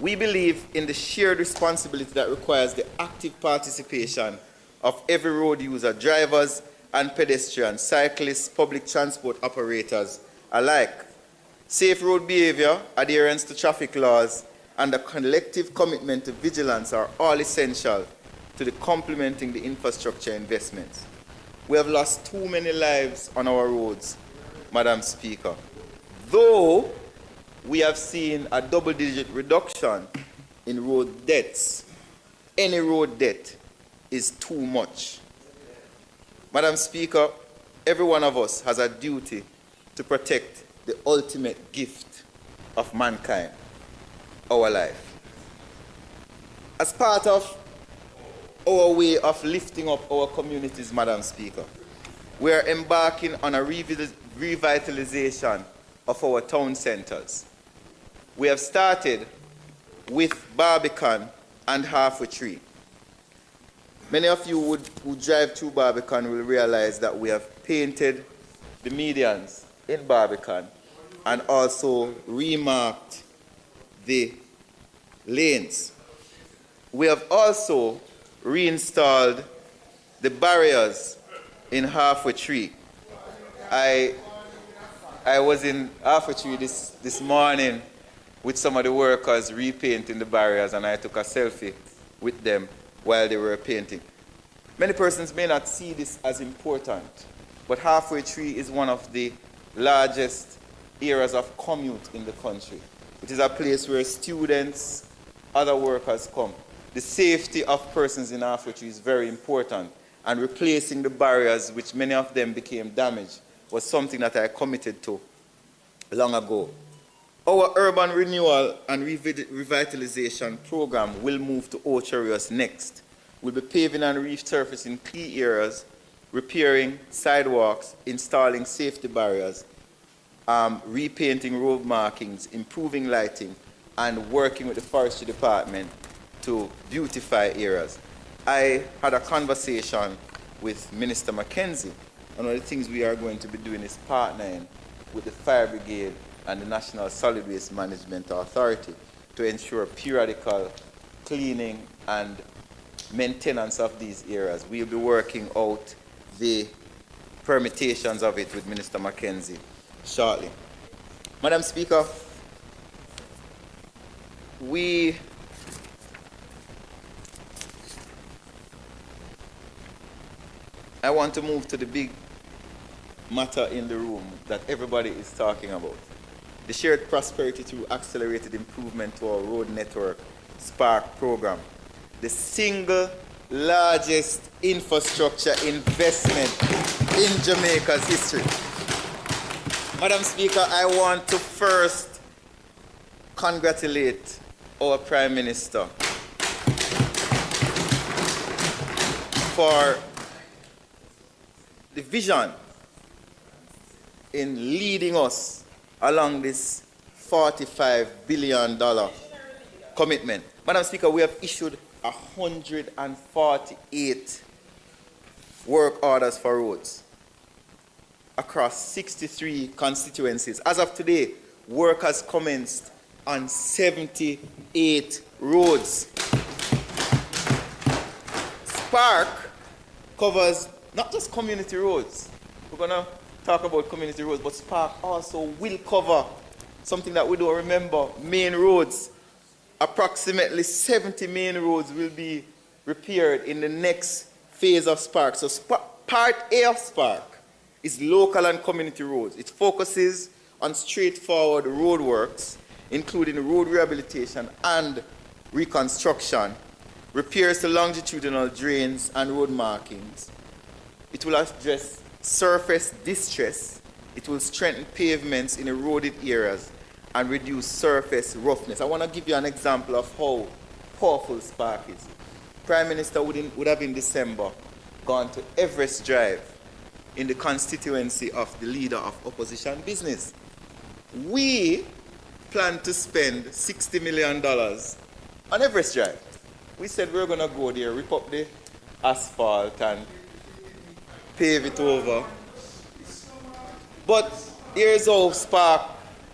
We believe in the shared responsibility that requires the active participation of every road user, drivers and pedestrians, cyclists, public transport operators alike. Safe road behavior, adherence to traffic laws, and a collective commitment to vigilance are all essential to the complementing the infrastructure investments. We have lost too many lives on our roads, Madam Speaker. Though we have seen a double-digit reduction in road deaths, any road death is too much. Madam Speaker, every one of us has a duty to protect the ultimate gift of mankind, our life. As part of our way of lifting up our communities, Madam Speaker, we are embarking on a revitalization of our town centers. We have started with Barbican and Halfway Tree. Many of you who drive through Barbican will realize that we have painted the medians in Barbican and also remarked the lanes. We have also reinstalled the barriers in Halfway Tree. I was in Halfway Tree this morning with some of the workers repainting the barriers, and I took a selfie with them while they were painting. Many persons may not see this as important, but Halfway Tree is one of the largest areas of commute in the country. It is a place where students, other workers come. The safety of persons in Halfway Tree is very important, and replacing the barriers, which many of them became damaged, was something that I committed to long ago. Our urban renewal and revitalization program will move to Ocherios next. We'll be paving and resurfacing key areas, repairing sidewalks, installing safety barriers, repainting road markings, improving lighting, and working with the forestry department to beautify areas. I had a conversation with Minister Mackenzie. One of the things we are going to be doing is partnering with the Fire Brigade and the National Solid Waste Management Authority to ensure periodical cleaning and maintenance of these areas. We'll be working out the permutations of it with Minister Mackenzie shortly. Madam Speaker, I want to move to the big matter in the room that everybody is talking about. The Shared Prosperity through Accelerated Improvement to our Road Network SPARK program. The single largest infrastructure investment in Jamaica's history. Madam Speaker, I want to first congratulate our Prime Minister for the vision in leading us along this $45 billion commitment. Madam Speaker, we have issued 148 work orders for roads across 63 constituencies. As of today, work has commenced on 78 roads. SPARK covers not just community roads. We're going to talk about community roads, but Spark also will cover something that we don't remember, main roads. Approximately 70 main roads will be repaired in the next phase of Spark. So part A of Spark is local and community roads. It focuses on straightforward road works, including road rehabilitation and reconstruction, repairs to longitudinal drains and road markings. It will address surface distress. It will strengthen pavements in eroded areas and reduce surface roughness. I want to give you an example of how powerful Spark is. Prime Minister would have in December gone to Everest Drive in the constituency of the leader of opposition business. We plan to spend $60 million on Everest Drive. We said we're going to go there, rip up the asphalt and pave it over. But here's how Spark,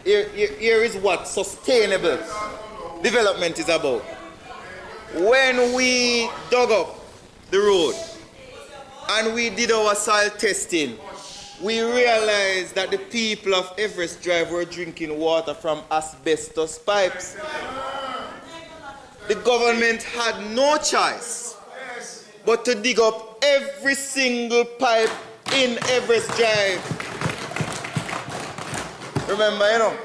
here is what sustainable development is about. When we dug up the road and we did our soil testing, we realized that the people of Everest Drive were drinking water from asbestos pipes. The government had no choice but to dig up every single pipe in Everest Drive. Remember, you know,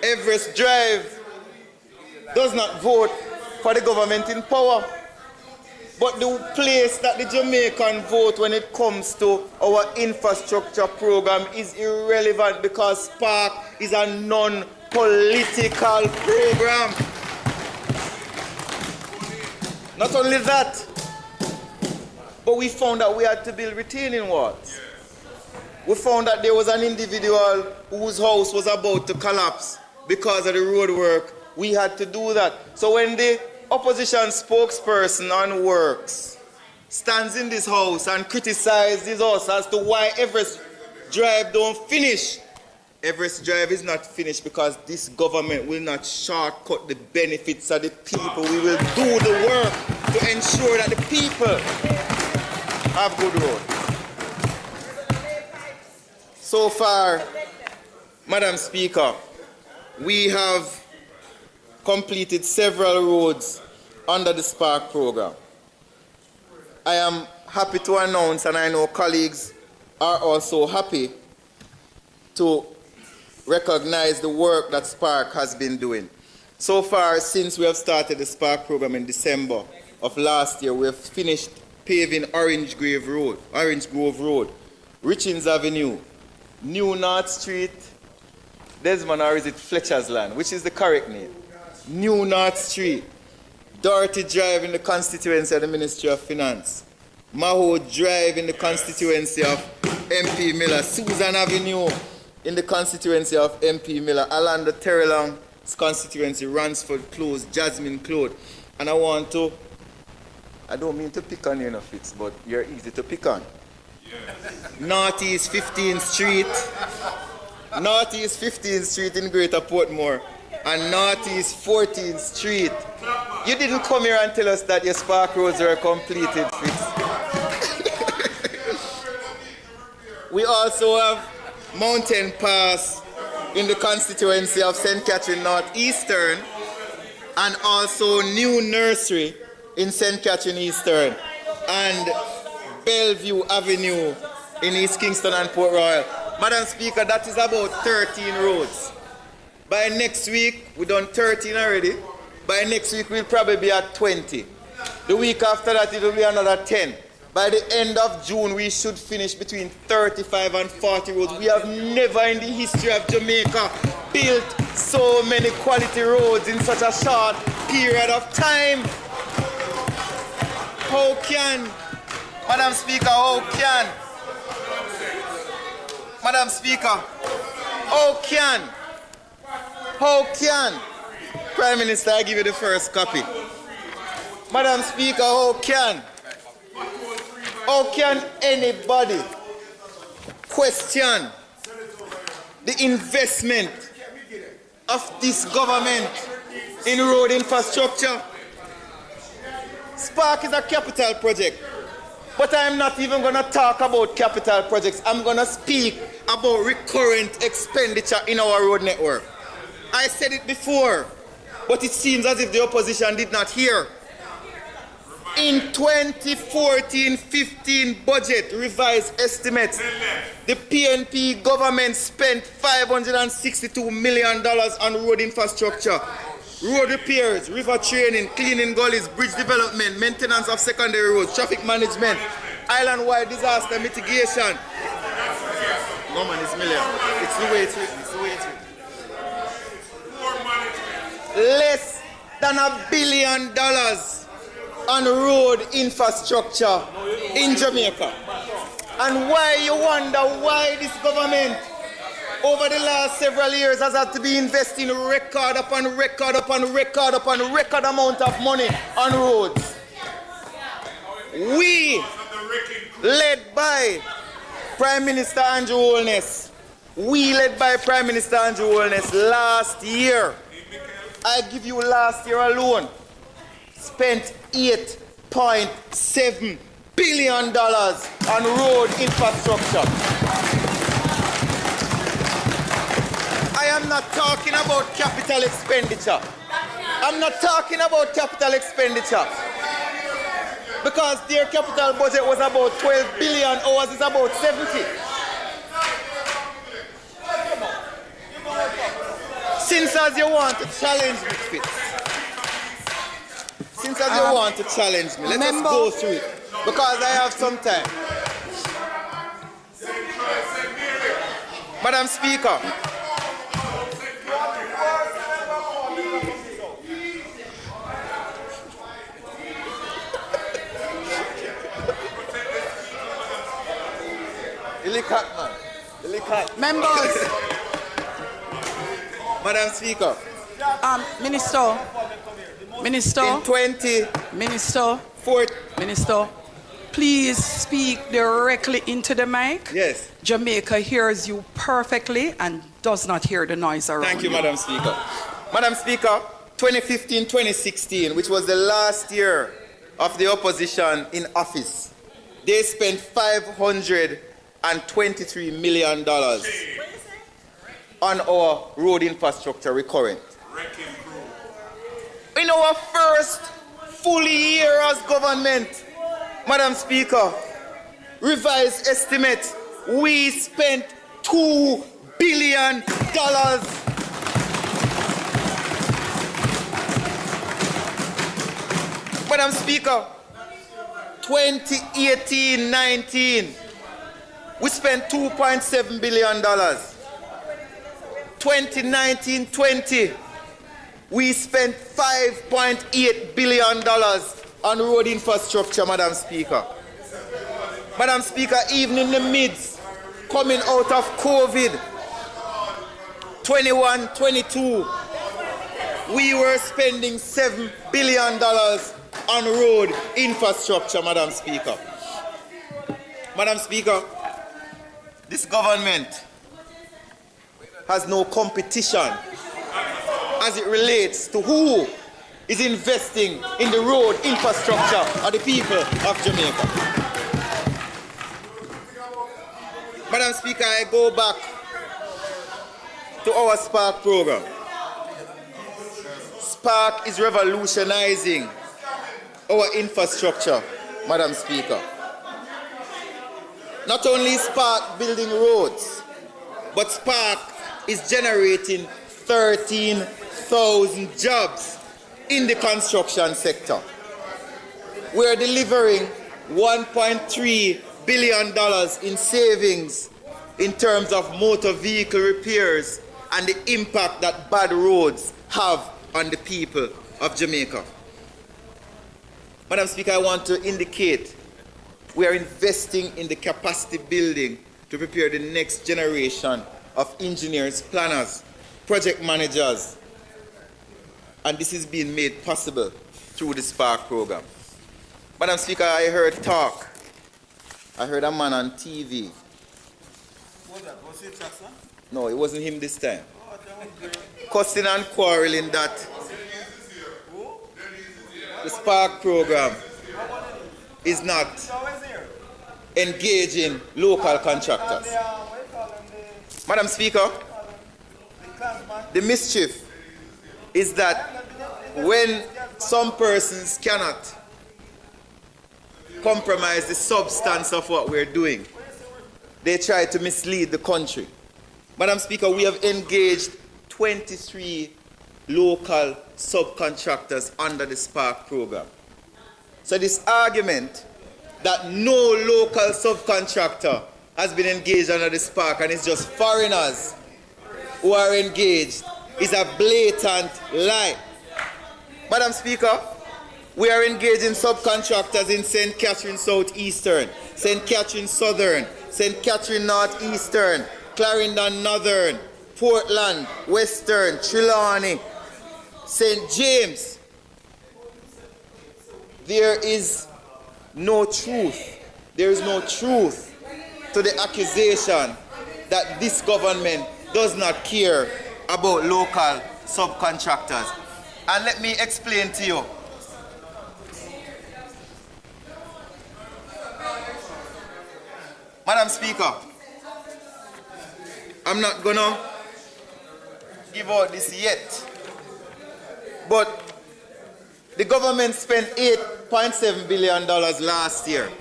Everest Drive does not vote for the government in power. But the place that the Jamaican vote when it comes to our infrastructure program is irrelevant because Spark is a non-political program. Not only that, but we found that we had to build retaining walls. We found that there was an individual whose house was about to collapse because of the road work. We had to do that. So when the opposition spokesperson on works stands in this house and criticizes this house as to why Everest Drive don't finish, Everest Drive is not finished because this government will not shortcut the benefits of the people. We will do the work to ensure that the people have good roads. So far, Madam Speaker, we have completed several roads under the Spark program. I am happy to announce, and I know colleagues are also happy to recognize the work that Spark has been doing. So far, since we have started the Spark program in December of last year, we have finished paving Orange Grove Road, Richings Avenue, New North Street, Desmond, or is it Fletcher's Land, which is the correct name? New North Street, Dorothy Drive in the constituency of the Ministry of Finance, Maho Drive in the constituency of MP Miller, Susan Avenue in the constituency of MP Miller, Alanda Terrelong's constituency, Ransford Close, Jasmine Close. And I don't mean to pick on you, no, Fitz, but you're easy to pick on. Northeast 15th Street, Northeast 15th Street in Greater Portmore, and Northeast 14th Street. You didn't come here and tell us that your Spark roads were completed, Fitz. We also have Mountain Pass in the constituency of St. Catherine Northeastern, and also New Nursery in St. Catherine Eastern, and Bellevue Avenue in East Kingston and Port Royal. Madam Speaker, that is about 13 roads. By next week, we've done 13 already. By next week, we'll probably be at 20. The week after that, it will be another 10. By the end of June, we should finish between 35 and 40 roads. We have never in the history of Jamaica built so many quality roads in such a short period of time. How can, Madam Speaker, how can, Madam Speaker, how can, Prime Minister, I give you the first copy. Madam Speaker, how can anybody question the investment of this government in road infrastructure? Spark is a capital project. But I'm not even going to talk about capital projects. I'm going to speak about recurrent expenditure in our road network. I said it before, but it seems as if the opposition did not hear. In 2014-15 budget revised estimates, the PNP government spent $562 million on road infrastructure, road repairs, river training, cleaning gullies, bridge development, maintenance of secondary roads, traffic management, island-wide disaster mitigation. No man, it's million. It's the way it's written. It's the way it's written. Less than $1 billion on road infrastructure in Jamaica. And why you wonder why this government over the last several years has had to be investing record upon record upon record upon record amount of money on roads. We, led by Prime Minister Andrew Holness, last year, I give you last year alone, spent $8.7 billion on road infrastructure. I am not talking about capital expenditure. I'm not talking about capital expenditure. Because their capital budget was about 12 billion, ours is about 70. Since as you want to challenge me, Fitz. Since as you want to challenge me, let us go through it. Because I have some time. Madam Speaker. Members. Madam Speaker. Minister. Minister, please speak directly into the mic. Yes. Jamaica hears you perfectly and does not hear the noise around. Thank you, Madam Speaker. Madam Speaker, 2015-2016, which was the last year of the opposition in office, they spent $523 million on our road infrastructure recurrent. In our first full year as government, Madam Speaker, revised estimate, we spent $2 billion. Madam Speaker, 2018-19, we spent $2.7 billion. 2019-20, we spent $5.8 billion on road infrastructure, Madam Speaker. Madam Speaker, even in the midst, coming out of COVID, 21-22, we were spending $7 billion on road infrastructure, Madam Speaker. Madam Speaker, this government has no competition as it relates to who is investing in the road infrastructure of the people of Jamaica. Madam Speaker, I go back to our Spark program. Spark is revolutionizing our infrastructure, Madam Speaker. Not only is Spark building roads, but Spark is generating 13,000 jobs in the construction sector. We're delivering $1.3 billion in savings in terms of motor vehicle repairs and the impact that bad roads have on the people of Jamaica. Madam Speaker, I want to indicate we are investing in the capacity building to prepare the next generation of engineers, planners, project managers, and this is being made possible through the Spark program. Madam Speaker, I heard talk. I heard a man on TV. Was it Jackson? No, it wasn't him this time. Cussing and quarreling that the Spark program is not engaging local contractors. Madam Speaker, the mischief is that when some persons cannot compromise the substance of what we're doing, they try to mislead the country. Madam Speaker, we have engaged 23 local subcontractors under the Spark program. So this argument that no local subcontractor has been engaged under the Spark and it's just foreigners who are engaged is a blatant lie. Madam Speaker, we are engaging subcontractors in St. Catherine Southeastern, St. Catherine Southern, St. Catherine Northeastern, Clarendon Northern, Portland, Western, Trelawney, St. James. There is no truth. There is no truth to the accusation that this government does not care about local subcontractors. And let me explain to you. Madam Speaker, I'm not gonna give out this yet, but the government spent $8.7 billion last year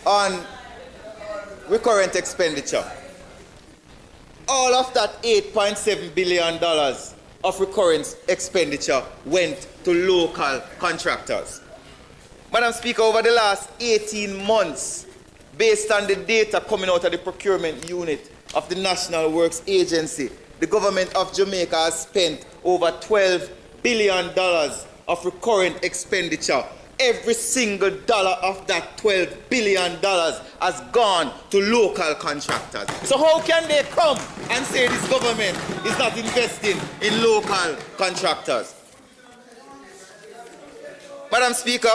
on recurrent expenditure. All of that $8.7 billion of recurrent expenditure went to local contractors. Madam Speaker, over the last 18 months, based on the data coming out of the procurement unit of the National Works Agency, the government of Jamaica has spent over $12 billion of recurrent expenditure. Every single dollar of that $12 billion has gone to local contractors. So how can they come and say this government is not investing in local contractors? Madam Speaker,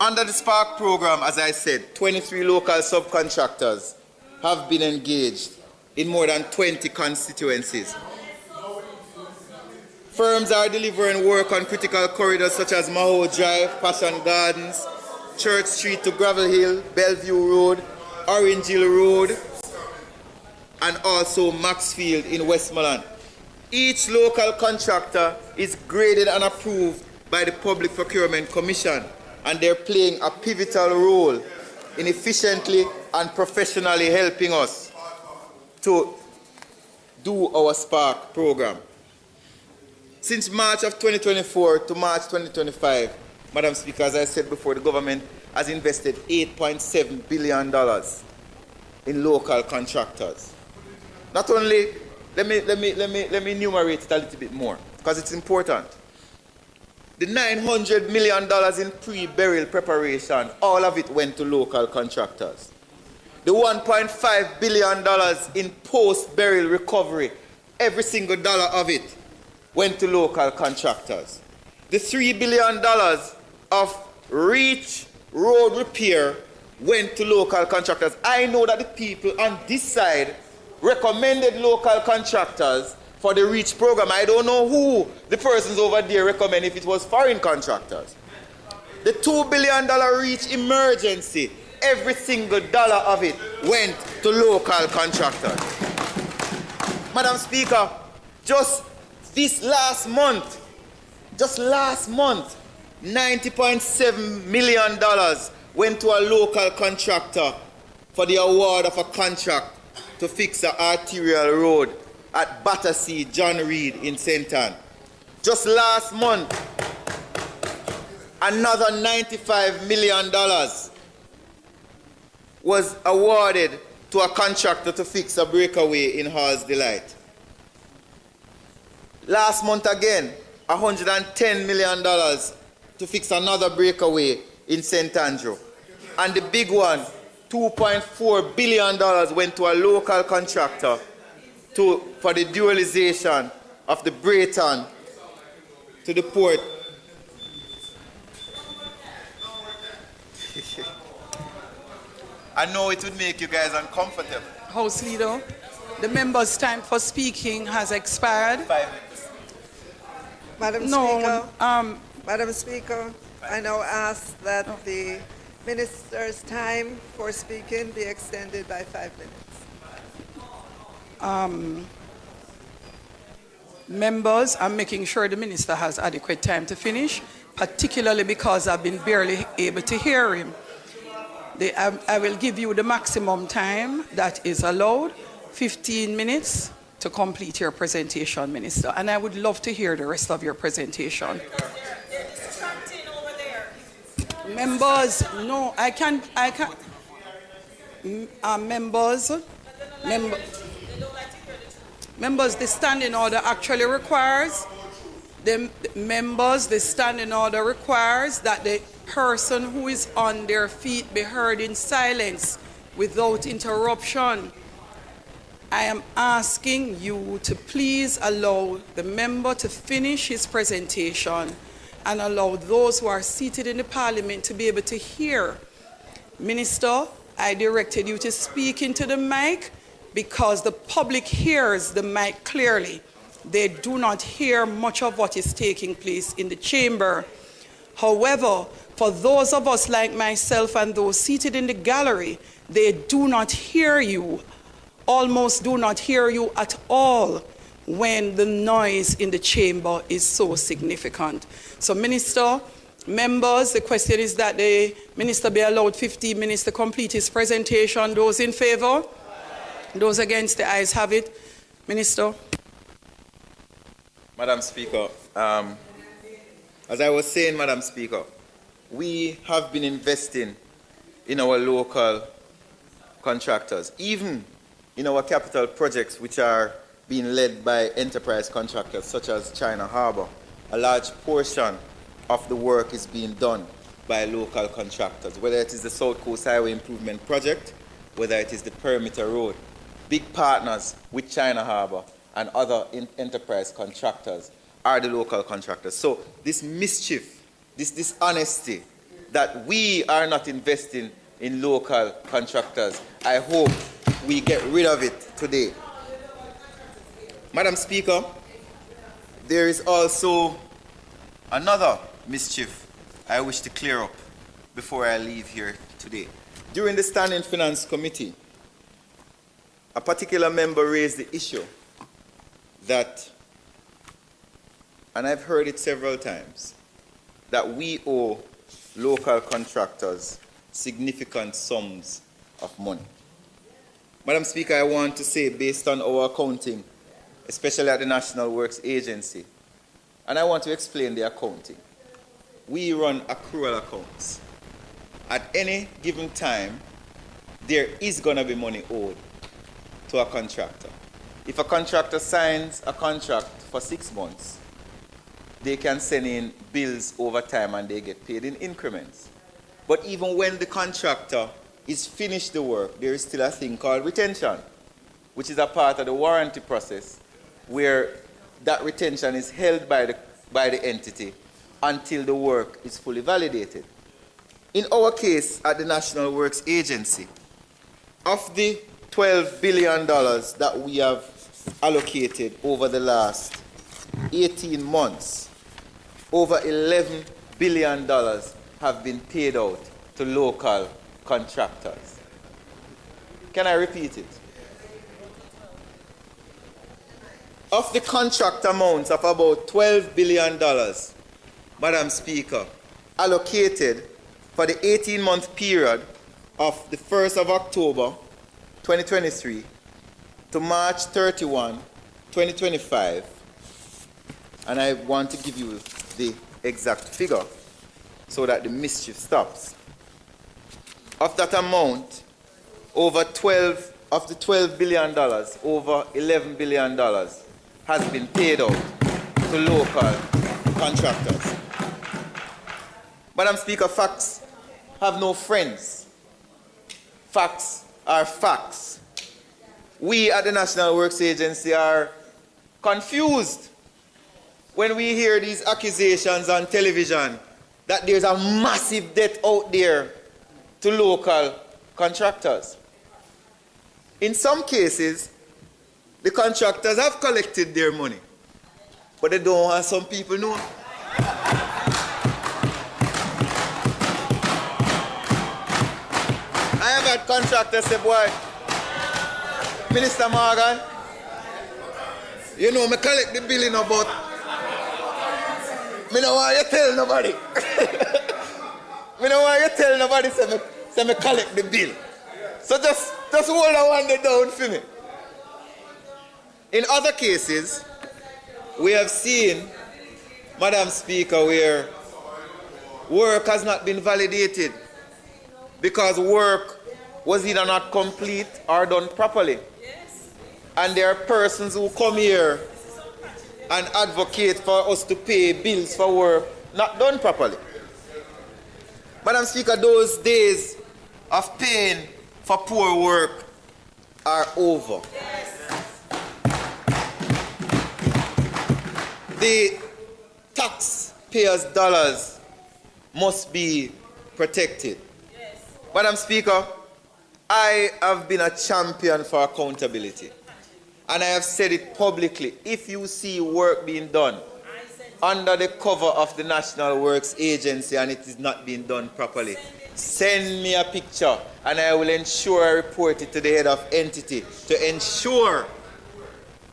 under the Spark program, as I said, 23 local subcontractors have been engaged in more than 20 constituencies. Firms are delivering work on critical corridors such as Maho Drive, Passion Gardens, Church Street to Gravel Hill, Bellevue Road, Orange Hill Road, and also Maxfield in Westmoreland. Each local contractor is graded and approved by the Public Procurement Commission, and they're playing a pivotal role in efficiently and professionally helping us to do our Spark program. Since March of 2024 to March 2025, Madam Speaker, as I said before, the government has invested $8.7 billion in local contractors. Not only, let me enumerate it a little bit more, because it's important. The $900 million in pre-burial preparation, all of it went to local contractors. The $1.5 billion in post-burial recovery, every single dollar of it went to local contractors. The $3 billion of Reach road repair went to local contractors. I know that the people on this side recommended local contractors for the REACH program. I don't know who the persons over there recommend if it was foreign contractors. The $2 billion REACH emergency, every single dollar of it went to local contractors. Madam Speaker, just this last month, $90.7 million went to a local contractor for the award of a contract to fix an arterial road at Battersea, John Reed in St. Ann. Just last month, another $95 million was awarded to a contractor to fix a breakaway in Hall's Delight. Last month again, $110 million to fix another breakaway in St. Andrew. And the big one, $2.4 billion went to a local contractor for the dualization of the Brayton to the port. I know it would make you guys uncomfortable. House Leader, the member's time for speaking has expired. 5 minutes. Madam Speaker. Madam Speaker, I now ask that the Minister's time for speaking be extended by 5 minutes. Members, I'm making sure the Minister has adequate time to finish, particularly because I've been barely able to hear him. I will give you the maximum time that is allowed, 15 minutes to complete your presentation, Minister. And I would love to hear the rest of your presentation. Members, no, I can't. Members, the standing order actually requires, the standing order requires that the person who is on their feet be heard in silence without interruption. I am asking you to please allow the member to finish his presentation and allow those who are seated in the Parliament to be able to hear. Minister, I directed you to speak into the mic because the public hears the mic clearly. They do not hear much of what is taking place in the chamber. However, for those of us like myself and those seated in the gallery, they do not hear you, almost do not hear you at all when the noise in the chamber is so significant. So, Minister, members, the question is that the Minister be allowed 15 minutes to complete his presentation. Those in favor? Those against, the ayes have it. Minister. Madam Speaker, as I was saying, Madam Speaker, we have been investing in our local contractors, even in our capital projects, which are being led by enterprise contractors such as China Harbour. A large portion of the work is being done by local contractors, whether it is the South Coast Highway Improvement Project, whether it is the Perimeter Road. Big partners with China Harbour and other enterprise contractors are the local contractors. So this mischief, this dishonesty that we are not investing in local contractors, I hope we get rid of it today. Madam Speaker, there is also another mischief I wish to clear up before I leave here today. During the Standing Finance Committee, a particular member raised the issue that, and I've heard it several times, that we owe local contractors significant sums of money. Madam Speaker, I want to say, based on our accounting, especially at the National Works Agency, and I want to explain the accounting. We run accrual accounts. At any given time, there is going to be money owed to a contractor. If a contractor signs a contract for 6 months, they can send in bills over time and they get paid in increments. But even when the contractor is finished the work, there is still a thing called retention, which is a part of the warranty process where that retention is held by the entity until the work is fully validated. In our case at the National Works Agency, of the $12 billion that we have allocated over the last 18 months, over $11 billion have been paid out to local contractors. Can I repeat it? Of the contract amounts of about $12 billion, Madam Speaker, allocated for the 18-month period of the 1st of October 2023 to March 31, 2025, and I want to give you the exact figure so that the mischief stops. Of that amount, over $12 billion, over $11 billion has been paid out to local contractors. Madam Speaker, facts have no friends. Facts are facts. We at the National Works Agency are confused when we hear these accusations on television that there's a massive debt out there to local contractors. In some cases, the contractors have collected their money, but they don't want some people know. I have had contractors say, boy, Minister Morgan, you know, me collect the bill in about. Me don't want you tell nobody. Me don't want you tell nobody say me collect the bill. So just hold that one day down for me. In other cases, we have seen, Madam Speaker, where work has not been validated because work was either not complete or done properly. And there are persons who come here and advocate for us to pay bills for work not done properly. Madam Speaker, those days of paying for poor work are over. The taxpayers' dollars must be protected. Madam Speaker, I have been a champion for accountability. And I have said it publicly. If you see work being done under the cover of the National Works Agency and it is not being done properly, send me a picture and I will ensure I report it to the head of entity to ensure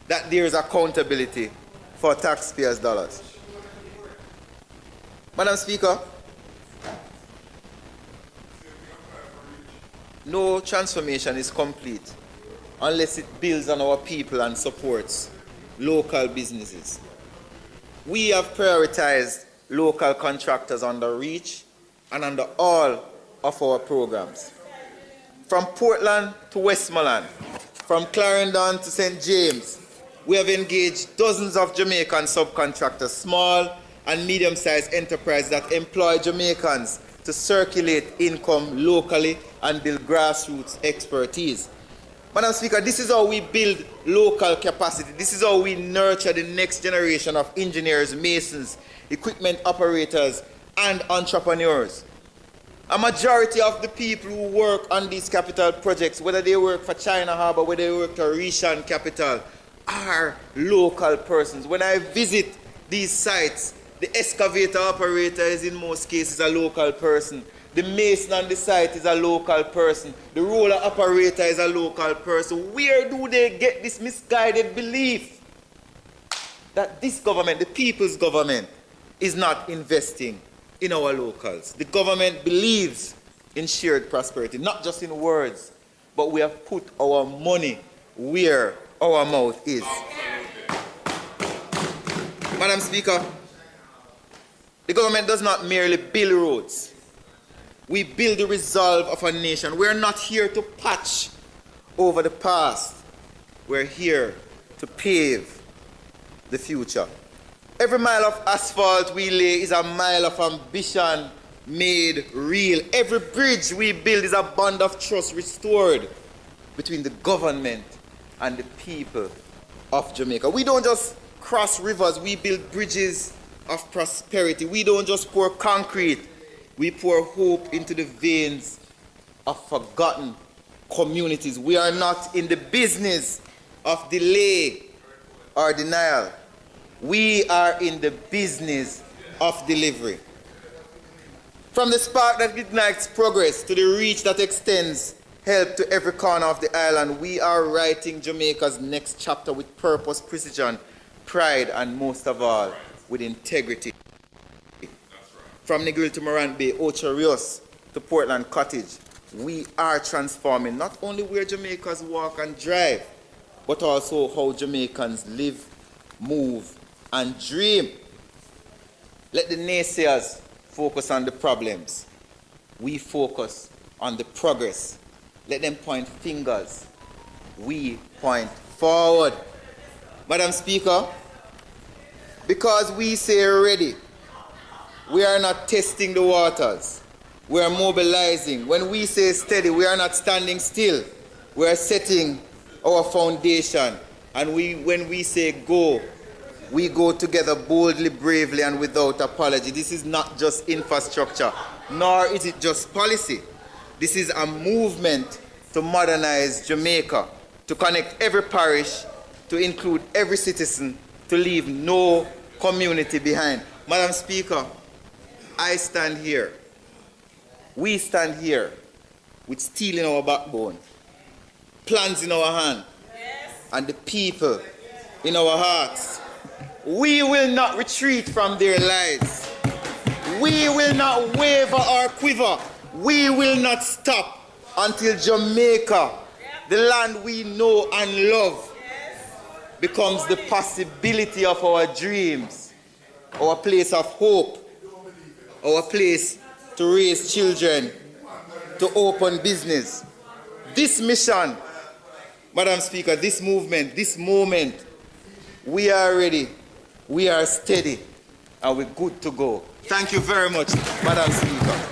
that there is accountability for taxpayers' dollars. Madam Speaker, no transformation is complete unless it builds on our people and supports local businesses. We have prioritized local contractors under REACH and under all of our programs. From Portland to Westmoreland, from Clarendon to St. James, we have engaged dozens of Jamaican subcontractors, small and medium-sized enterprises that employ Jamaicans to circulate income locally and build grassroots expertise. Madam Speaker, this is how we build local capacity. This is how we nurture the next generation of engineers, masons, equipment operators, and entrepreneurs. A majority of the people who work on these capital projects, whether they work for China Harbour, whether they work for Rishan Capital, are local persons. When I visit these sites, the excavator operator is in most cases a local person. The mason on the site is a local person. The roller operator is a local person. Where do they get this misguided belief that this government, the people's government, is not investing in our locals? The government believes in shared prosperity, not just in words, but we have put our money where our mouth is. Madam Speaker, the government does not merely build roads. We build the resolve of a nation. We're not here to patch over the past. We're here to pave the future. Every mile of asphalt we lay is a mile of ambition made real. Every bridge we build is a bond of trust restored between the government and the people of Jamaica. We don't just cross rivers, we build bridges of prosperity. We don't just pour concrete, we pour hope into the veins of forgotten communities. We are not in the business of delay or denial. We are in the business of delivery. From the spark that ignites progress to the reach that extends help to every corner of the island, we are writing Jamaica's next chapter with purpose, precision, pride, and most of all, with integrity. From Negril to Morant Bay, Ocho Rios to Portland Cottage, we are transforming not only where Jamaicans walk and drive, but also how Jamaicans live, move, and dream. Let the naysayers focus on the problems. We focus on the progress. Let them point fingers. We point forward. Madam Speaker, because we say ready, we are not testing the waters. We are mobilizing. When we say steady, we are not standing still. We are setting our foundation. And when we say go, we go together boldly, bravely, and without apology. This is not just infrastructure, nor is it just policy. This is a movement to modernize Jamaica, to connect every parish, to include every citizen, to leave no community behind. Madam Speaker, I stand here, we stand here with steel in our backbone, plans in our hand, and the people in our hearts. We will not retreat from their lies. We will not waver or quiver. We will not stop until Jamaica, the land we know and love, becomes the possibility of our dreams, our place of hope, our place to raise children, to open business. This mission, Madam Speaker, this movement, this moment, we are ready, we are steady, and we're good to go. Thank you very much, Madam Speaker.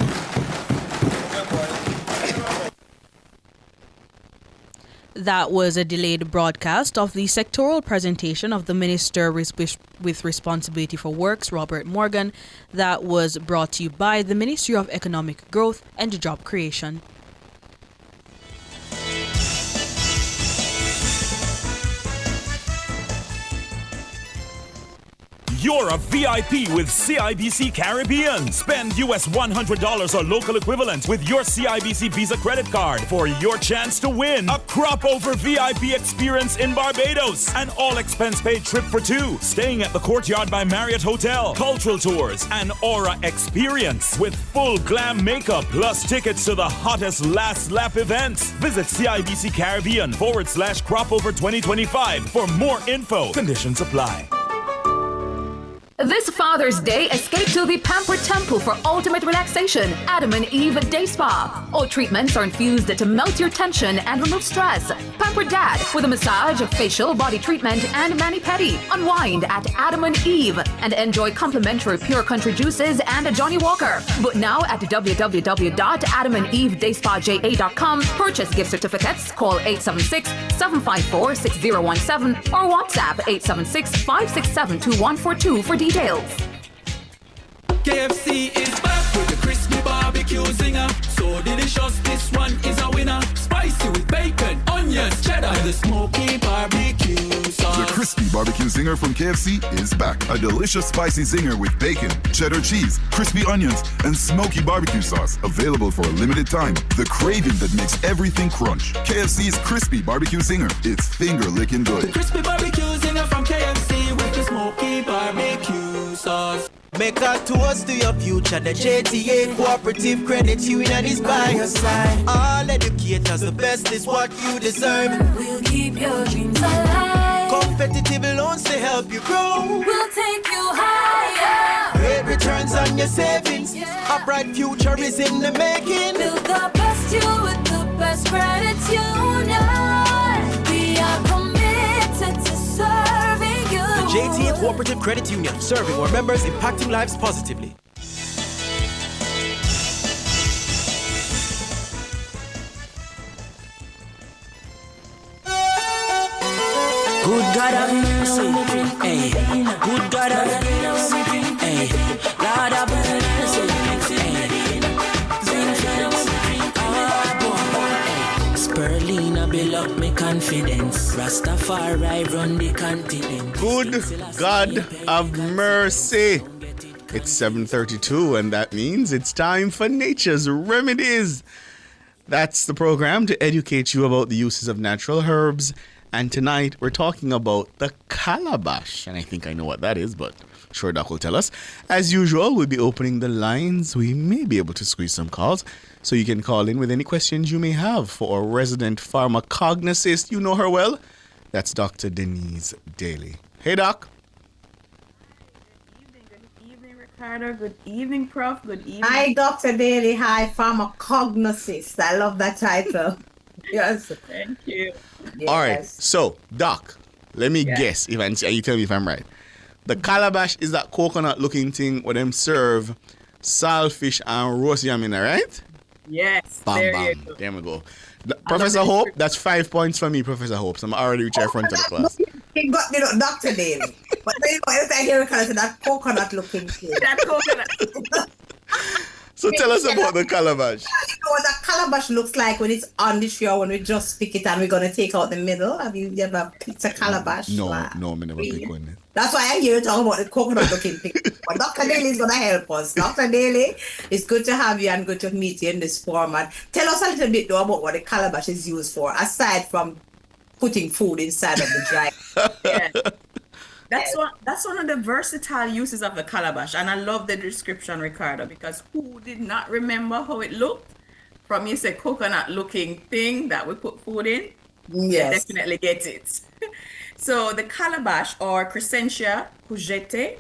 That was a delayed broadcast of the sectoral presentation of the Minister with Responsibility for Works, Robert Morgan, that was brought to you by the Ministry of Economic Growth and Job Creation. You're a VIP with CIBC Caribbean. Spend US $100 or local equivalent with your CIBC Visa credit card for your chance to win a crop over VIP experience in Barbados. An all expense paid trip for two, staying at the Courtyard by Marriott Hotel, cultural tours, and Aura experience with full glam makeup plus tickets to the hottest last lap events. Visit CIBC Caribbean /crop over 2025 for more info. Conditions apply. This Father's Day, escape to the Pamper Temple for ultimate relaxation. Adam and Eve Day Spa. All treatments are infused to melt your tension and remove stress. Pamper Dad with a massage, facial, body treatment, and mani-pedi. Unwind at Adam and Eve and enjoy complimentary Pure Country juices and Johnny Walker. But now at www.adamandevedayspaja.com. Purchase gift certificates. Call 876-754-6017 or WhatsApp 876-567-2142 for details. KFC is back with the crispy barbecue zinger. So delicious, this one is a winner. Spicy with bacon, onions, cheddar, and the smoky barbecue sauce. The crispy barbecue zinger from KFC is back. A delicious spicy zinger with bacon, cheddar cheese, crispy onions, and smoky barbecue sauce. Available for a limited time. The craving that makes everything crunch. KFC's crispy barbecue zinger. It's finger-licking good. The crispy barbecue zinger from KFC with the smoky barbecue sauce. Make a toast to your future. The JTA Cooperative Credit Union is by your side. All educators, the best is what you deserve. We'll keep your dreams alive. Competitive loans to help you grow. We'll take you higher. Great returns on your savings. A bright future is in the making. Build the best you with the best credit union. We are committed to serving you. The JTA Cooperative Credit Union, serving our members, impacting lives positively. Good God have mercy, hey. Good God have mercy, hey. Lord have mercy, hey. Spurlina build up my confidence. Rastafari run the continent. Good God of mercy. It's 7:32, and that means it's time for Nature's Remedies. That's the program to educate you about the uses of natural herbs. And tonight we're talking about the calabash. And I think I know what that is, but sure Doc will tell us. As usual, we'll be opening the lines. We may be able to squeeze some calls, so you can call in with any questions you may have for our resident pharmacognosist. You know her well. That's Dr. Denise Daly. Hey, Doc. Good evening, Ricardo. Good evening, Prof. Good evening. Hi, Dr. Daly. Hi, pharmacognosist. I love that title. Yes. Thank you. Yes. All right. So, Doc, let me guess. You tell me if I'm right. The calabash is that coconut-looking thing where them serve saltfish and roast yam in, right? Yes. Bam, there bam. you go. There we go. Professor Hope, that's 5 points for me, Professor Hope. So I'm already reaching the front of the class. He got me, Dr. Daly. But then you know, I hear Ricardo say that coconut-looking thing. That coconut. So tell us about the calabash. You know what a calabash looks like when it's on the tree or when we just pick it and we're going to take out the middle? Have you ever picked a calabash? No, me never pick one. That's why I hear you talk about the coconut looking thing. But Dr. Daly is going to help us. Dr. Daly, it's good to have you and good to meet you in this format. Tell us a little bit though about what the calabash is used for, aside from putting food inside of the dry. That's one of the versatile uses of the calabash, and I love the description, Ricardo, because who did not remember how it looked? From you said coconut looking thing that we put food in. Yes, definitely get it. So the calabash, or Crescentia courgette,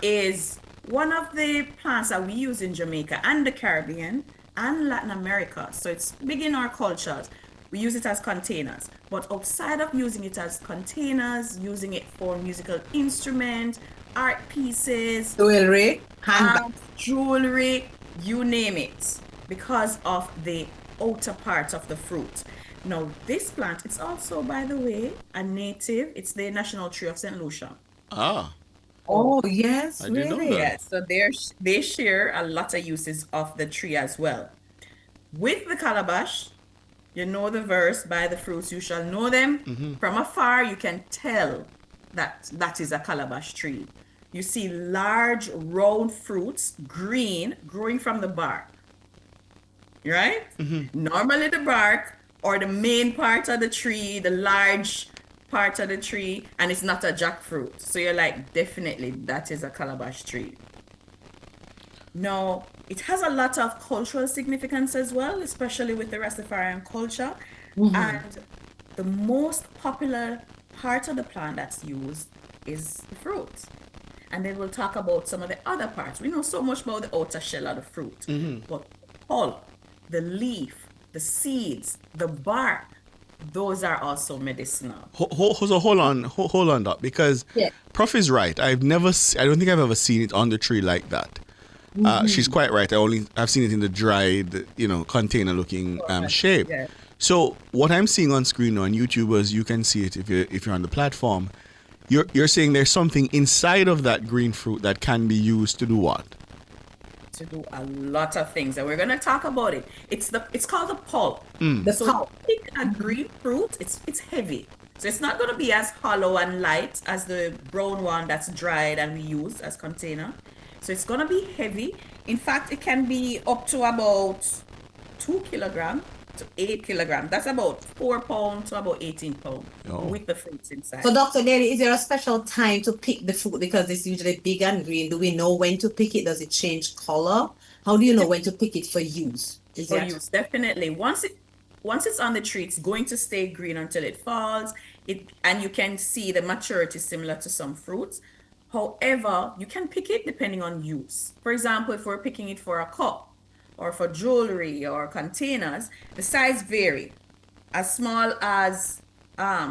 is one of the plants that we use in Jamaica and the Caribbean and Latin America. So it's big in our cultures. We use it as containers, but outside of using it as containers, using it for musical instruments, art pieces, jewelry, handbags, jewelry, you name it, because of the outer part of the fruit. Now, this plant, it's also, by the way, a native. It's the national tree of St. Lucia. Ah. Oh, yes, I didn't know really? that. Yes. So they share a lot of uses of the tree as well. With the calabash, you know the verse, by the fruits you shall know them. Mm-hmm. From afar, you can tell that is a calabash tree. You see large, round fruits, green, growing from the bark. Right? Mm-hmm. Normally the bark or the main part of the tree, the large part of the tree, and it's not a jackfruit. So you're like, definitely that is a calabash tree. Now, it has a lot of cultural significance as well, especially with the Rastafarian culture. Mhm. And the most popular part of the plant that's used is the fruit. And then we'll talk about some of the other parts. We know so much about the outer shell of the fruit, Mhm. but pulp, the leaf, the seeds, the bark, those are also medicinal. So hold on, Doc, because Yeah. Prof is right. I don't think I've ever seen it on the tree like that. Mhm. She's quite right. I've seen it in the dried, container-looking shape. Yeah. So what I'm seeing on screen now, and YouTubers, you can see it if you're on the platform. You're saying there's something inside of that green fruit that can be used to do what? To do a lot of things, and we're gonna talk about it. It's called the pulp. Mm. The pulp. Pick a green fruit. It's heavy, so it's not gonna be as hollow and light as the brown one that's dried and we use as container. So it's gonna be heavy. In fact, it can be up to about 2 kilograms to 8 kilograms. That's about 4 pounds to about 18 pounds with the fruits inside. So, Dr. Daly, is there a special time to pick the fruit because it's usually big and green? Do we know when to pick it? Does it change color? How do you know when to pick it for use? For use, definitely. Once it's on the tree, it's going to stay green until it falls. And you can see the maturity similar to some fruits. However, you can pick it depending on use. For example, if we're picking it for a cup or for jewelry or containers, the size vary. As small as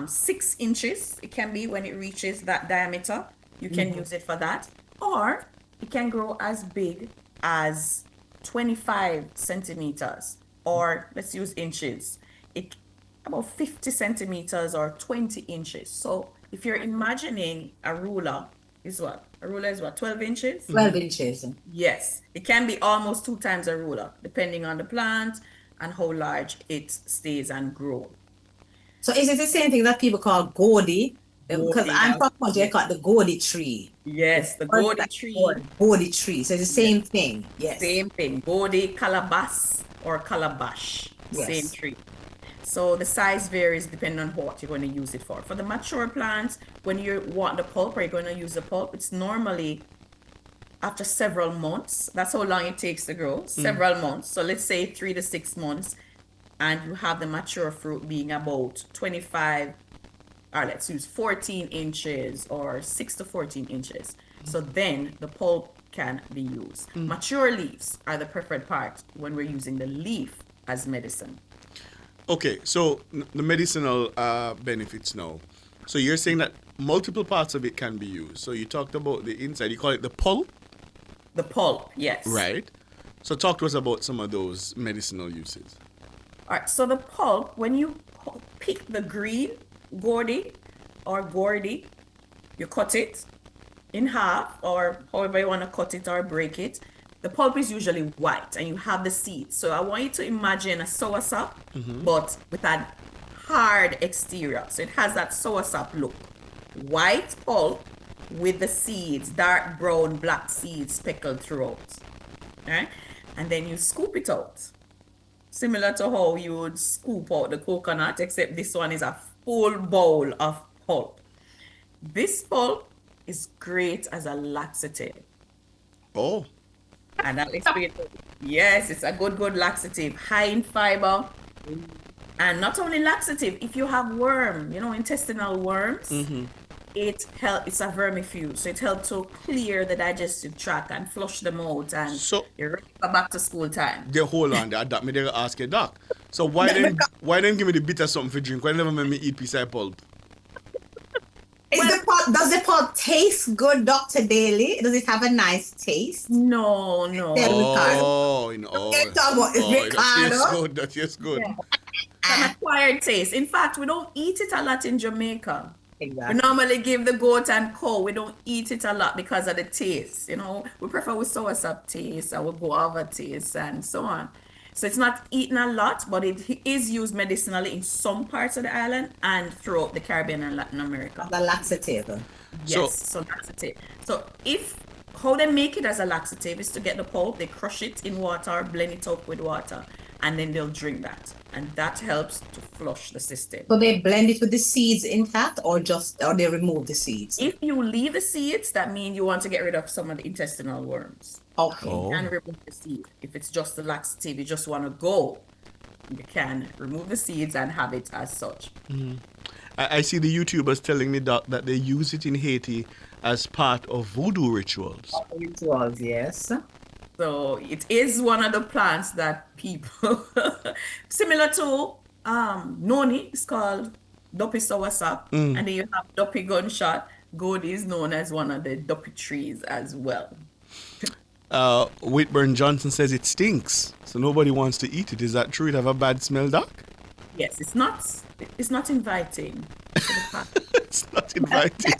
6 inches, it can be when it reaches that diameter. You can use it for that. Or it can grow as big as 25 centimeters, or let's use inches. About 50 centimeters or 20 inches. So if you're imagining a ruler is what? A ruler is what? 12 inches? 12 inches. Yes. It can be almost 2 times a ruler, depending on the plant and how large it stays and grows. So is it the same thing that people call Godi? Because I'm from country, I call it the Godi tree. Yes, the Godi tree. Godi tree. So it's the same thing. Yes. Same thing. Godi, calabash, or calabash. Yes. Same tree. So the size varies depending on what you're going to use it for. For the mature plants, when you want the pulp or you're going to use the pulp, it's normally after several months. That's how long it takes to grow. Several months. So let's say 3 to 6 months, and you have the mature fruit being about 25, or let's use 14 inches or 6 to 14 inches. So then the pulp can be used. Mature leaves are the preferred part when we're using the leaf as medicine. Okay, so the medicinal benefits now. So you're saying that multiple parts of it can be used. So you talked about the inside. You call it the pulp? The pulp, yes. Right. So talk to us about some of those medicinal uses. All right, so the pulp, when you pick the green Gordy or Gordy, you cut it in half or however you want to cut it or break it. the pulp is usually white and you have the seeds. So I want you to imagine a soursop, but with a hard exterior. So it has that soursop look. White pulp with the seeds, dark brown, black seeds speckled throughout. All right? And then you scoop it out. Similar to how you would scoop out the coconut, except this one is a full bowl of pulp. This pulp is great as a laxative. Oh. And I'll explain it. Yes, it's a good laxative, high in fiber. And not only laxative, if you have worm, intestinal worms, it's a vermifuge. So it helps to clear the digestive tract and flush them out. And you're ready for back to school time. Yeah, hold on, that me there ask you, Doc. So why then give me the bitter something for drink? Why never make me eat piece of pulp? Does the pulp taste good, Dr. Daly? Does it have a nice taste? No. That tastes good. Yeah. An acquired taste. In fact, we don't eat it a lot in Jamaica. Exactly. We normally give the goat and cow. We don't eat it a lot because of the taste. We prefer with soursop taste, or guava taste, and so on. So it's not eaten a lot, but it is used medicinally in some parts of the island and throughout the Caribbean and Latin America. The laxative. Yes, so laxative. So how they make it as a laxative is to get the pulp, they crush it in water, blend it up with water, and then they'll drink that. And that helps to flush the system. So they blend it with the seeds intact or they remove the seeds? If you leave the seeds, that means you want to get rid of some of the intestinal worms. Okay. You can remove the seed. If it's just the laxative, you just want to go, you can remove the seeds and have it as such. I see the YouTubers telling me, Doc, that they use it in Haiti as part of voodoo rituals. Rituals, yes. So it is one of the plants that people, similar to noni, it's called Duppy soursop, and then you have Duppy gunshot. Gourd is known as one of the Duppy trees as well. Whitburn Johnson says it stinks, so nobody wants to eat it. Is that true? It have a bad smell, Doc? Yes, it's not inviting. It's not inviting.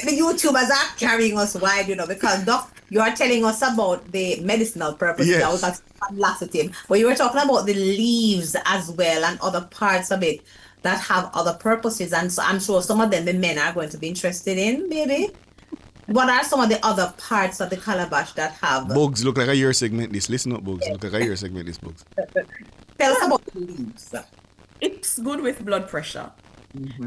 The YouTubers are carrying us wide, because Doc, you are telling us about the medicinal purpose. Yes. That was laxative. But you were talking about the leaves as well and other parts of it that have other purposes. And so I'm sure some of them the men are going to be interested in, maybe. What are some of the other parts of the calabash that have... Bugs, look like a year segment this. Listen up, Bugs. Look like a year segment this, Bugs. Tell us about the leaves. It's good with blood pressure.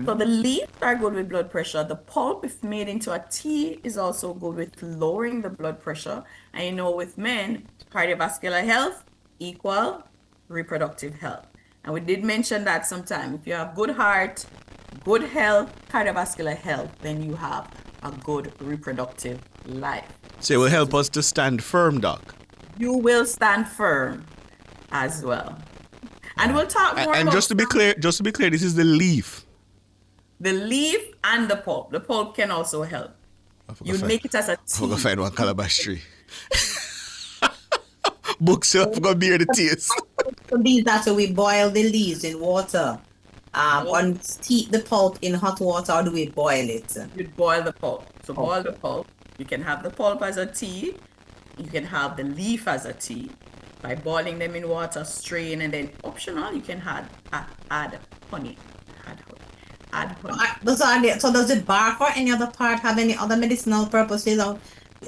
So the leaves are good with blood pressure. The pulp, if made into a tea, is also good with lowering the blood pressure. And with men, cardiovascular health equal reproductive health. And we did mention that sometime. If you have good heart, good health, cardiovascular health, then you have a good reproductive life. So it will help us to stand firm, Doc. You will stand firm as well. And we'll talk more and about... just to be clear, this is the leaf. The leaf and the pulp. The pulp can also help. You make it as a tea. I'm going to find one calabash tree. Books, I'm going to bear the taste. So these are so we boil the leaves in water. On steep the pulp in hot water, or do we boil it? You boil the pulp. So boil the pulp. You can have the pulp as a tea. You can have the leaf as a tea. By boiling them in water, strain, and then optional, you can add honey. Add honey. So does the bark or any other part have any other medicinal purposes? Or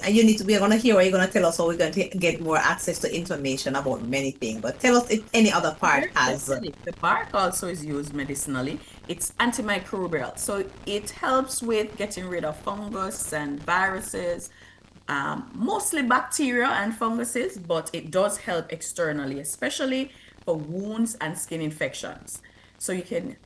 we're going to hear, or you're going to tell us how we're going to get more access to information about many things. But tell us if any other part has. The bark also is used medicinally. It's antimicrobial. So it helps with getting rid of fungus and viruses. Mostly bacteria and funguses, but it does help externally, especially for wounds and skin infections. So you can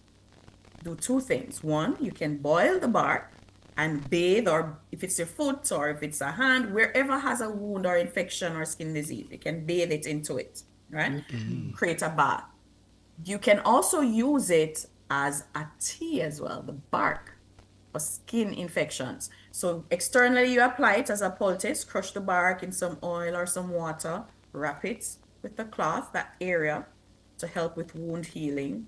do two things. One, you can boil the bark and bathe, or if it's your foot or if it's a hand, wherever has a wound or infection or skin disease, you can bathe it into it, right? Create a bath. You can also use it as a tea as well, the bark, for skin infections. So externally, you apply it as a poultice, crush the bark in some oil or some water, wrap it with the cloth, that area, to help with wound healing,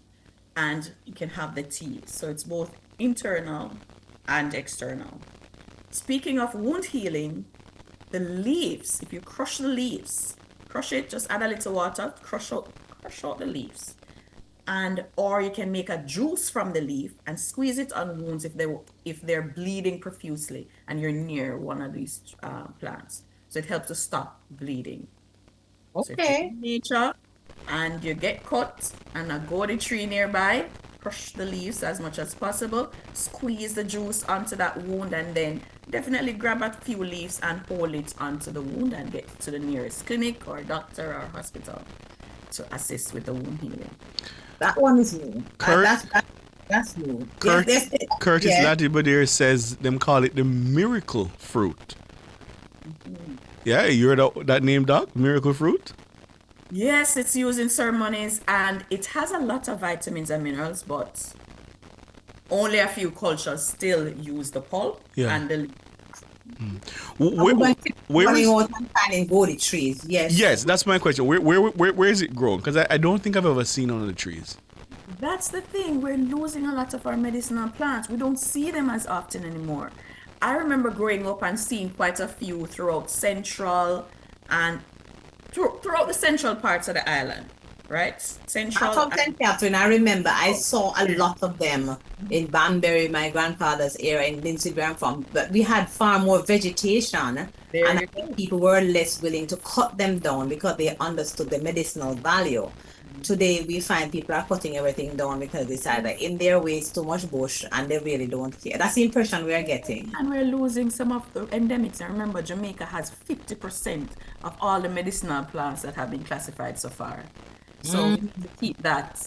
and you can have the tea. So it's both internal and external. Speaking of wound healing, the leaves, if you crush the leaves, crush it, just add a little water, crush out the leaves. And or you can make a juice from the leaf and squeeze it on wounds if they're bleeding profusely and you're near one of these plants. So it helps to stop bleeding. So if you're in nature and you get cut and a gourd tree nearby, crush the leaves as much as possible, squeeze the juice onto that wound, and then definitely grab a few leaves and hold it onto the wound and get to the nearest clinic or doctor or hospital to assist with the wound healing. That one is new. That's new. Curtis Latibadier says them call it the miracle fruit. Yeah, you heard that name, Doc? Miracle fruit? Yes, it's used in ceremonies and it has a lot of vitamins and minerals, but only a few cultures still use the pulp and the leaf. Where is trees? Yes, that's my question. Where is it grown? Because I don't think I've ever seen one of the trees. That's the thing. We're losing a lot of our medicinal plants. We don't see them as often anymore. I remember growing up and seeing quite a few throughout central and throughout the central parts of the island, right? Central. St. Catherine, I remember I saw a lot of them in Banbury, my grandfather's area in Lindsey Graham Farm. But we had far more vegetation, and I think people were less willing to cut them down because they understood the medicinal value. Today, we find people are cutting everything down because it's either in their way, it's too much bush, and they really don't care. That's the impression we are getting. And we're losing some of the endemics. And remember, Jamaica has 50% of all the medicinal plants that have been classified so far. So we need to keep that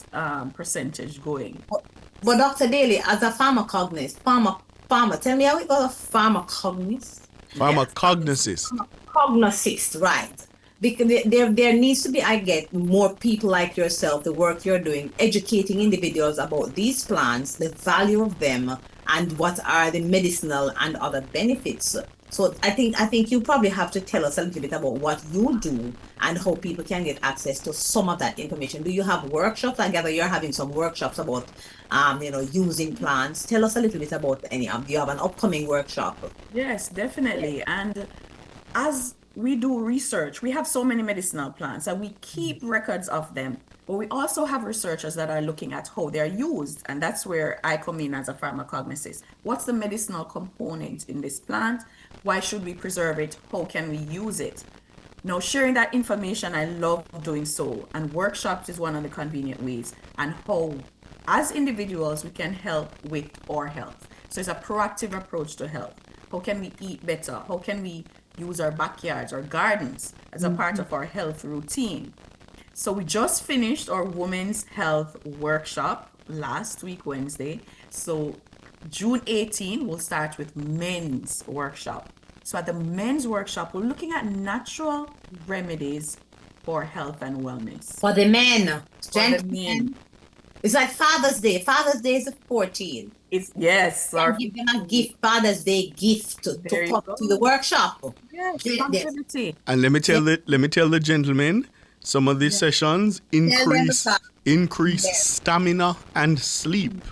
percentage going. But Dr. Daly, as a pharmacognist, tell me how it goes, pharmacognist? Pharmacognosist. Cognosist, right. Because there needs to be, I get, more people like yourself, the work you're doing, educating individuals about these plants, the value of them, and what are the medicinal and other benefits. So I think you probably have to tell us a little bit about what you do and how people can get access to some of that information. Do you have workshops? I gather you're having some workshops about, using plants. Tell us a little bit about any of. Do you have an upcoming workshop? Yes, definitely. And as we do research, we have so many medicinal plants and we keep records of them, but we also have researchers that are looking at how they're used, and that's where I come in as a pharmacognosist. What's the medicinal component in this plant? Why should we preserve it? How can we use it? Now, sharing that information, I love doing so, and workshops is one of the convenient ways, and how as individuals we can help with our health. So it's a proactive approach to health. How can we eat better? How can we use our backyards or gardens as a part of our health routine? So we just finished our women's health workshop last week, Wednesday. So June 18, we'll start with men's workshop. So at the men's workshop, we're looking at natural remedies for health and wellness. For the men. It's like Father's Day. Father's Day is the 14th. Yes. Or give them a gift, Father's Day gift to come to the workshop. Yes, and let me tell the gentlemen, some of these sessions increase stamina and sleep,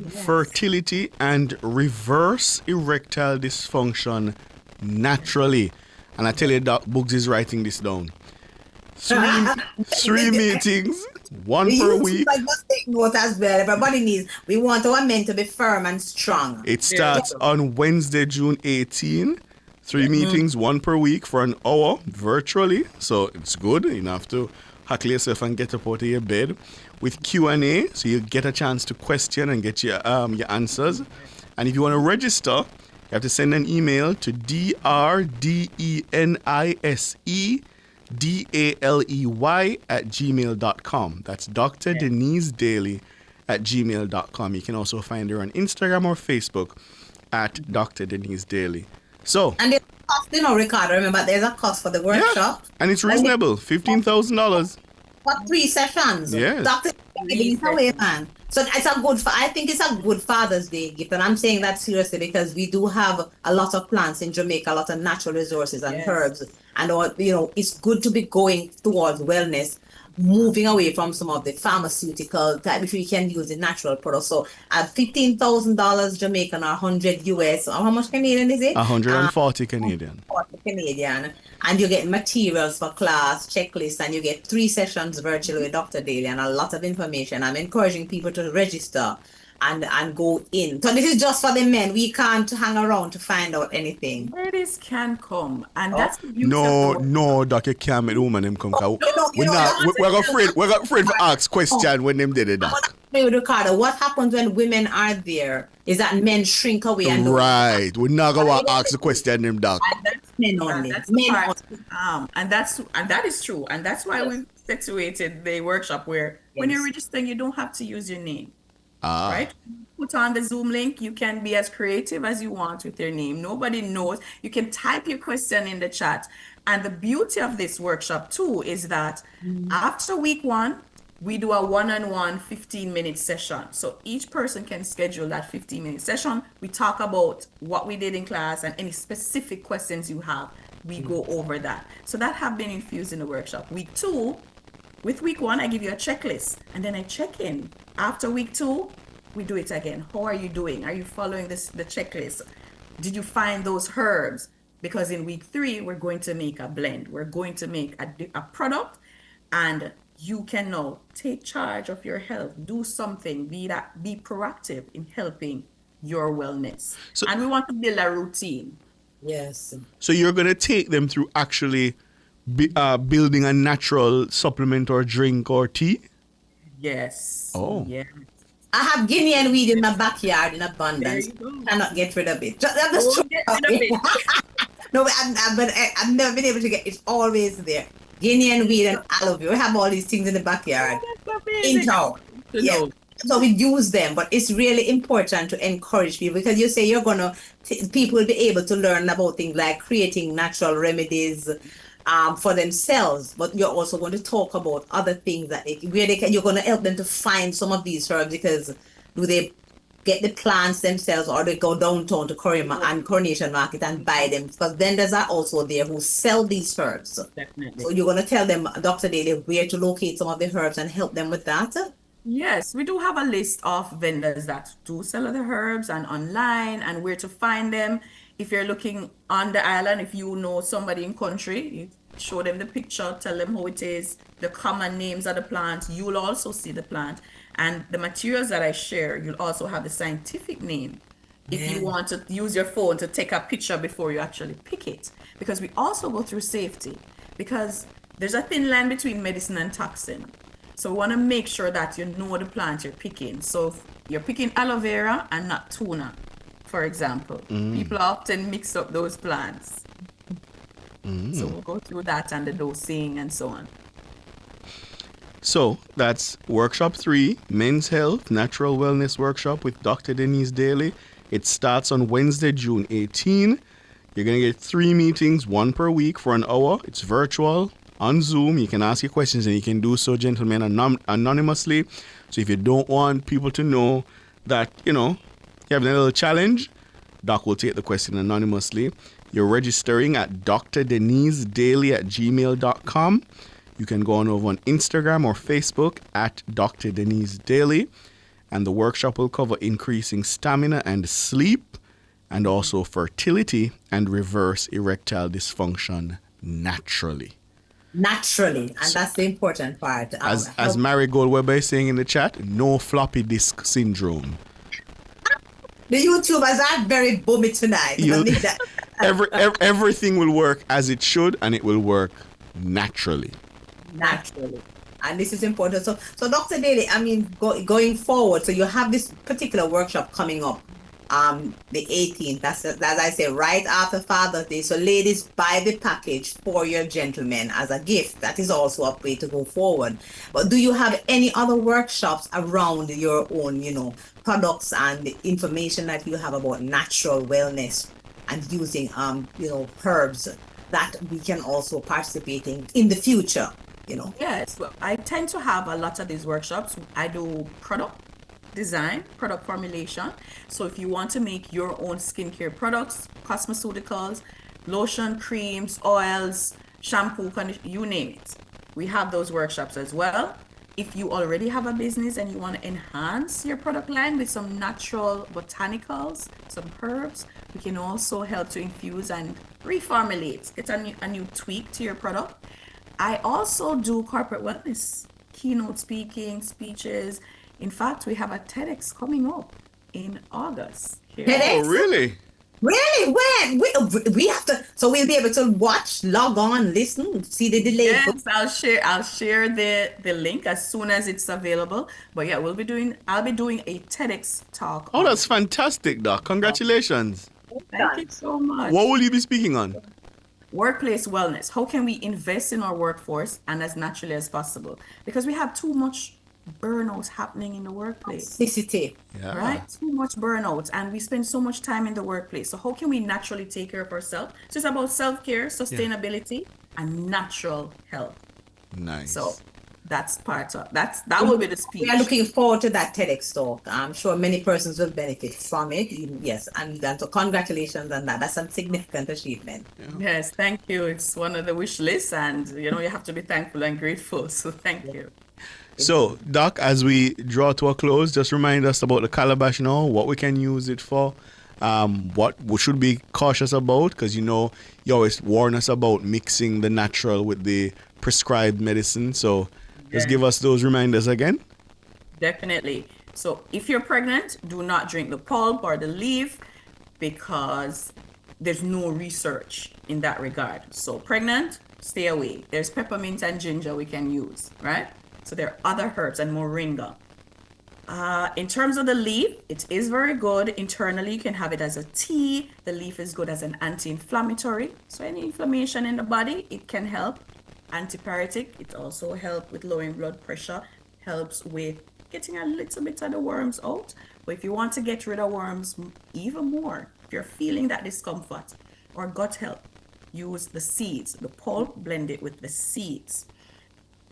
fertility and reverse erectile dysfunction naturally. And I tell you, Doc Books is writing this down. Three meetings, one per week. I must take note as well. Everybody needs. We want our men to be firm and strong. It starts on Wednesday, June 18. 3 meetings, one per week for an hour virtually. So it's good. You don't have to huckle yourself and get up out of your bed. With Q&A, so you get a chance to question and get your answers. And if you want to register, you have to send an email to drdenise@gmail.com. That's Dr. Denise Daly @gmail.com. You can also find her on Instagram or Facebook at Dr. Denise Daly. So, and there's a cost, Ricardo. Remember, there's a cost for the workshop. Yeah, and it's reasonable, $15,000. For 3 sessions. Yes. Dr. giving it away, man. So I think it's a good Father's Day gift. And I'm saying that seriously because we do have a lot of plants in Jamaica, a lot of natural resources and herbs. And, it's good to be going towards wellness. moving away from some of the pharmaceutical type, which we can use the natural products. So at $15,000 Jamaican or 100 US, or how much Canadian is it? 140 Canadian. 40 Canadian. And you get materials for class, checklists, and you get 3 sessions virtually with Dr. Daly and a lot of information. I'm encouraging people to register and go in. So this is just for the men. We can't hang around to find out anything. Ladies can come, and that's the beauty No, Doc, you can't make the woman them come. We're afraid to ask question when them did it, Doc. Ricardo, what happens when women are there is that men shrink away and right. We're not going to ask the question them, Doc. And that's men only. That's Men part, and that is true, and that's why we situated the workshop where when you're registering, you don't have to use your name. Right? Put on the Zoom link. You can be as creative as you want with your name. Nobody knows. You can type your question in the chat. And the beauty of this workshop too is that after week 1, we do a one-on-one 15-minute session. So each person can schedule that 15-minute session. We talk about what we did in class and any specific questions you have. We go over that. So that have been infused in the workshop. Week 2, with week 1, I give you a checklist and then I check in. After week 2, we do it again. How are you doing? Are you following the checklist? Did you find those herbs? Because in week 3, we're going to make a blend. We're going to make a product, and you can now take charge of your health. Do something. Be proactive in helping your wellness. And we want to build a routine. Yes. So you're going to take them through actually building a natural supplement or drink or tea? Yes. Oh. Yeah. I have Guinean weed in my backyard in abundance. Cannot get rid of it. No, but I've never been able to get it. It's always there. Guinean weed and aloe vera. We have all these things in the backyard. In town. Yeah. So we use them, but it's really important to encourage people because you say you're gonna people will be able to learn about things like creating natural remedies for themselves, but you're also going to talk about other things that you're going to help them to find some of these herbs because do they get the plants themselves or they go downtown to Coronation Market and buy them? Because vendors are also there who sell these herbs. Definitely. So you're going to tell them, Dr. Daly, where to locate some of the herbs and help them with that? Yes, we do have a list of vendors that do sell the herbs and online and where to find them. If you're looking on the island, if you know somebody in country, you show them the picture, tell them how it is, the common names of the plant. You'll also see the plant. And the materials that I share, you'll also have the scientific name. If you want to use your phone to take a picture before you actually pick it. Because we also go through safety. Because there's a thin line between medicine and toxin. So we want to make sure that you know the plant you're picking. So if you're picking aloe vera and not tuna, for example. People often mix up those plants. So we'll go through that and the dosing and so on. So that's Workshop 3, Men's Health Natural Wellness Workshop with Dr. Denise Daly. It starts on Wednesday, June 18. You're going to get 3 meetings, 1 per week for an hour. It's virtual on Zoom. You can ask your questions and you can do so, gentlemen, anonymously. So if you don't want people to know that, you're having a little challenge, Doc will take the question anonymously. You're registering at drdenisedaily@gmail.com. You can go on over on Instagram or Facebook at Dr. Denise Daly. And the workshop will cover increasing stamina and sleep, and also fertility and reverse erectile dysfunction naturally. Naturally, and that's the important part. As Marigold Weber is saying in the chat, no floppy disk syndrome. The YouTubers are very boomy tonight. Everything will work as it should, and it will work naturally. Naturally. And this is important. So Dr. Daly, going forward, so you have this particular workshop coming up, the 18th. That's, as I say, right after Father's Day. So ladies, buy the package for your gentlemen as a gift. That is also a way to go forward. But do you have any other workshops around your own, products and the information that you have about natural wellness and using, herbs that we can also participate in the future? Yes, well, I tend to have a lot of these workshops. I do product design, product formulation. So if you want to make your own skincare products, cosmeceuticals, lotion, creams, oils, shampoo, you name it. we have those workshops as well. If you already have a business and you want to enhance your product line with some natural botanicals, some herbs, we can also help to infuse and reformulate, get a new tweak to your product. I also do corporate wellness, keynote speaking, speeches. In fact, we have a TEDx coming up in August. TEDx? Oh, really? Really? When? We have to, so we'll be able to watch, log on, listen, see the delay. Yes, I'll share the link as soon as it's available. But yeah, I'll be doing a TEDx talk. Oh, that's fantastic, Doc. Congratulations. Thank you so much. What will you be speaking on? Workplace wellness. How can we invest in our workforce and as naturally as possible? Because we have too much burnout happening in the workplace. Toxicity. Yeah. Right? Too much burnout, and we spend so much time in the workplace. So how can we naturally take care of ourselves? So it's about self-care, sustainability, and natural health. Nice. So that's part of that will be the speech. We are looking forward to that TEDx talk. I'm sure many persons will benefit from it. Yes, and so congratulations on that. That's a significant achievement. Yes, thank you. It's one of the wish lists, and you have to be thankful and grateful. So thank you. So, Doc, as we draw to a close, just remind us about the calabash now, what we can use it for, what we should be cautious about, because you always warn us about mixing the natural with the prescribed medicine. So, just give us those reminders again. Definitely. So, if you're pregnant, do not drink the pulp or the leaf because there's no research in that regard. So, pregnant, stay away. There's peppermint and ginger we can use, right? So there are other herbs and moringa. In terms of the leaf, it is very good. Internally, you can have it as a tea. The leaf is good as an anti-inflammatory. So any inflammation in the body, it can help. Antipyretic, it also helps with lowering blood pressure, helps with getting a little bit of the worms out. But if you want to get rid of worms even more, if you're feeling that discomfort or gut health, use the seeds. The pulp, blend it with the seeds.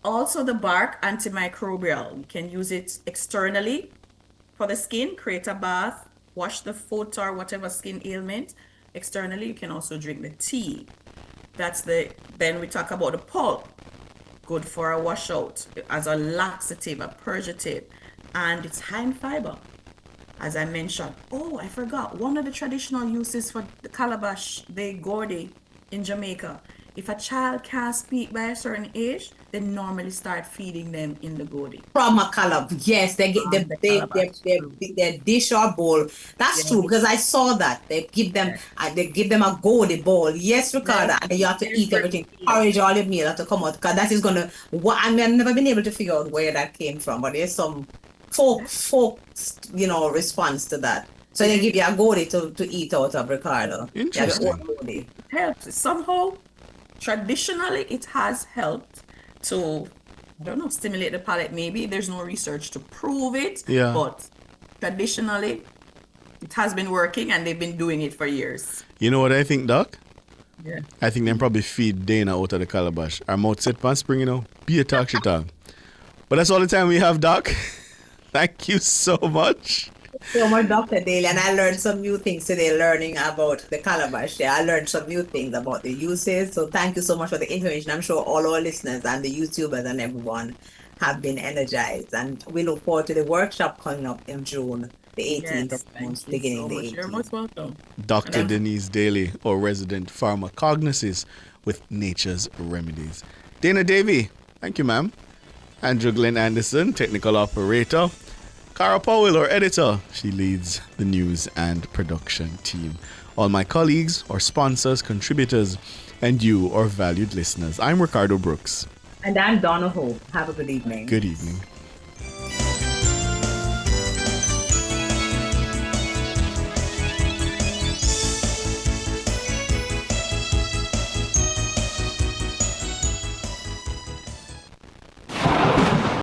Also, the bark, antimicrobial. You can use it externally for the skin, create a bath, wash the foot or whatever skin ailment. Externally, you can also drink the tea. Then we talk about the pulp. Good for a washout, as a laxative, a purgative, and it's high in fiber. As I mentioned, I forgot, one of the traditional uses for the calabash, the gordy in Jamaica. If a child can't speak by a certain age, they normally start feeding them in the gordy. From a calabash, yes, they get their dish or bowl. That's true, because I saw that they give them a gordy bowl. Yes, Ricardo, and you have to eat everything. Porridge, all your meal have to come out, because that is gonna. I've never been able to figure out where that came from, but there's some folk, response to that. So they give you a gordy to eat out of, Ricardo. Interesting. It helps somehow. Traditionally, it has helped to, stimulate the palate. Maybe there's no research to prove it, but traditionally, it has been working and they've been doing it for years. You know what I think, Doc? Yeah. I think they probably feed Dana out of the calabash. Our mouth set pan spring, be a talk shit on. But that's all the time we have, Doc. Thank you so much. So much, Dr. Daly, and I learned some new things today learning about the calabash. Yeah, I learned some new things about the uses. So thank you so much for the information. I'm sure all our listeners and the YouTubers and everyone have been energized. And we look forward to the workshop coming up in June, the 18th of month, beginning the 18th. You're most welcome. Dr. Denise Daly, our resident pharmacognosist with Nature's Remedies. Dana Davey, thank you, ma'am. Andrew Glenn Anderson, technical operator. Cara Powell, our editor, she leads the news and production team. All my colleagues, our sponsors, contributors, and you, our valued listeners. I'm Ricardo Brooks. And I'm Donna Hope. Have a good evening. Good evening.